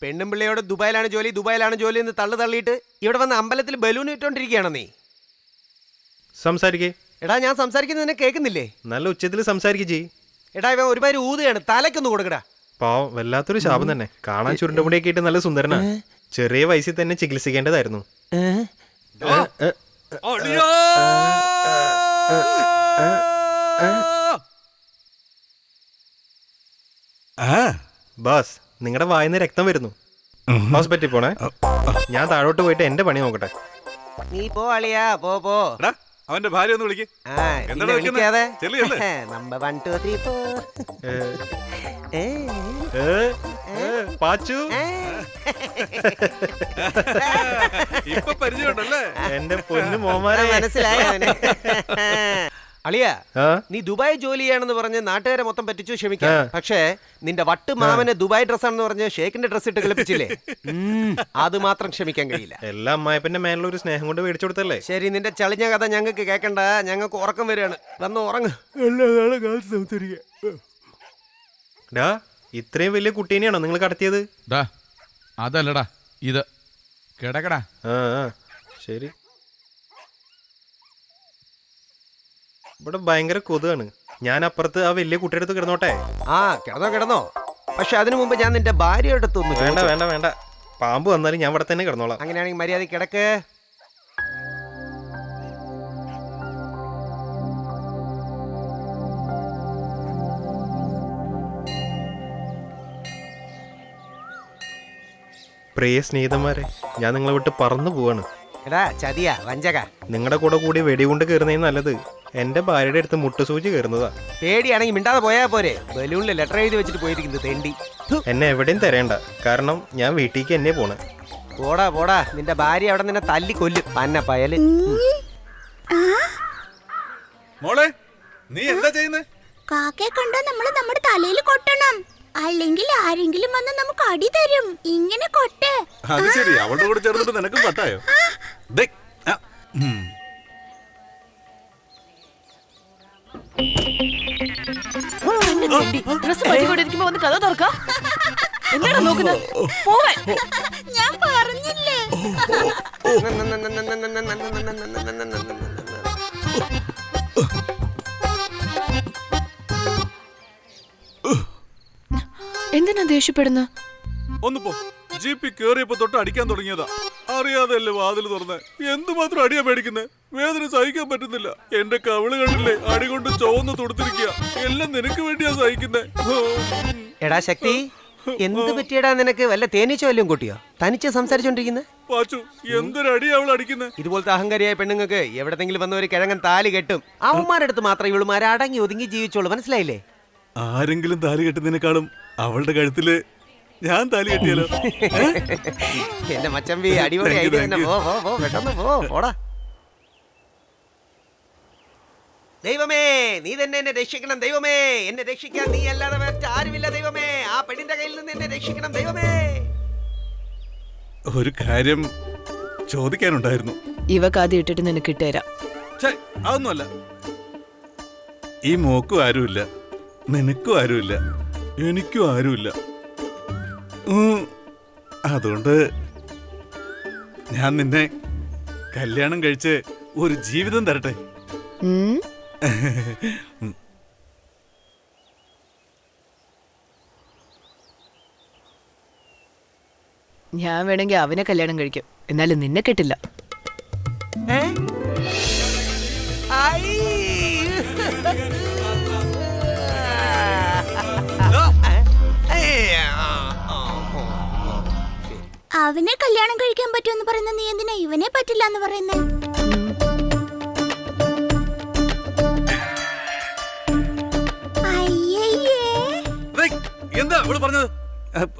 പെണ്ണും പിള്ളയോട് ദുബായിലാണ് ജോലി എന്ന് തള്ളിയിട്ട് ഇവിടെ വന്ന് അമ്പലത്തിൽ ബലൂൺ ഇട്ടോണ്ടിരിക്കുകയാണോ നീ? സംസാരിക്കേ. എടാ, ഞാൻ സംസാരിക്കുന്നത് നിന്നെ കേൾക്കുന്നില്ലേ? നല്ല ഉച്ചത്തിൽ സംസാരിക്കേ ചെയ്. എടാ, ഇവൻ ഒരുപാട് ഊതുകയാണ്, തലയ്ക്കൊന്ന് കൊടുക്കടാ. പാവം, വല്ലാത്തൊരു ശാപം തന്നെ. കാണാൻ ചുരുണ്ടമുടിയൊക്കെ ആയിട്ട് നല്ല സുന്ദരനാ. ചെറിയ വയസ്സിൽ തന്നെ ചികിത്സിക്കേണ്ടതായിരുന്നു. ബസ്, നിങ്ങളുടെ വായിന്ന് രക്തം വരുന്നു. ഹോസ്പിറ്റലിൽ പോണേ. ഞാൻ താഴോട്ട് പോയിട്ട് എന്റെ പണി നോക്കട്ടെ. നീ പോ അളിയാ, പോ. അവന്റെ ഭാര്യ ഒന്ന് വിളിക്കേ. നമ്പർ 1 2 3 4. പാച്ചു, ഇപ്പൊ പരിചയമുണ്ടല്ലേ എന്റെ പൊന്നു മോമാരെ? മനസ്സിലായോ? അളിയാ, നീ ദുബായ് ജോലി ചെയ്യാണെന്ന് പറഞ്ഞ് നാട്ടുകാരെ മൊത്തം പറ്റിച്ചു, ക്ഷമിക്കാം. പക്ഷേ നിന്റെ വട്ട് മാമന് ദുബായ് ഡ്രസ്സാണെന്ന് പറഞ്ഞ് ഷേക്കിന്റെ ഡ്രസ് ഇട്ട് കളിപ്പിച്ചില്ലേ? അത് മാത്രം ക്ഷമിക്കാൻ കഴിയില്ല. എല്ലാ അമ്മായപ്പന്റെ മേലുള്ള സ്നേഹം കൊണ്ട് മേടിച്ചു കൊടുത്തല്ലേ? ശരി, നിന്റെ ചളിഞ്ഞ കഥ ഞങ്ങൾക്ക് കേൾക്കണ്ട. ഞങ്ങൾക്ക് ഉറക്കം വരികയാണ്. വന്ന് ഉറങ്ങ്. ഡാ, ഇത്രയും വലിയ കുട്ടീനെയാണോ നിങ്ങൾ കടത്തിയത്? അതല്ലടാ ഇത്. കിടക്കടാ. ശരി. ഇവിടെ ഭയങ്കര കൊതുകാണ്. ഞാൻ അപ്പുറത്ത് ആ വലിയ കുട്ടിയുടെ അടുത്ത് കിടന്നോട്ടെ? കിടന്നോ. പക്ഷെ അതിനു മുമ്പ് ഞാൻ നിന്റെ ഭാര്യയുടെ അടുത്തൊന്ന്. വേണ്ട, പാമ്പ് വന്നാലും ഞാൻ ഇവിടെ തന്നെ കിടന്നോളാം. അങ്ങനെയാണെങ്കിൽ മര്യാദ കിടക്ക്. പ്രിയ സ്നേഹിതന്മാരെ, ഞാൻ നിങ്ങളെ വിട്ട് പറന്നു പോവാണ്. എടാ ചതിയാ, വഞ്ചക. നിങ്ങളുടെ കൂടെ കൂടി വെടികൊണ്ട് കയറുന്നതിന് നല്ലത് എന്റെ ഭാര്യയുടെ അടുത്ത് മുട്ടുസൂചി കയറുന്നതാ. പേടിയാണെങ്കിൽ മിണ്ടാതെ പോയാ പോരെ. ബലൂണിൽ ലെറ്റർ എഴുതി വെച്ചിട്ട് പോയിരിക്കുന്നത് തെണ്ടി. എന്നെ എവിടെയും തരേണ്ട, കാരണം ഞാൻ വീട്ടിലേക്ക് എന്നെ പോണേ. പോടാ, നിന്റെ ഭാര്യ അവിടെ നിന്നെ തല്ലി കൊല്ലും. പന്ന പയല്. മോളെ, നീ എന്താ ചെയ്യുന്നേ? കാക്കയെ കണ്ടാ നമ്മള് നമ്മുടെ തലയിൽ കൊട്ടണം, അല്ലെങ്കിൽ ആരെങ്കിലും വന്ന് നമുക്ക് അടി തരും. ഇങ്ങനെ കൊട്ടെ. അത് ശരി, അവളുടെ കൂടെ ചേർന്നിട്ട് നിനക്ക് പട്ടായോ? കഥ തുറക്ക. എന്താണ് നോക്കുന്നത്? പോവാൻ ഞാൻ പറഞ്ഞില്ലേ. എന്തിനാ ദേഷ്യപ്പെടുന്ന? ഒന്ന് പോ. ജീപ്പി കേറിയപ്പോ തൊട്ട് അടിക്കാൻ തുടങ്ങിയതാ. അറിയാതെയല്ലേ വാതിൽ തുറന്നേ. എന്തുമാത്രം അടിയാ മേടിക്കുന്നേ. വേദന സഹിക്കാൻ പറ്റുന്നില്ല. എന്റെ കവിള് കണ്ടില്ലേ, അടി കൊണ്ട് ചുവന്ന് തൊടുത്തിരിക്കുക. എല്ലാം നിനക്ക് വേണ്ടിയാ സഹിക്കുന്നേ. എടാ ശക്തി, എന്ത് പറ്റിയടാ നിനക്ക്? വല്ല തേനീച്ച വല്ലതും കൂട്ടിയോ? തനിച്ച് സംസാരിച്ചോണ്ടിരിക്കുന്നത്? എന്തൊരടി അവൾ അടിക്കുന്നത്. ഇതുപോലത്തെ അഹങ്കാരിയായ പെണ്ണുങ്ങൾക്ക് എവിടെന്നെങ്കിലും വന്ന ഒരു കിഴങ്ങൻ താലി കെട്ടും. അവന്മാരുടെ അടുത്ത് മാത്രം ഇവളുമാരെ അടങ്ങി ഒതുങ്ങി ജീവിച്ചോളൂ, മനസ്സിലായില്ലേ? ആരെങ്കിലും താലി കെട്ടുന്നതിനേക്കാളും അവളുടെ കഴുത്തില് ഞാൻ താലി കെട്ടിയാലോ? എന്റെ മച്ചമ്പി അടിപൊളി ഐഡിയ തന്നെ. പെട്ടെന്ന് പോടാ. ദൈവമേ, നീ തന്നെ എന്നെ രക്ഷിക്കണം ദൈവമേ. എന്നെ രക്ഷിക്കാൻ നീ അല്ലാതെ ആരുമില്ല ദൈവമേ. ആ പെണ്ണിന്റെ കയ്യിൽ നിന്ന് എന്നെ രക്ഷിക്കണം ദൈവമേ. ഒരു കാര്യം ചോദിക്കാനുണ്ടായിരുന്നു. ഇവക്ക് ആദ്യം ഇട്ടിട്ട് നിനക്ക് ഇട്ടുതരാം. അതൊന്നുമല്ല. ഈ മോക്കും ആരുമില്ല, നിനക്കും ആരുമില്ല, എനിക്കും ആരുമില്ല. അതുകൊണ്ട് ഞാൻ നിന്നെ കല്യാണം കഴിച്ച് ഒരു ജീവിതം തരട്ടെ. ഞാൻ വേണമെങ്കിൽ അവനെ കല്യാണം കഴിക്കും, എന്നാലും നിന്നെ കെട്ടില്ല. അവനെ കല്യാണം കഴിക്കാൻ പറ്റുമെന്ന് പറയുന്ന നീ എന്തിനാ ഇവനെ പറ്റില്ല എന്ന് പറയുന്നേ? എന്താ അവള് പറഞ്ഞത്?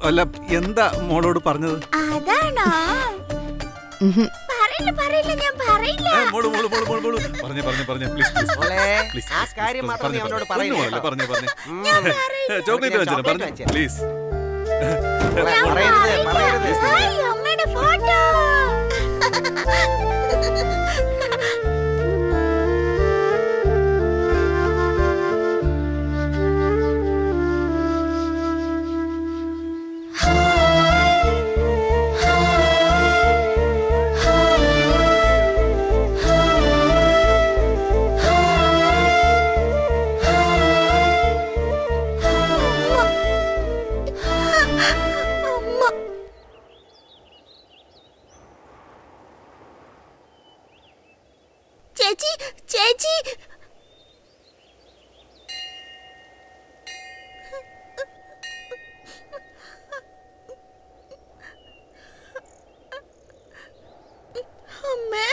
അല്ല, എന്താ മോളോട് പറഞ്ഞത്? അതാണോ? പറയില്ല, ഞാൻ പറയില്ല. ആ കാര്യം മാത്രം നീ അവനോട് പറയില്ല. ചോക്ലേറ്റ് വെച്ചോ, പ്ലീസ്. അമ്മയുടെ ഫോട്ടോ. ചേച്ചി, അമ്മേ.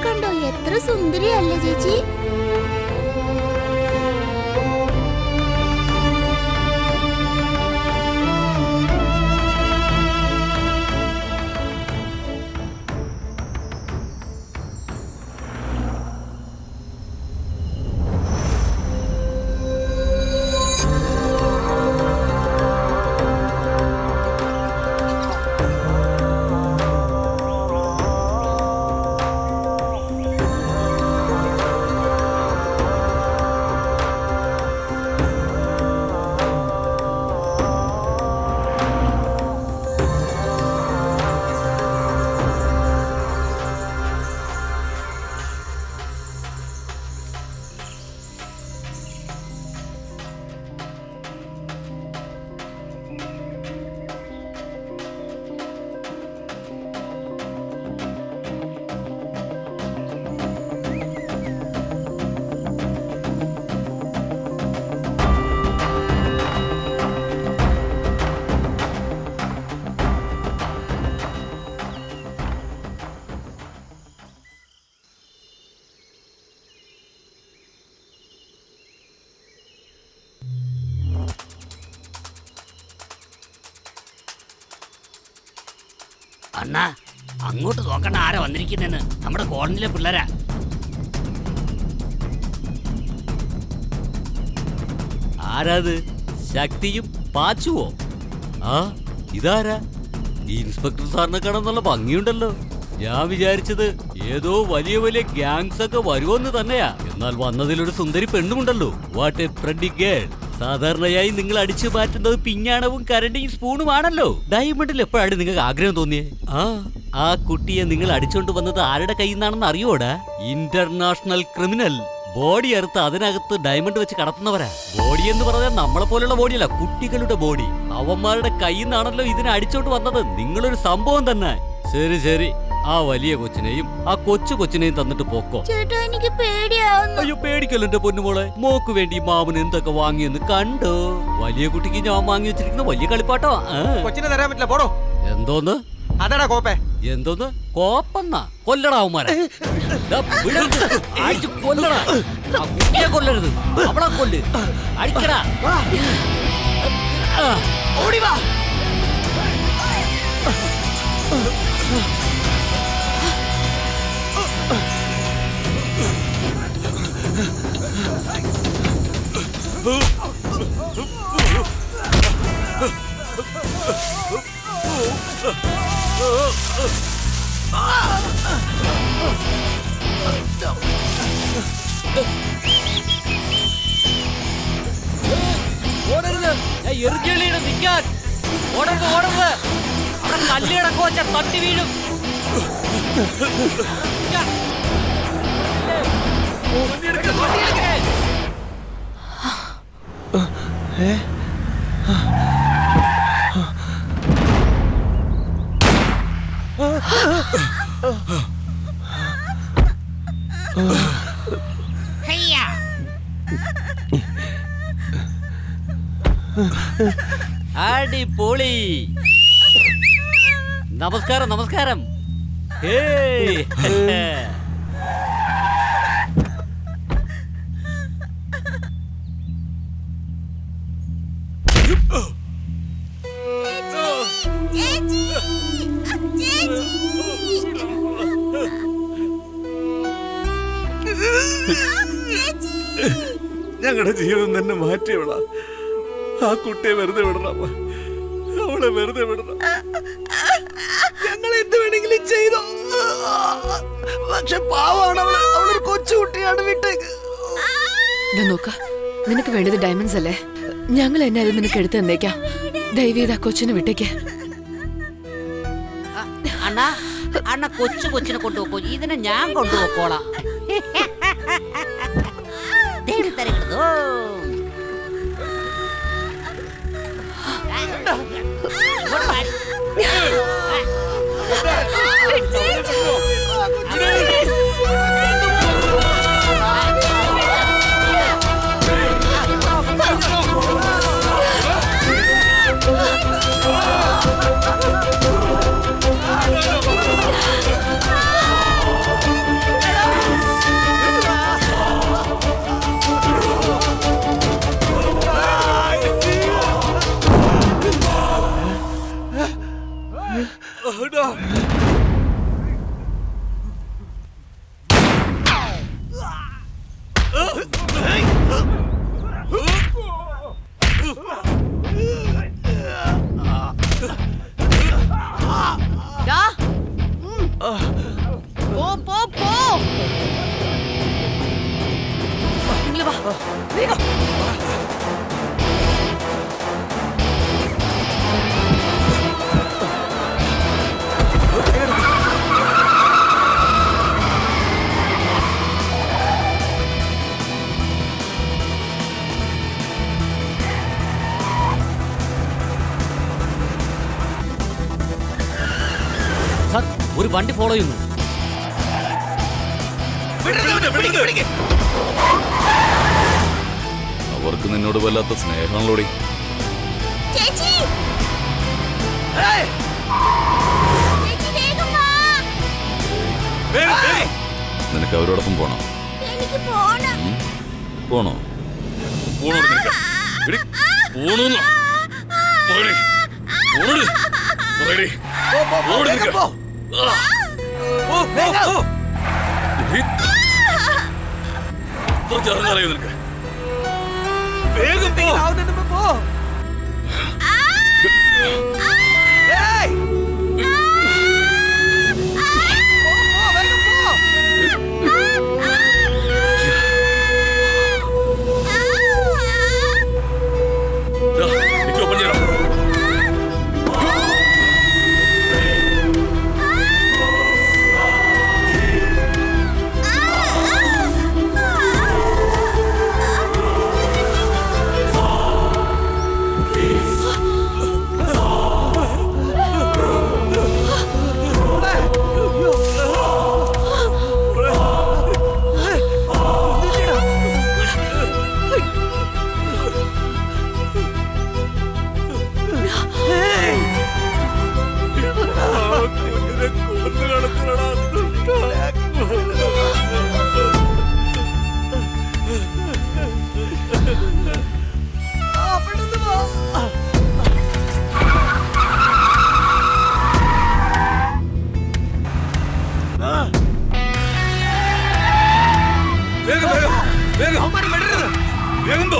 കണ്ടോ, എത്ര സുന്ദരിയല്ലേ ചേച്ചി? അണ്ണാ, അങ്ങോട്ട് നോക്കണ്ട ആരാ വന്നിരിക്കുന്നെന്ന്. നമ്മുടെ കോളനിയിലെ പിള്ളേരാ. ആരാത്? ശക്തിയും പാച്ചുവോ? ആ, ഇതാരാ? ഈ ഇൻസ്പെക്ടർ സാറിനെ കാണാൻ നല്ല ഭംഗിയുണ്ടല്ലോ. ഞാൻ വിചാരിച്ചത് ഏതോ വലിയ വലിയ ഗ്യാങ്സ് ഒക്കെ വരുമെന്ന് തന്നെയാ. എന്നാൽ വന്നതിലൊരു സുന്ദരി പെണ്ണുമുണ്ടല്ലോ. What a pretty girl. സാധാരണയായി നിങ്ങൾ അടിച്ചു മാറ്റുന്നത് പിഞ്ഞാണവും കരണ്ടിയും സ്പൂണുമാണല്ലോ. ഡയമണ്ടിൽ എപ്പോഴാണ് നിങ്ങൾക്ക് ആഗ്രഹം തോന്നിയേ? ആ കുട്ടിയെ നിങ്ങൾ അടിച്ചോണ്ട് വന്നത് ആരുടെ കയ്യിൽ നിന്നാണെന്ന് അറിയോടാ? ഇന്റർനാഷണൽ ക്രിമിനൽ ബോഡി അറുത്ത് അതിനകത്ത് ഡയമണ്ട് വെച്ച് കടത്തുന്നവരാ. ബോഡി എന്ന് പറഞ്ഞാൽ നമ്മളെ പോലുള്ള ബോഡിയല്ല, കുട്ടികളുടെ ബോഡി. അവന്മാരുടെ കയ്യിൽ നിന്നാണല്ലോ ഇതിനെ അടിച്ചോണ്ട് വന്നത്. നിങ്ങളൊരു സംഭവം തന്നെ. ശരി ശരി, ആ വലിയ കൊച്ചിനെയും ആ കൊച്ചിനെയും തന്നിട്ട് പോക്കോ. ചേട്ടാ എനിക്ക് പേടിയാവുന്നു. അയ്യോ പേടിക്കല്ലോ എന്റെ പൊന്നുമോളെ. മോക്ക് വേണ്ടി മാമൻ എന്തൊക്കെ വാങ്ങിയെന്ന് കണ്ടോ? വലിയ കുട്ടിക്ക് ഞാൻ വാങ്ങി വെച്ചിരിക്കുന്ന വലിയ കളിപ്പാട്ടോ. കൊച്ചിനെ തരാൻ പറ്റില്ല, പോടോ. എന്തോന്ന്? അതാടാ കോപ്പേ. എന്തോന്ന് കോപ്പെന്നാ? കൊല്ലടാ അവന്മാരെ. അടിച്ചു കൊല്ലടാ. ആ കുട്ടിയെ കൊല്ലരുത്, അവളെ കൊല്ല്. അടിക്കടാ. ഓടി വാ. ഓടരുത്, എറിഞ്ഞെളിയുടെ നിൽക്കാൻ. ഓടരുത് ഓടരുത്, അവിടെ കല്ല് കിടക്കോ വെച്ചാൽ തട്ടി വീഴും. അടിപൊളി. നമസ്കാരം നമസ്കാരം. ഞങ്ങളുടെ ജീവിതം തന്നെ മാറ്റിയവളാ. ആ കുട്ടിയെ വെറുതെ വിടണം, അവളെ വെറുതെ വിടണം. ഞങ്ങൾ എന്ത് വേണമെങ്കിലും ചെയ്തോ, പക്ഷെ പാവാണ് അവള്. അവളൊരു കൊച്ചുകുട്ടിയാണ്. വിട്ടേക്ക്. നോക്ക, നിനക്ക് വേണ്ടത് ഡയമണ്ട്സ് അല്ലേ? ഞങ്ങൾ എന്നെ അത് നിനക്ക് എടുത്ത് തന്നേക്കാം. ദയവേത് ആ കൊച്ചിനെ വിട്ടേക്ക്. അണ്ണാ അണ്ണ കൊച്ചിനെ കൊണ്ടുപോക്കോ, ഇതിനെ ഞാൻ കൊണ്ടുപോക്കോളാം. ഒരു വണ്ടി ഫോളോ ചെയ്യുന്നു. അവർക്ക് നിന്നോട് വല്ലാത്ത സ്നേഹമാണല്ലോടി. നിനക്ക് അവരോടൊപ്പം പോണോ? പോണോ? അറിയോ നിനക്ക്? വേഗം പോ. വേഗം പോ.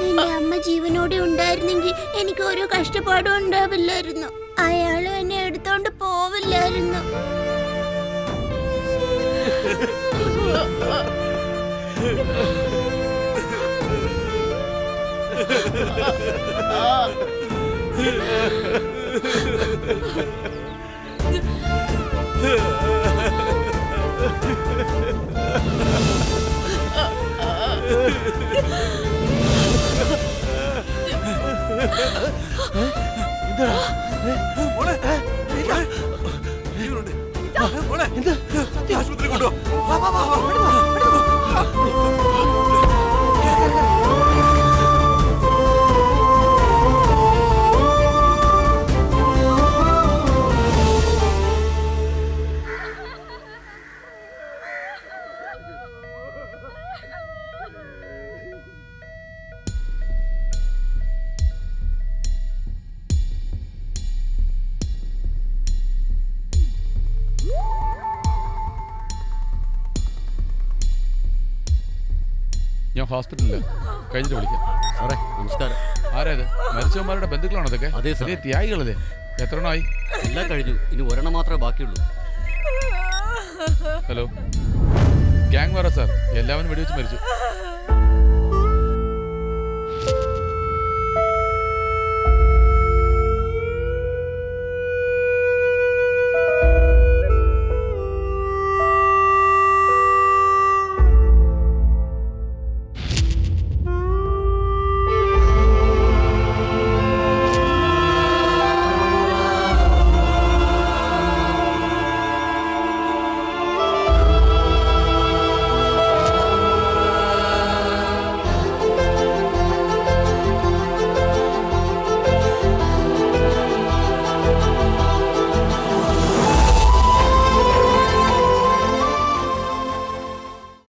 എന്റെ അമ്മ ജീവനോടെ ഉണ്ടായിരുന്നെങ്കിൽ എനിക്ക് ഒരു കഷ്ടപ്പാടും ഉണ്ടാവില്ലായിരുന്നു. അയാളും എന്നെ എടുത്തോണ്ട് പോവില്ലായിരുന്നു. ആശുപത്രി കൊണ്ടോ ഞാൻ ഹോസ്പിറ്റലില് കഴിഞ്ഞിട്ട് വിളിക്കാം. സാറേ നമസ്കാരം. ആരായത്? മരിച്ചവന്മാരുടെ ബന്ധുക്കളാണോ അതൊക്കെ? അതെ സാർ. വലിയ ത്യാഗികളല്ലേ? എത്ര എണ്ണമായി? എല്ലാം കഴിഞ്ഞു, ഇനി ഒരെണ്ണം മാത്രമേ ബാക്കിയുള്ളൂ. ഹലോ, ഗ്യാങ് വാറ സാർ, എല്ലാവരും വെടിവെച്ച് മരിച്ചു.